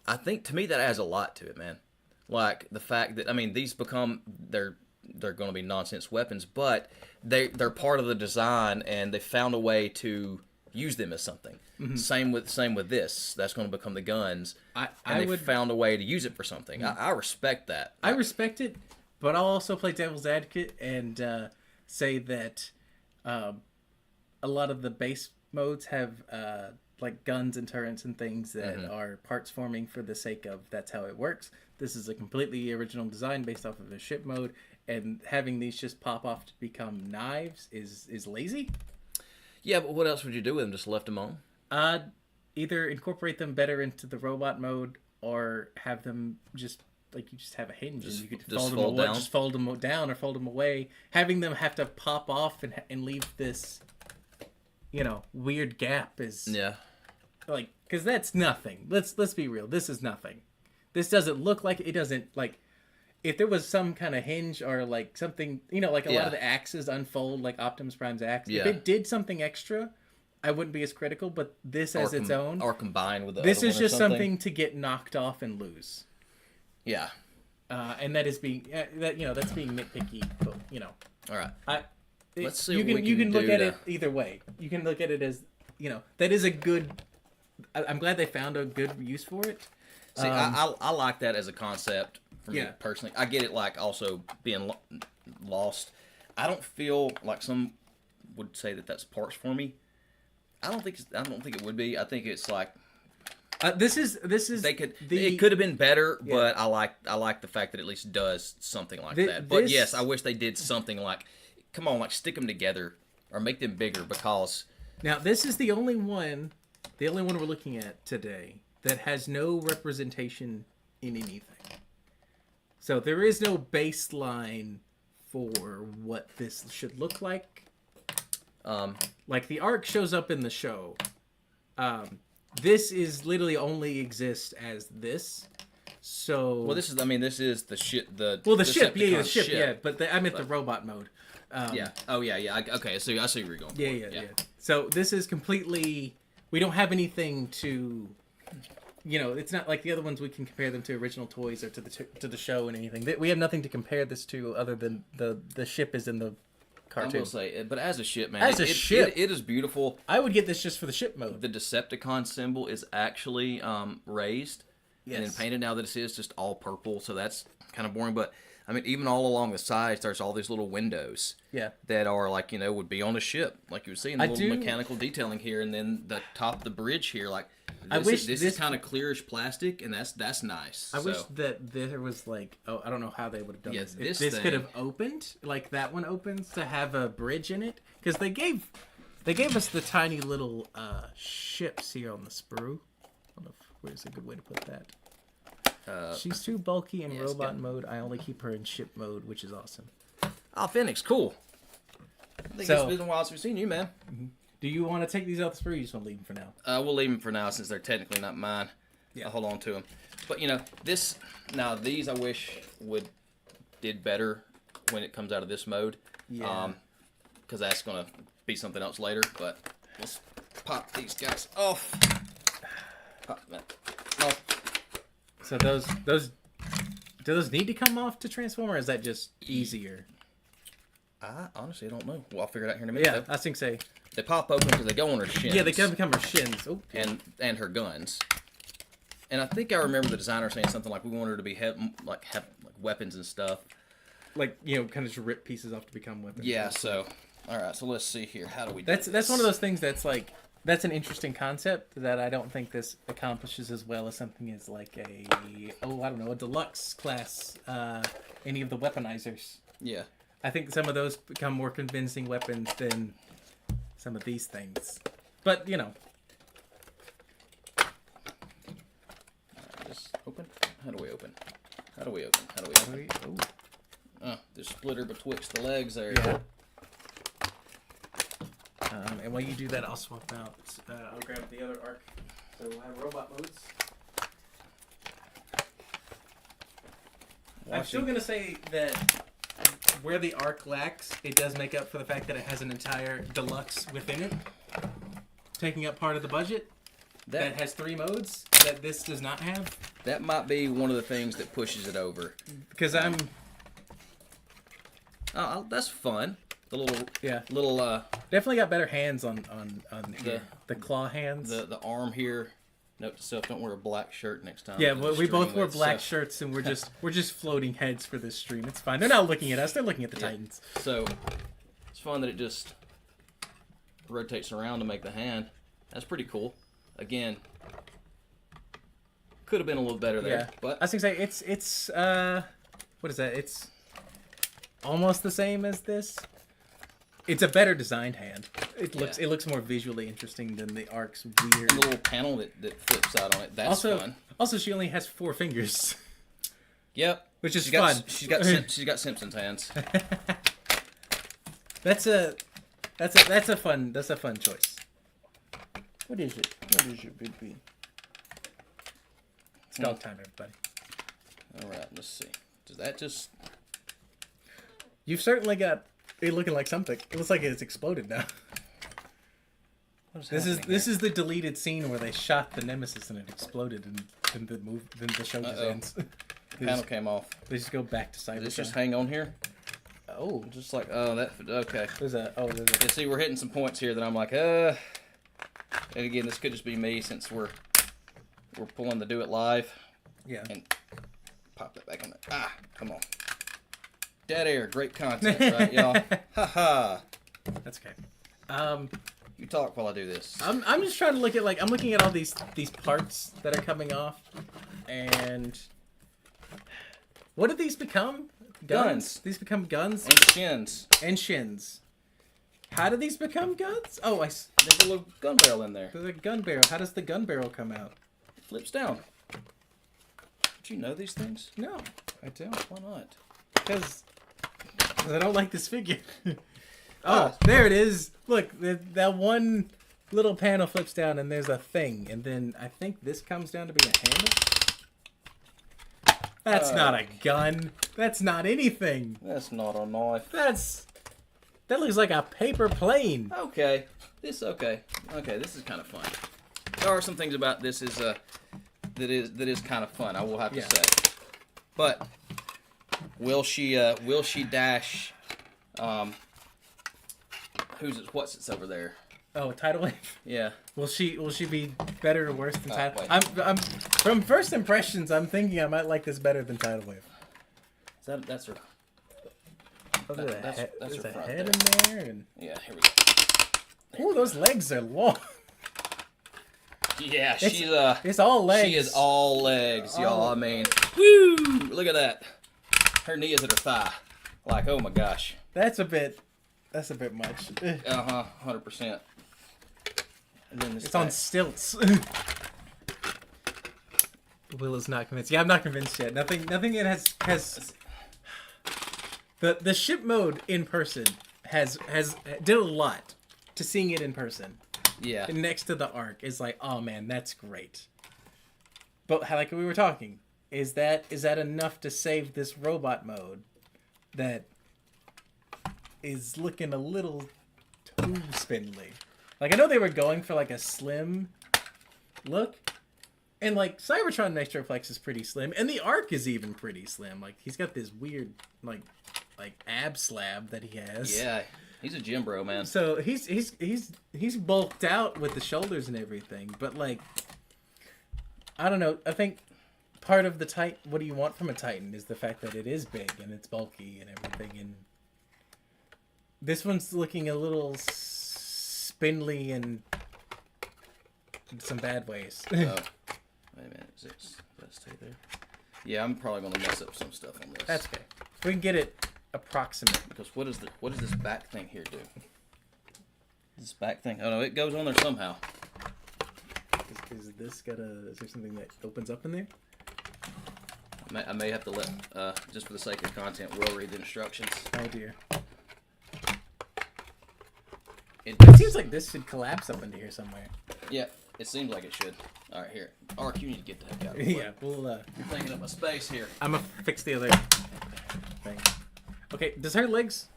I think to me that adds a lot to it, man. Like the fact that these they're going to be nonsense weapons, but they're part of the design, and they found a way to use them as something. Same with this. That's going to become the guns. They found a way to use it for something. I respect that. I respect it, but I'll also play devil's advocate and say that a lot of the base modes have like guns and turrets and things that are parts forming for the sake of that's how it works. This is a completely original design based off of a ship mode, and having these just pop off to become knives is lazy. Yeah, but what else would you do with them? Just left them on? Either incorporate them better into the robot mode, or have them just like you just have a hinge and you could fold them down or fold them away. Having them have to pop off and leave this, weird gap is like, because that's nothing. Let's be real. This is nothing. This doesn't look like it doesn't like. If there was some kind of hinge or like something, like a lot of the axes unfold like Optimus Prime's axe. Yeah. If it did something extra, I wouldn't be as critical. But this as its own, or combined with the this other is one or just something to get knocked off and lose. Yeah. And that is being that's being nitpicky. But, All right. Let's see. You can look at it either way. You can look at it as that is a good. I'm glad they found a good use for it. See, I like that as a concept. For me personally, I get it. Like also being lost. I don't feel like some would say that that's parts for me. I don't think it would be. I think it's like this is it could have been better, but I like the fact that it at least does something like that. But yes, I wish they did something like, come on, like stick them together or make them bigger, because now this is the only one we're looking at today that has no representation in anything. So there is no baseline for what this should look like. Like the arc shows up in the show. This is literally only exists as this. So this is the ship. The ship, the ship, ship. yeah. But I meant the robot mode. Yeah. Oh yeah. Okay. So I see where you're going. Yeah. So this is completely. We don't have anything to. It's not like the other ones we can compare them to original toys or to the show and anything. We have nothing to compare this to other than the ship is in the cartoon. I will say, but as a ship, man, it is beautiful. I would get this just for the ship mode. The Decepticon symbol is actually raised and then painted. Now that it is just all purple, so that's kind of boring. But I mean, even all along the sides, there's all these little windows. Yeah. That are like would be on a ship, like you would see in the little mechanical detailing here, and then the top of the bridge here, like. This is kind of clearish plastic, and that's nice. I wish that there was like I don't know how they would have done this. This thing could have opened like that one opens to have a bridge in it, because they gave us the tiny little ships here on the sprue. I don't know where's a good way to put that. She's too bulky in robot mode. I only keep her in ship mode, which is awesome. Oh, Phoenix, cool. I think it's been a while since we've seen you, man. Mm-hmm. Do you want to take these out the sprue, or you just want to leave them for now? We'll leave them for now since they're technically not mine. Yeah. I'll hold on to them. But these I wish did better when it comes out of this mode. Yeah. Because that's gonna be something else later. But let's pop these guys off. Pop that off. So do those need to come off to transform, or is that just easier? I honestly don't know. Well, I'll figure it out here in a minute. Yeah, I think so. They pop open because they go on her shins. Yeah, they can become her shins. Oh, and her guns. And I think I remember the designer saying something like we want her to be have weapons and stuff. Like kind of just rip pieces off to become weapons. Yeah. So, all right. So let's see here. How do we? That's one of those things that's like that's an interesting concept that I don't think this accomplishes as well as something as like a deluxe class. Any of the weaponizers. Yeah. I think some of those become more convincing weapons than some of these things. But, Just open? How do we open? Oh, there's a splitter betwixt the legs there. Yeah. And while you do that, I'll swap out. I'll grab the other arc. So we'll have robot modes. I'm still going to say that where the arc lacks, it does make up for the fact that it has an entire deluxe within it, taking up part of the budget. That has 3 modes that this does not have. That might be one of the things that pushes it over. Because that's fun. The little definitely got better hands on the claw hands. The arm here. Note to self: don't wear a black shirt next time. Yeah, we both wore black shirts, and we're just floating heads for this stream. It's fine. They're not looking at us; they're looking at the Titans. So it's fun that it just rotates around to make the hand. That's pretty cool. Again, could have been a little better there. Yeah, but I was gonna say it's what is that? almost the same as this. It's a better designed hand. It looks more visually interesting than the Ark's weird. And the little panel that flips out on it. That's fun. Also, she only has 4 fingers. Yep. Which is fun. She's got Simpsons hands. That's a fun choice. What is it? What is it, Big B? It's dog time, everybody. All right, let's see. Does that just? You've certainly got it looking like something. It looks like it's exploded now. This is the deleted scene where they shot the Nemesis and it exploded and then the show just ends. The panel came off. They just go back to Cybertron. Does this just hang on here? Oh, Just like okay. there's a You see, we're hitting some points here that I'm like, And again, this could just be me since we're pulling the Do It Live. yeah. And pop that back in there. Ah, come on. Dead air, great content, right, y'all? Ha ha. That's okay. You talk while I do this. I'm just trying to look at I'm looking at all these parts that are coming off, and what do these become? Guns. These become guns And shins. and shins. How do these become guns? Oh, There's a little gun barrel in there. there's a gun barrel. How does the gun barrel come out? It flips down. Did you know these things? No, I don't. Why not? Because I don't like this figure. Oh, there it is. Look, that one little panel flips down and there's a thing. And then I think this comes down to be a handle. That's not a gun. That's not anything. That's not a knife. That looks like a paper plane. Okay. Okay, this is kind of fun. There are some things about this that is kind of fun, I will have to say. But will she dash what's it's over there? Oh, Tidal Wave. Yeah. Will she be better or worse than Tidal? wait. I'm from first impressions. I'm thinking I might like this better than Tidal Wave. That's her. There's her a front head there. in there, and Yeah, here we go. ooh, those legs are long. Yeah, It's all legs. she is all legs, y'all. Oh. I mean, woo! Look at that. Her knee is at her thigh. Like, oh my gosh. That's a bit much. 100%. And then this It's on back. stilts. Will is not convinced. Yeah, I'm not convinced yet. Nothing that has the ship mode in person has did a lot to seeing it in person. Yeah. And next to the Ark is like, oh man, that's great. But like we were talking, is that enough to save this robot mode that is looking a little too spindly? Like, I know they were going for like a slim look, and like Cybertron Metroplex is pretty slim, and the Ark is even pretty slim. Like, he's got this weird like ab slab that he has. Yeah. He's a gym bro, man. So he's bulked out with the shoulders and everything, but like, I don't know. I think part of the Titan, what do you want from a Titan, is the fact that it is big and it's bulky and everything. And this one's looking a little spindly and in some bad ways. Oh, wait a minute. Does that stay there? Yeah, I'm probably gonna mess up some stuff on this. That's okay. We can get it approximate. Because what does this back thing here do? This back thing? Oh no, it goes on there somehow. Is this is there something that opens up in there? I may have to let, just for the sake of content, Will read the instructions. Oh dear. It It seems like this should collapse up into here somewhere. Yeah, it seems like it should. All right, here. Ark, you need to get the heck out of the way. Yeah, we'll You're taking up my space here. I'm gonna fix the other thing. Okay, does her legs?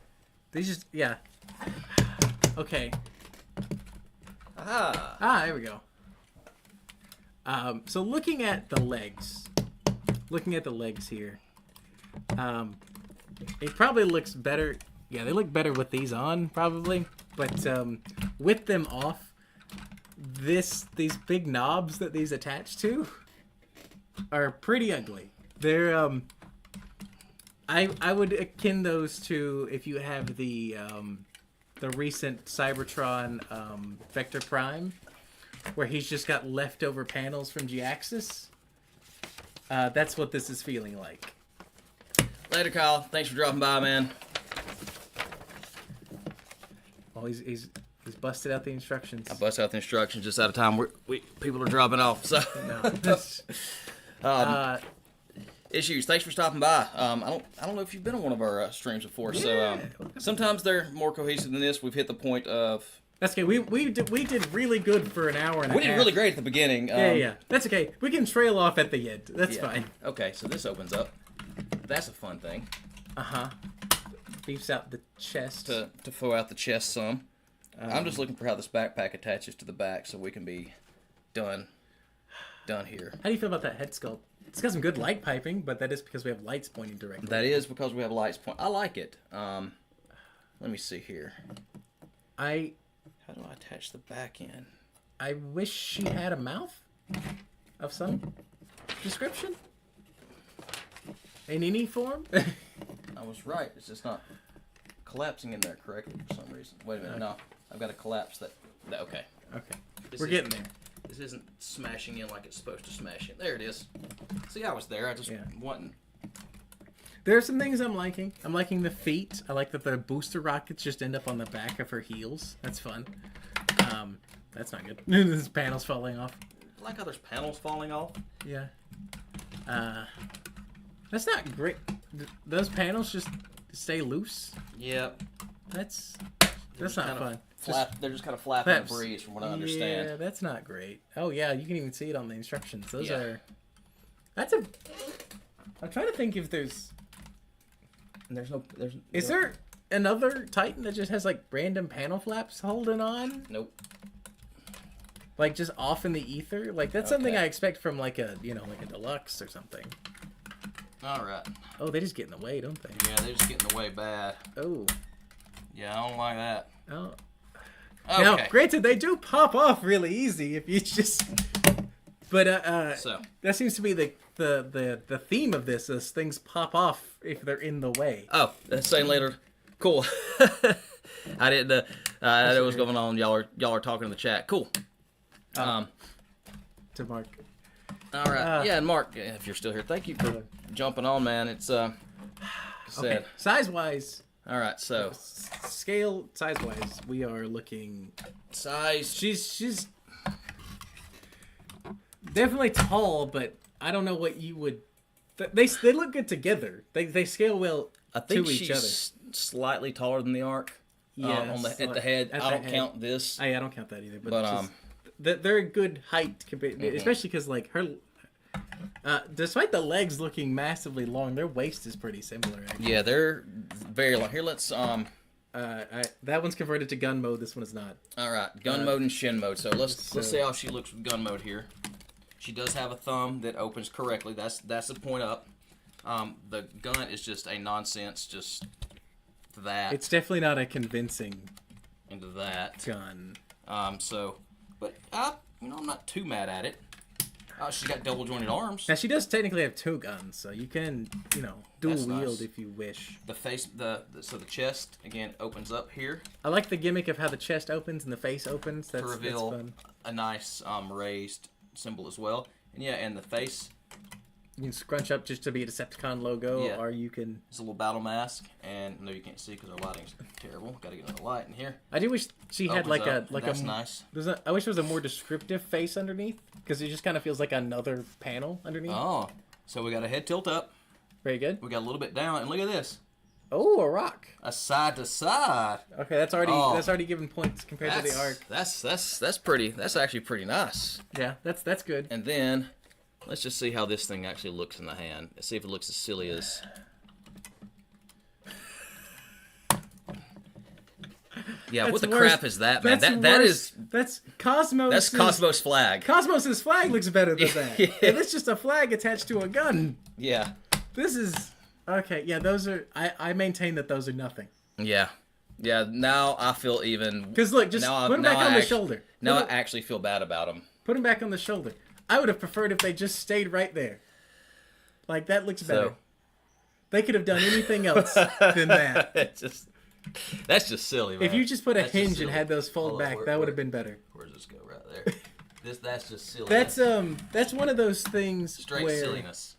These just Okay. Aha! There we go. So looking at the legs here, it probably looks better. Yeah, they look better with these on probably, but with them off, these big knobs that these attach to are pretty ugly. They're I would akin those to if you have the recent Cybertron Vector Prime, where he's just got leftover panels from G-Axis. That's what this is feeling like. Later, Kyle. Thanks for dropping by, man. Oh, he's busted out the instructions. I bust out the instructions just out of time. People are dropping off. So No. issues. Thanks for stopping by. I don't know if you've been on one of our streams before. So sometimes they're more cohesive than this. We've hit the point of. That's okay. We did really good for an hour and a half. We did really great at the beginning. Yeah. That's okay. We can trail off at the end. That's fine. Okay, so this opens up. That's a fun thing. Beefs out the chest. To fill out the chest some. I'm just looking for how this backpack attaches to the back so we can be done here. How do you feel about that head sculpt? It's got some good light piping, but that is because we have lights pointing directly. That is because we have lights point. I like it. Let me see here. How do I attach the back end? I wish she had a mouth of some description. In any form. I was right. It's just not collapsing in there correctly for some reason. Wait a minute. No, I've got to collapse that. Okay. Okay. This We're getting there. This isn't smashing in like it's supposed to smash in. There it is. See, I was there. I just wasn't. There are some things I'm liking. I'm liking the feet. I like that the booster rockets just end up on the back of her heels. That's fun. That's not good. There's panels falling off. I like how there's panels falling off. Yeah. That's not great. Those panels just stay loose. Yep. That's not fun. They're just kind of flapping in the breeze, from what I understand. Yeah, that's not great. Oh yeah, you can even see it on the instructions. Those are. I'm trying to think if there's. Is there another Titan that just has like random panel flaps holding on? Nope. Like just off in the ether? Like that's something I expect from like a like a deluxe or something. All right. Oh, they just get in the way, don't they? Yeah, they just get in the way bad. Oh. Yeah, I don't like that. Oh. Okay. Now, granted, they do pop off really easy if you just. But so that seems to be the theme of this. Is things pop off if they're in the way. Oh, that's saying later. Cool. I didn't know what was going on. Y'all are talking in the chat. Cool. To Mark. All right. Yeah, and Mark, if you're still here, thank you for jumping on, man. It's okay. Size wise. All right. So scale size wise, we are looking. Size. She's definitely tall, but I don't know what you would. They look good together. They scale well to each other. Slightly taller than the Ark. Yeah, at the head. I don't count this. I don't count that either. But they're a good height, especially because like her. Despite the legs looking massively long, their waist is pretty similar. Actually. Yeah, they're very long. Here, let's that one's converted to gun mode. This one is not. All right, gun mode and shin mode. So let's see how she looks with gun mode here. She does have a thumb that opens correctly. That's the point up. The gun is just a nonsense. Just that. It's definitely not a convincing. Into that gun. But I'm not too mad at it. She's got double jointed arms. Now she does technically have two guns, so you can, dual wield nice. if you wish. The face, so the chest again opens up here. I like the gimmick of how the chest opens and the face opens. That's to reveal fun. A nice raised symbol as well. And yeah, and the face. You can scrunch up just to be a Decepticon logo, or you can. It's a little battle mask, and no, you can't see because our lighting's terrible. Got to get another light in here. I do wish she had like That's nice. I wish there was a more descriptive face underneath because it just kind of feels like another panel underneath. Oh, so we got a head tilt up. Very good. We got a little bit down, and look at this. Oh, a rock. A side to side. Okay, that's already given points compared to the Ark. That's pretty. That's actually pretty nice. Yeah, that's good. And then. Let's just see how this thing actually looks in the hand. Let's see if it looks as silly as... Yeah, what the crap is that, man? That's Cosmos. That's Cosmos flag. Cosmos's flag looks better than that. Yeah. It's just a flag attached to a gun. Yeah. This is... Okay, yeah, those are... I maintain that those are nothing. Yeah. Yeah, now I feel even... Because look, just put them back on the shoulder. Now I actually feel bad about them. Put them back on the shoulder. I would have preferred if they just stayed right there. Like, that looks better. They could have done anything else than that. That's just silly, man. If you just put a hinge and had those fold back, that would have been better. Where does this go? Right there. That's just silly. That's one of those things Straight where silliness.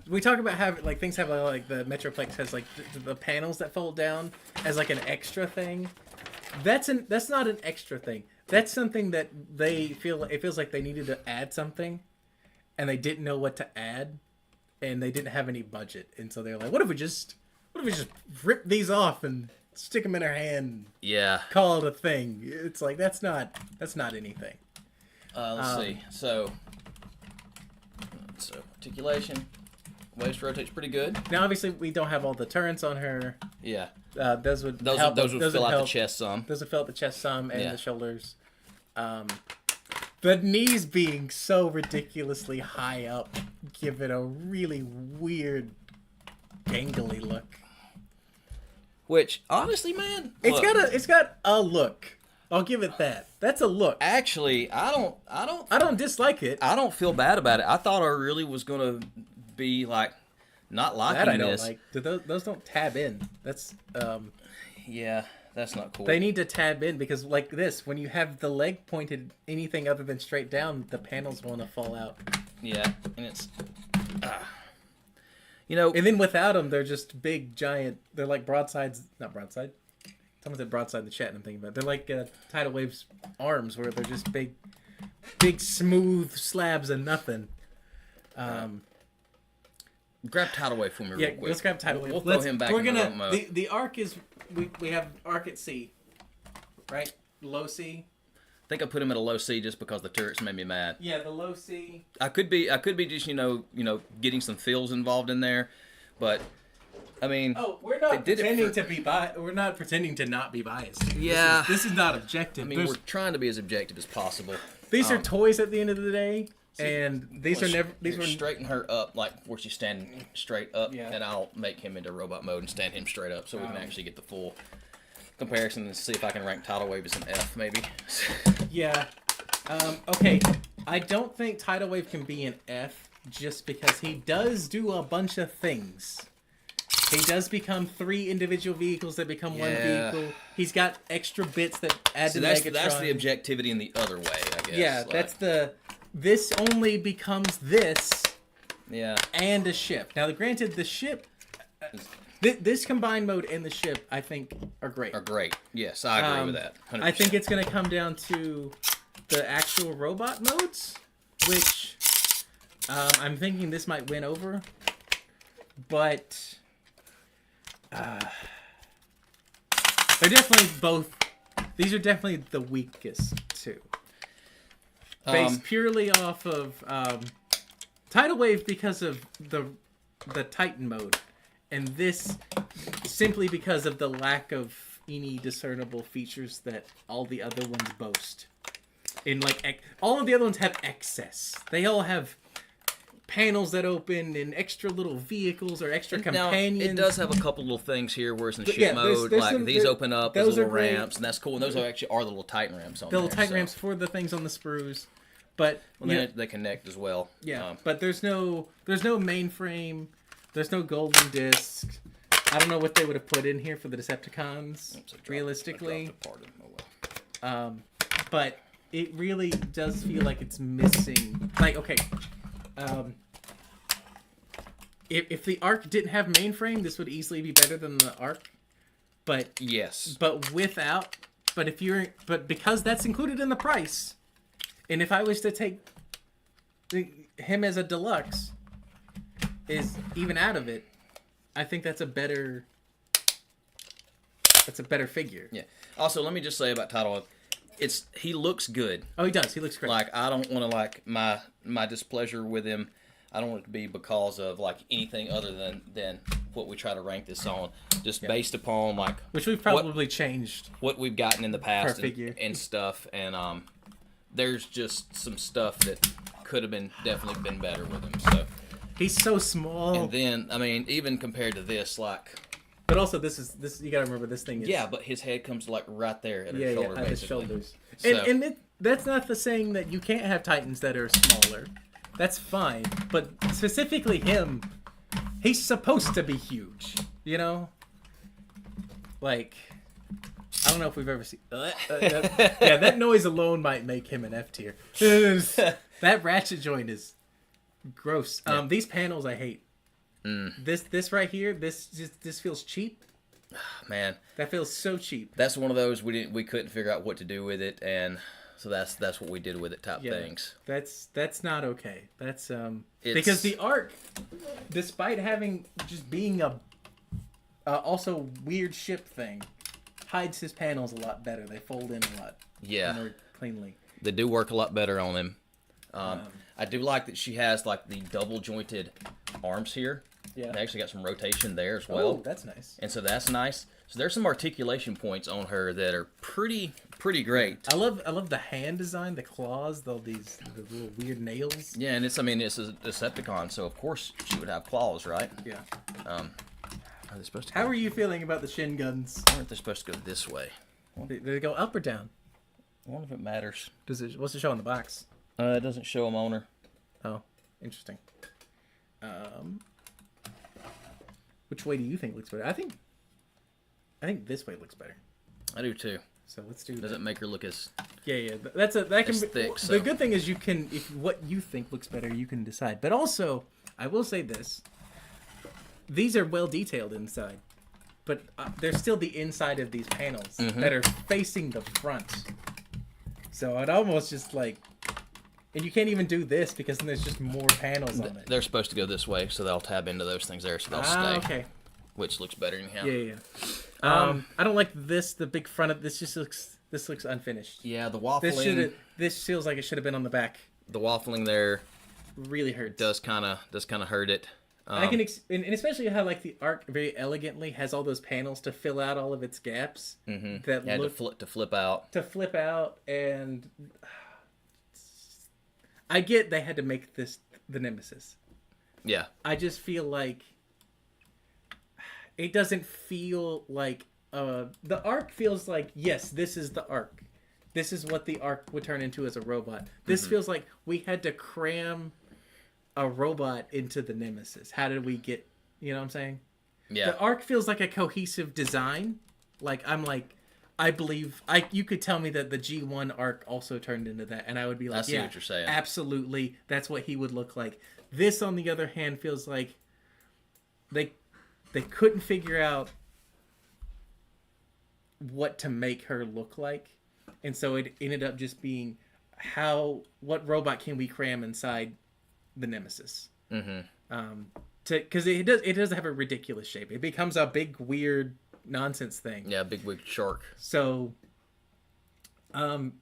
We talk about how like things have like the Metroplex has like the panels that fold down as like an extra thing. That's not an extra thing. That's something that it feels like they needed to add something, and they didn't know what to add, and they didn't have any budget, and so they're like, what if we just rip these off and stick them in our hand, Yeah. call it a thing? It's like that's not anything. Let's see. So articulation. Waist rotates pretty good. Now, obviously, we don't have all the turrets on her. Yeah. Those would Those help. would fill out help. the chest some. Those would fill out the chest some and Yeah. the shoulders. The knees being so ridiculously high up give it a really weird, gangly look. Which, honestly, man, It's got a look. I'll give it that. That's a look. Actually, I don't dislike it. don't feel bad about it. I thought I really was gonna be like not liking That I don't this. like. Those don't tab in. That's Yeah, that's not cool. They need to tab in because like this, when you have the leg pointed anything other than straight down, the panels want to fall out. Yeah, and it's you know, And then without them, they're just big, giant. They're like broadsides. Not broadside. Someone said broadside in the chat, and I'm thinking about it. They're like Tidal Wave's arms, where they're just big, smooth slabs of nothing. grab Tidal Wave for me Yeah, real quick. let's grab Tidal Wave. We'll throw him back in remote mode. The arc is we have arc at C, right? Low C. I think I put him at a low C just because the turrets made me mad. Yeah, the low C. I could be just getting some feels involved in there, but I mean, Oh, we're not did it pretending for- to be biased. We're not pretending to not be biased. Yeah. This is not objective. I mean, we're trying to be as objective as possible. These are toys at the end of the day, and these Well, are never. These were straighten her up like where she's standing straight up, Yeah. and I'll make him into robot mode and stand him straight up so we can actually get the full comparison and see if I can rank Tidal Wave as an F maybe. Yeah. Okay. I don't think Tidal Wave can be an F just because he does do a bunch of things. He does become 3 individual vehicles that become one Yeah. vehicle. He's got extra bits that add So to that's Megatron. the objectivity in the other way, I guess. Yeah, Like, that's the. This only becomes this yeah. and a ship. Now, granted, the ship. This combined mode and the ship, I think, are great. Are great. Yes, I agree with that. 100%. I think it's going to come down to the actual robot modes, which I'm thinking this might win over. But they're definitely both. These are definitely the weakest two. Based purely off of Tidal Wave because of the Titan mode, and this simply because of the lack of any discernible features that all the other ones boast. In like all of the other ones have excess. They all have panels that open and extra little vehicles or extra companions. Now, it does have a couple little things here, whereas in ship yeah, mode, there's like some- these there- open up as those little are great. ramps, and that's cool. And those are actually the little Titan ramps on the little there. Titan so- ramps for the things on the sprues, but Well, you know, they connect as well. yeah, but there's no mainframe, there's no golden disc. I don't know what they would have put in here for the Decepticons, realistically. But it really does feel like it's missing. Like, okay, if the Arc didn't have mainframe, this would easily be better than the Arc. But Yes. but because that's included in the price, and if I was to take him as a deluxe, is even out of it, I think that's a better figure. Yeah. Also, let me just say about Tidal, he looks good. Oh, he does. He looks great. Like, I don't want to, like, my displeasure with him, I don't want it to be because of, like, anything other than what we try to rank this on. Just based upon, like... Which we've probably changed. What we've gotten in the past figure. and stuff. And there's just some stuff that could have definitely been better with him. So He's so small. And then, I mean, even compared to this, like... But also, this you gotta remember, this thing is... Yeah, but his head comes, like, right there at his shoulder, at his basically. shoulders. So- And that's not the saying that you can't have Titans that are smaller. That's fine. But specifically him, he's supposed to be huge. You know? Like, I don't know if we've ever seen... that noise alone might make him an F tier. That ratchet joint is gross. These panels I hate. This right here, this feels cheap. Man, That feels so cheap. that's one of those we couldn't figure out what to do with it, and so that's what we did with it type Yeah. things. That's not okay. That's It's- because the arc, despite having just being a also weird ship thing, hides his panels a lot better. They fold in a lot more cleanly. They do work a lot better on him. I do like that she has like the double jointed arms here. Yeah. They actually got some rotation there as well. Oh, that's nice. And so that's nice. So there's some articulation points on her that are pretty great. I love the hand design, the claws, the little weird nails. Yeah, and it's a Decepticon, so of course she would have claws, right? Yeah. Are they supposed to? How are you feeling about the shin guns? Aren't they supposed to go this way? Do they go up or down? I wonder if it matters. What's it show on the box? It doesn't show them on her. Oh, interesting. Which way do you think looks better? I think this way looks better. I do too. So let's do Does that. it make her look as? Yeah. That can It's be thick, The so- good thing is you can, if what you think looks better, you can decide. But also, I will say this: these are well detailed inside, but they're still the inside of these panels that are facing the front. So it almost just like, and you can't even do this because then there's just more panels on it. They're supposed to go this way, so they'll tab into those things there, so they'll stay. Okay. Which looks better anyhow. Yeah. I don't like this. The big front of this just looks. This looks unfinished. Yeah, the waffling. This feels like it should have been on the back. The waffling there Really hurts. does kind of hurt it. I can, and especially how like the arc very elegantly has all those panels to fill out all of its gaps that Yeah, look to flip out. to flip out, and I get they had to make this the Nemesis. Yeah. I just feel like it doesn't feel like the arc feels like, yes, this is the arc. This is what the arc would turn into as a robot. This feels like we had to cram a robot into the Nemesis. How did we get, you know what I'm saying? Yeah. The arc feels like a cohesive design. I believe you could tell me that the G1 arc also turned into that, and I would be like, I see what you're saying. Absolutely, that's what he would look like. This, on the other hand, feels like they couldn't figure out what to make her look like, and so it ended up just being what robot can we cram inside the Nemesis? Because it does have a ridiculous shape. It becomes a big weird nonsense thing. Yeah, big wig shark. So,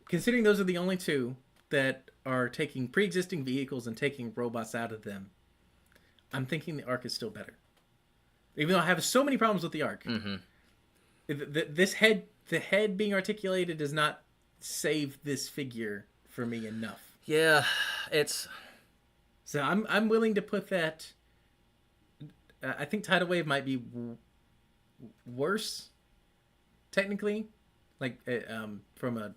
considering those are the only two that are taking pre-existing vehicles and taking robots out of them, I'm thinking the arc is still better. Even though I have so many problems with the arc, the head being articulated does not save this figure for me enough. Yeah, it's. So I'm willing to put that. I think Tidal Wave might be worse, technically, like from a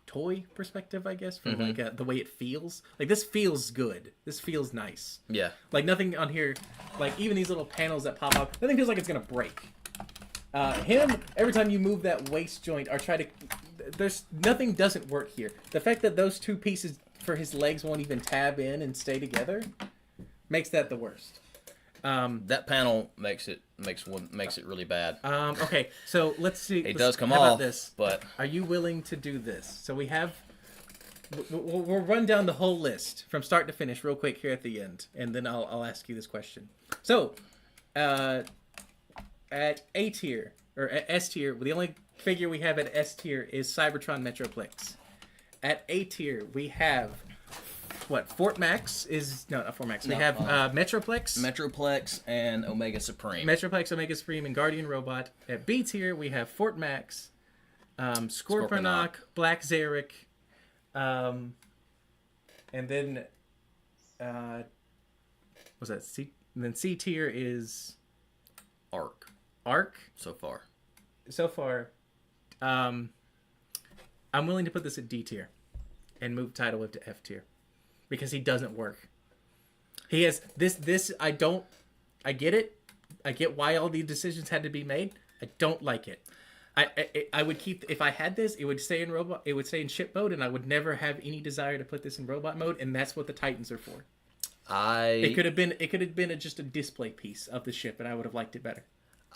toy perspective, I guess, from like the way it feels. Like this feels good. This feels nice. Yeah. Like nothing on here, like even these little panels that pop up, nothing feels like it's gonna break. Him, every time you move that waist joint or try to, there's nothing doesn't work here. The fact that those two pieces for his legs won't even tab in and stay together makes that the worst. That panel makes it really bad. Okay, so let's see. It does come how about off, this? but Are you willing to do this? So we have. We'll run down the whole list from start to finish real quick here at the end, and then I'll ask you this question. So, at A tier or at S tier, the only figure we have at S tier is Cybertron Metroplex. At A tier, we have Fort Max is not Fort Max. We have Metroplex. Metroplex and Omega Supreme. Metroplex, Omega Supreme, and Guardian Robot. At B tier, we have Fort Max, Scorponok, Black Zarek, and then what's that? C. And then C tier is Arc. So far. So far, I'm willing to put this at D tier, and move Tidal Wave to F tier, because he doesn't work. He has this. I get it. I get why all these decisions had to be made. I don't like it. I would keep, if I had this, it would stay in robot. It would stay in ship mode, and I would never have any desire to put this in robot mode. And that's what the Titans are for. It could have been just a display piece of the ship, and I would have liked it better.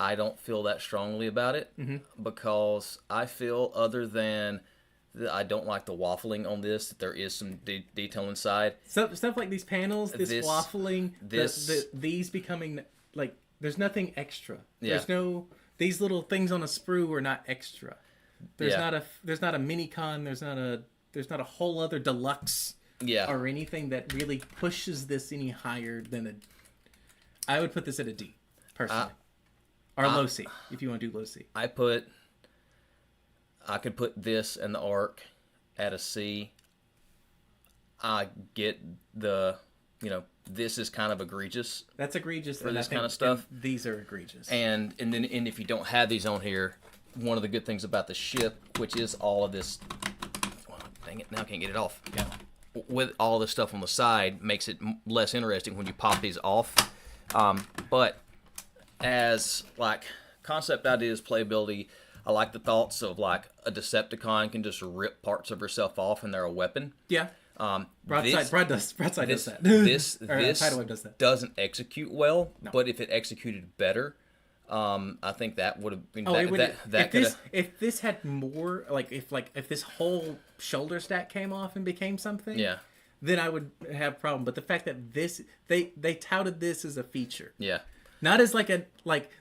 I don't feel that strongly about it because I feel other than I don't like the waffling on this. That there is some detail inside. Stuff like these panels, this waffling, these becoming like there's nothing extra. Yeah. There's no these little things on a sprue are not extra. There's not a mini con. There's not a whole other deluxe. Yeah. Or anything that really pushes this any higher than a. I would put this at a D, personally, or low C if you want to do low C. I could put this and the Arc at a C. I get this is kind of egregious. That's egregious for this kind of stuff. These are egregious. And if you don't have these on here, one of the good things about the ship, which is all of this. Oh, dang it! Now I can't get it off. Yeah. With all the stuff on the side, makes it less interesting when you pop these off. But as like concept ideas, playability, I like the thoughts of like a Decepticon can just rip parts of herself off and they're a weapon. Yeah. Broadside does that. This Tidal Wave does that. Doesn't execute well, but if it executed better, I think that would have been if this had more if this whole shoulder stack came off and became something, then I would have a problem. But the fact that they touted this as a feature, not as like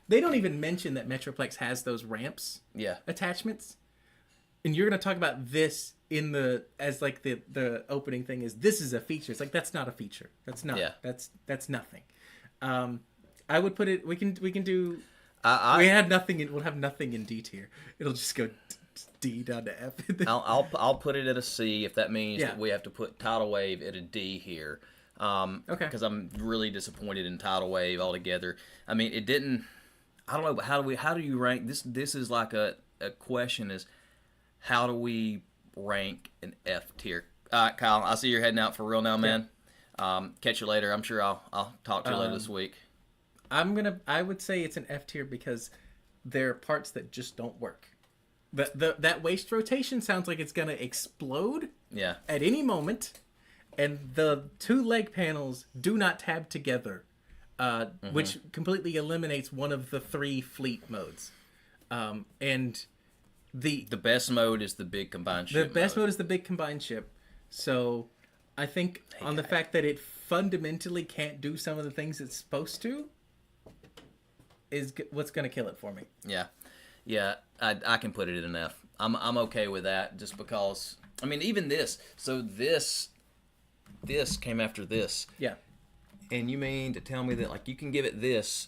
they don't even mention that Metroplex has those ramps, attachments, and you're gonna talk about this in the opening thing this is a feature. It's like that's not a feature. That's not. That's nothing. I would put it. We can do. We had nothing. We'll have nothing in D tier. It'll just go D down to F. I'll put it at a C if that means that we have to put Tidal Wave at a D here. Okay. Because I'm really disappointed in Tidal Wave altogether. I mean, it didn't. I don't know. But how do you rank this? This is like a question: is how do we rank an F tier? All right, Kyle. I see you're heading out for real now, man. Catch you later. I'm sure I'll talk to you later this week. I would say it's an F tier because there are parts that just don't work. That waist rotation sounds like it's gonna explode. Yeah. At any moment, and the two leg panels do not tab together, which completely eliminates one of the 3 fleet modes. And the best mode is the big combined ship. The best mode is the big combined ship. So I think the fact that it fundamentally can't do some of the things it's supposed to is what's going to kill it for me. Yeah, I can put it in an F. I'm okay with that just because, I mean, even this. So this came after this. Yeah. And you mean to tell me that like you can give it this,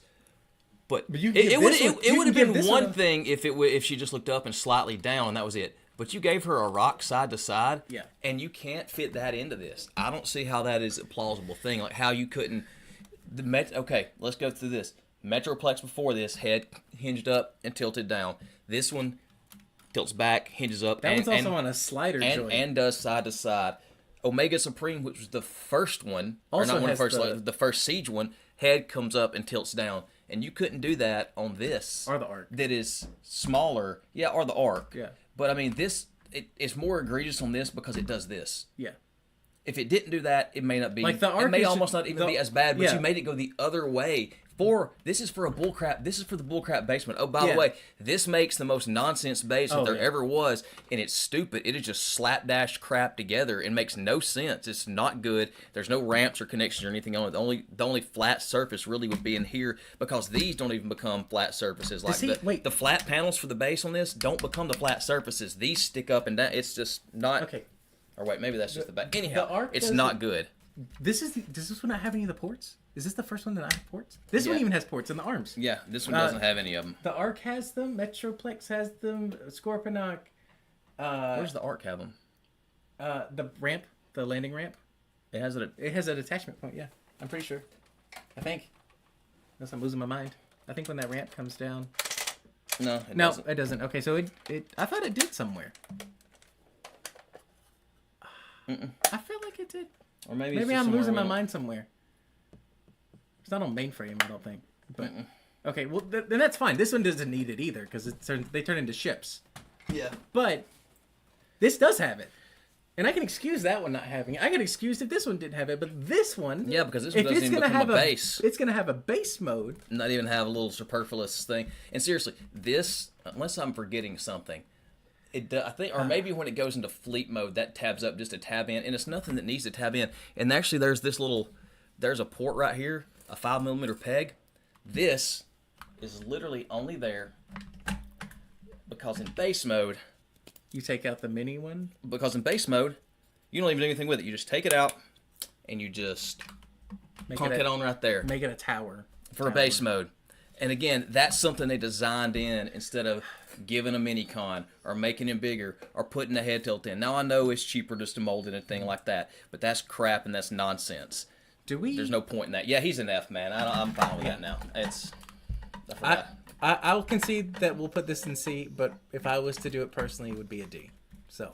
but it would have been one thing if she just looked up and slightly down and that was it. But you gave her a rock side to side, and you can't fit that into this. I don't see how that is a plausible thing. Like how you couldn't. Okay, let's go through this. Metroplex before this head hinged up and tilted down. This one tilts back, hinges up. That one's also on a slider joint and does side to side. Omega Supreme, which was the first one, also the first Siege one, head comes up and tilts down. And you couldn't do that on this. Or the Arc. That is smaller. Yeah, or the Arc. Yeah. But, I mean, it's more egregious on this because it does this. Yeah. If it didn't do that, it may not be. Like the Arc it may almost not even be as bad, but yeah. you made it go the other way. This is for the bullcrap basement. Oh, by the way, this makes the most nonsense base that there ever was, and it's stupid. It is just slapdash crap together and makes no sense. It's not good. There's no ramps or connections or anything on it. The only flat surface really would be in here because these don't even become flat surfaces. Like the flat panels for the base on this don't become the flat surfaces. These stick up and down. It's just not. Okay. Or wait, maybe that's just the back. Anyhow, it's not good. Does this one not have any of the ports? Is this the first one that I have ports? This one even has ports in the arms. Yeah, this one doesn't have any of them. The Arc has them. Metroplex has them. Scorponok. Where's the Arc have them? The ramp, the landing ramp. It has an attachment point. Yeah, I'm pretty sure. I think. Unless I'm losing my mind. I think when that ramp comes down. No, it doesn't. Okay, so it I thought it did somewhere. I feel like it did. Or maybe I'm losing my mind somewhere. It's not on mainframe, I don't think. But okay, well then that's fine. This one doesn't need it either because they turn into ships. Yeah. But this does have it. And I can excuse that one not having it. I can excuse if this one didn't have it, but this one, Yeah, because this if one doesn't it's even gonna become have a base. it's gonna have a base mode. Not even have a little superfluous thing. And seriously, this, unless I'm forgetting something, I think, or maybe when it goes into fleet mode, that tabs up just a tab in, and it's nothing that needs to tab in. And actually, there's a port right here, a 5mm peg. This is literally only there because in base mode, You take out the mini one. you don't even do anything with it. You just take it out and you just plunk it on right there Make it a tower. for a base mode. And again, that's something they designed in instead of giving a mini con or making him bigger or putting a head tilt in. Now I know it's cheaper just to mold in a thing like that, but that's crap and that's nonsense. There's no point in that. Yeah, he's an F, man. I'm fine with that now. I forgot. I'll concede that we'll put this in C, but if I was to do it personally, it would be a D. So,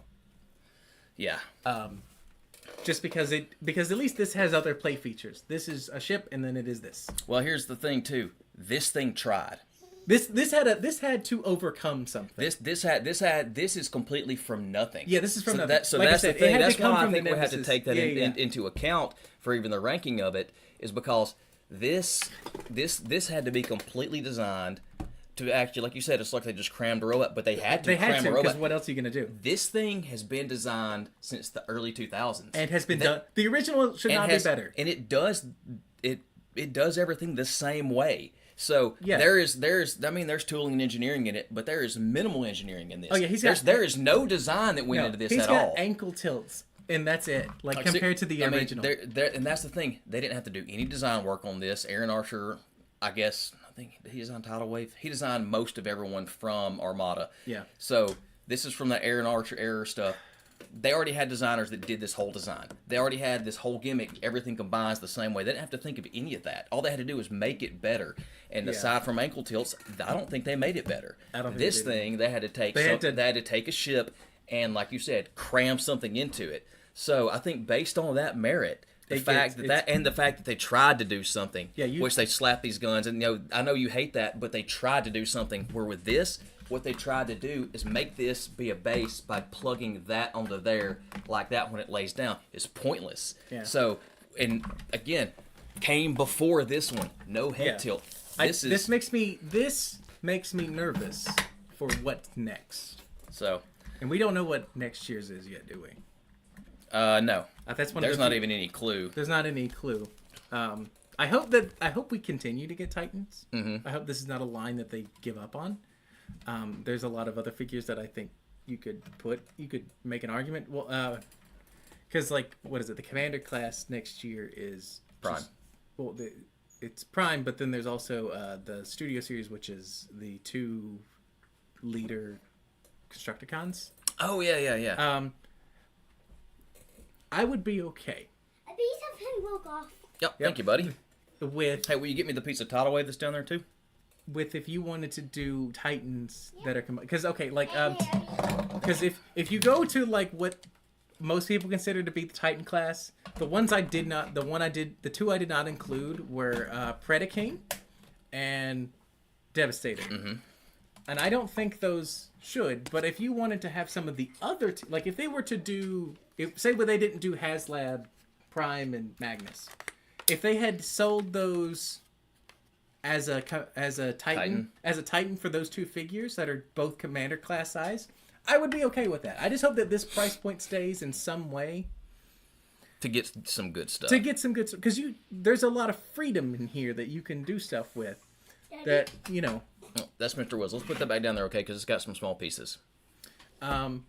Yeah. just because at least this has other play features. This is a ship, and then it is this. Well, here's the thing too. This thing tried. This had to overcome something. This is completely from nothing. Yeah, this is from nothing. That's Like I the said, it thing. had to That's come why I from the think we have to Nemesis. take that Yeah. into account for even the ranking of it, is because this had to be completely designed to actually, like you said, it's like they just crammed a robot, but they had to cram a because robot. what else are you gonna do? This thing has been designed since the early 2000s. And has been done. The original should not be better. And it does everything the same way. So Yeah. there's tooling and engineering in it, but there is minimal engineering in this. Oh, yeah, there is no design that went into this he's at got all. ankle tilts, and that's it. Like So, compared to the I mean, original. and that's the thing. They didn't have to do any design work on this. Aaron Archer, I think he designed Tidal Wave. He designed most of everyone from Armada. Yeah. So this is from the Aaron Archer era stuff. They already had designers that did this whole design. They already had this whole gimmick. Everything combines the same way. They didn't have to think of any of that. All they had to do was make it better. And aside from ankle tilts, I don't think they made it better. I don't think this they did. thing, they had to take They had to take a ship and, like you said, cram something into it. So I think based on that merit, the fact that they tried to do something, which they slapped these guns, and I know you hate that, but they tried to do something. Where with this, what they tried to do is make this be a base by plugging that onto there like that when it lays down. It's pointless. Yeah. So, and again, came before this one. No head tilt. This makes me nervous for what's next. So, and we don't know what next year's is yet, do we? No. That's one. There's not even any clue. There's not any clue. I hope we continue to get Titans. Mm-hmm. I hope this is not a line that they give up on. There's a lot of other figures that I think you could make an argument. Well, because what is it? The Commander class next year is Prime. It's Prime, but then there's also the Studio Series, which is the 2 leader Constructicons. Oh yeah. I would be okay A piece of him broke off. Yep. Thank you, buddy. with Hey, will you get me the piece of Tidal Wave that's down there too? if you wanted to do Titans that are because Because if you go to what most people consider to be the Titan class, the two I did not include were Predaking and Devastator. Mm-hmm. And I don't think those should, but if you wanted to have some of the other if they were to do say what they didn't do HasLab, Prime, and Magnus, if they had sold those as a Titan for those 2 figures that are both Commander class size, I would be okay with that. I just hope that this price point stays in some way To get some good stuff. because there's a lot of freedom in here that you can do stuff with. That Oh, that's Mr. Wiz. Let's put that back down there, okay? Because it's got some small pieces. I'm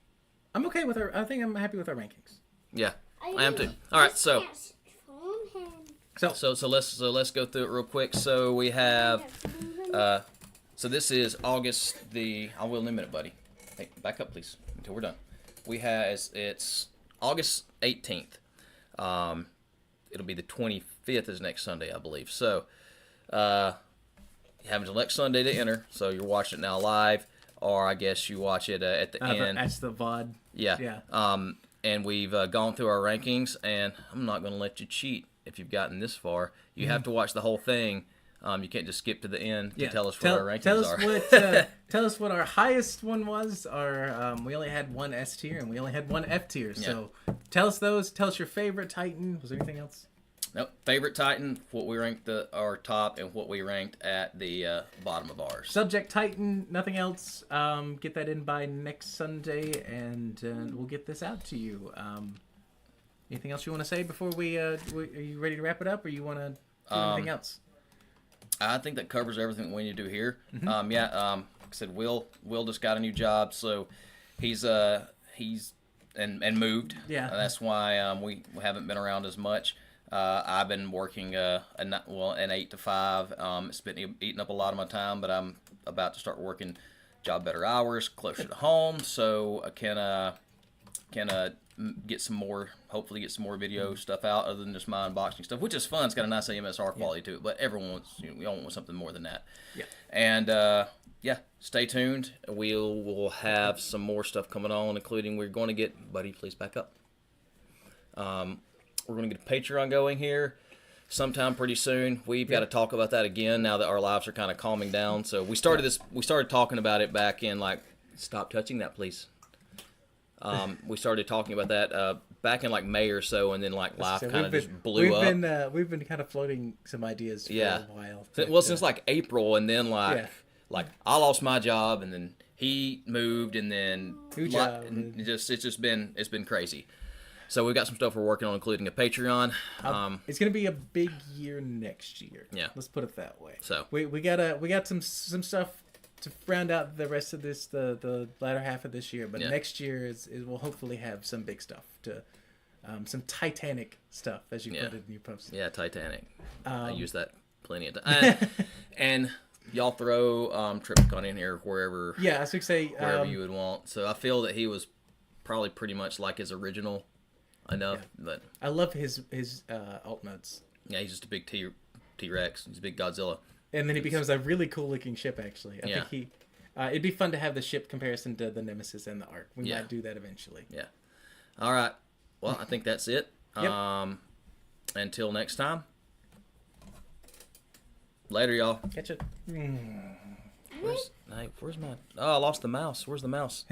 okay with our. I think I'm happy with our rankings. Yeah, I am too. All right, so So let's go through it real quick. So we have, so this is August I will in a minute, buddy. Hey, back up, please, until we're done. It's August 18th. It'll be the 25th is next Sunday, I believe. So, you have until next Sunday to enter. So you're watching it now live, or I guess you watch it at the end. That's the VOD. Yeah. And we've gone through our rankings, and I'm not going to let you cheat if you've gotten this far. You have to watch the whole thing You can't just skip to the end to Yeah. tell us what our rankings tell us are. what tell us what our highest one was. We only had one S tier and we only had one F tier. So tell us those. Tell us your favorite Titan. Was there anything else? Nope. Favorite Titan, what we ranked our top, and what we ranked at the bottom of ours. Subject Titan. Nothing else. Get that in by next Sunday, and we'll get this out to you. Anything else you want to say before are you ready to wrap it up, or you want to do anything else? I think that covers everything we need to do here. Mm-hmm. Like I said, Will just got a new job, so he's moved. Yeah. That's why we haven't been around as much. I've been working an 8 to 5. It's been eating up a lot of my time, but I'm about to start working job better hours, closer to home, so I can get some more video stuff out other than just my unboxing stuff, which is fun. It's got a nice AMSR quality to it, but everyone wants, we all want something more than that. Yeah. And stay tuned. We'll have some more stuff coming on, including we're going to get, buddy, please back up. We're going to get a Patreon going here sometime pretty soon. We've got to talk about that again now that our lives are kind of calming down. So we started talking about it back in stop touching that, please. We started talking about that back in May or so, and then life kind of just blew up. We've been kind of floating some ideas for a while. Well, since April, and then I lost my job, and then he moved, and then it's been crazy. So we've got some stuff we're working on, including a Patreon. It's gonna be a big year next year. Yeah, let's put it that way. So we got some stuff to round out the rest of this, the latter half of this year. But next year we'll hopefully have some big stuff to, some Titanic stuff, as you put it in your post. Yeah, Titanic. I use that plenty of times. And y'all throw Tripticon in here wherever. Yeah, as we say, wherever you would want. So I feel that he was probably pretty much like his original enough, but I love his alt modes. Yeah, he's just a big T-Rex. He's a big Godzilla. And then he becomes a really cool looking ship. Actually, I think it'd be fun to have the ship comparison to the Nemesis and the Ark. We might do that eventually. Yeah. All right. Well, I think that's it. Yep. Until next time. Later, y'all. Catch it. Where's my? Oh, I lost the mouse. Where's the mouse?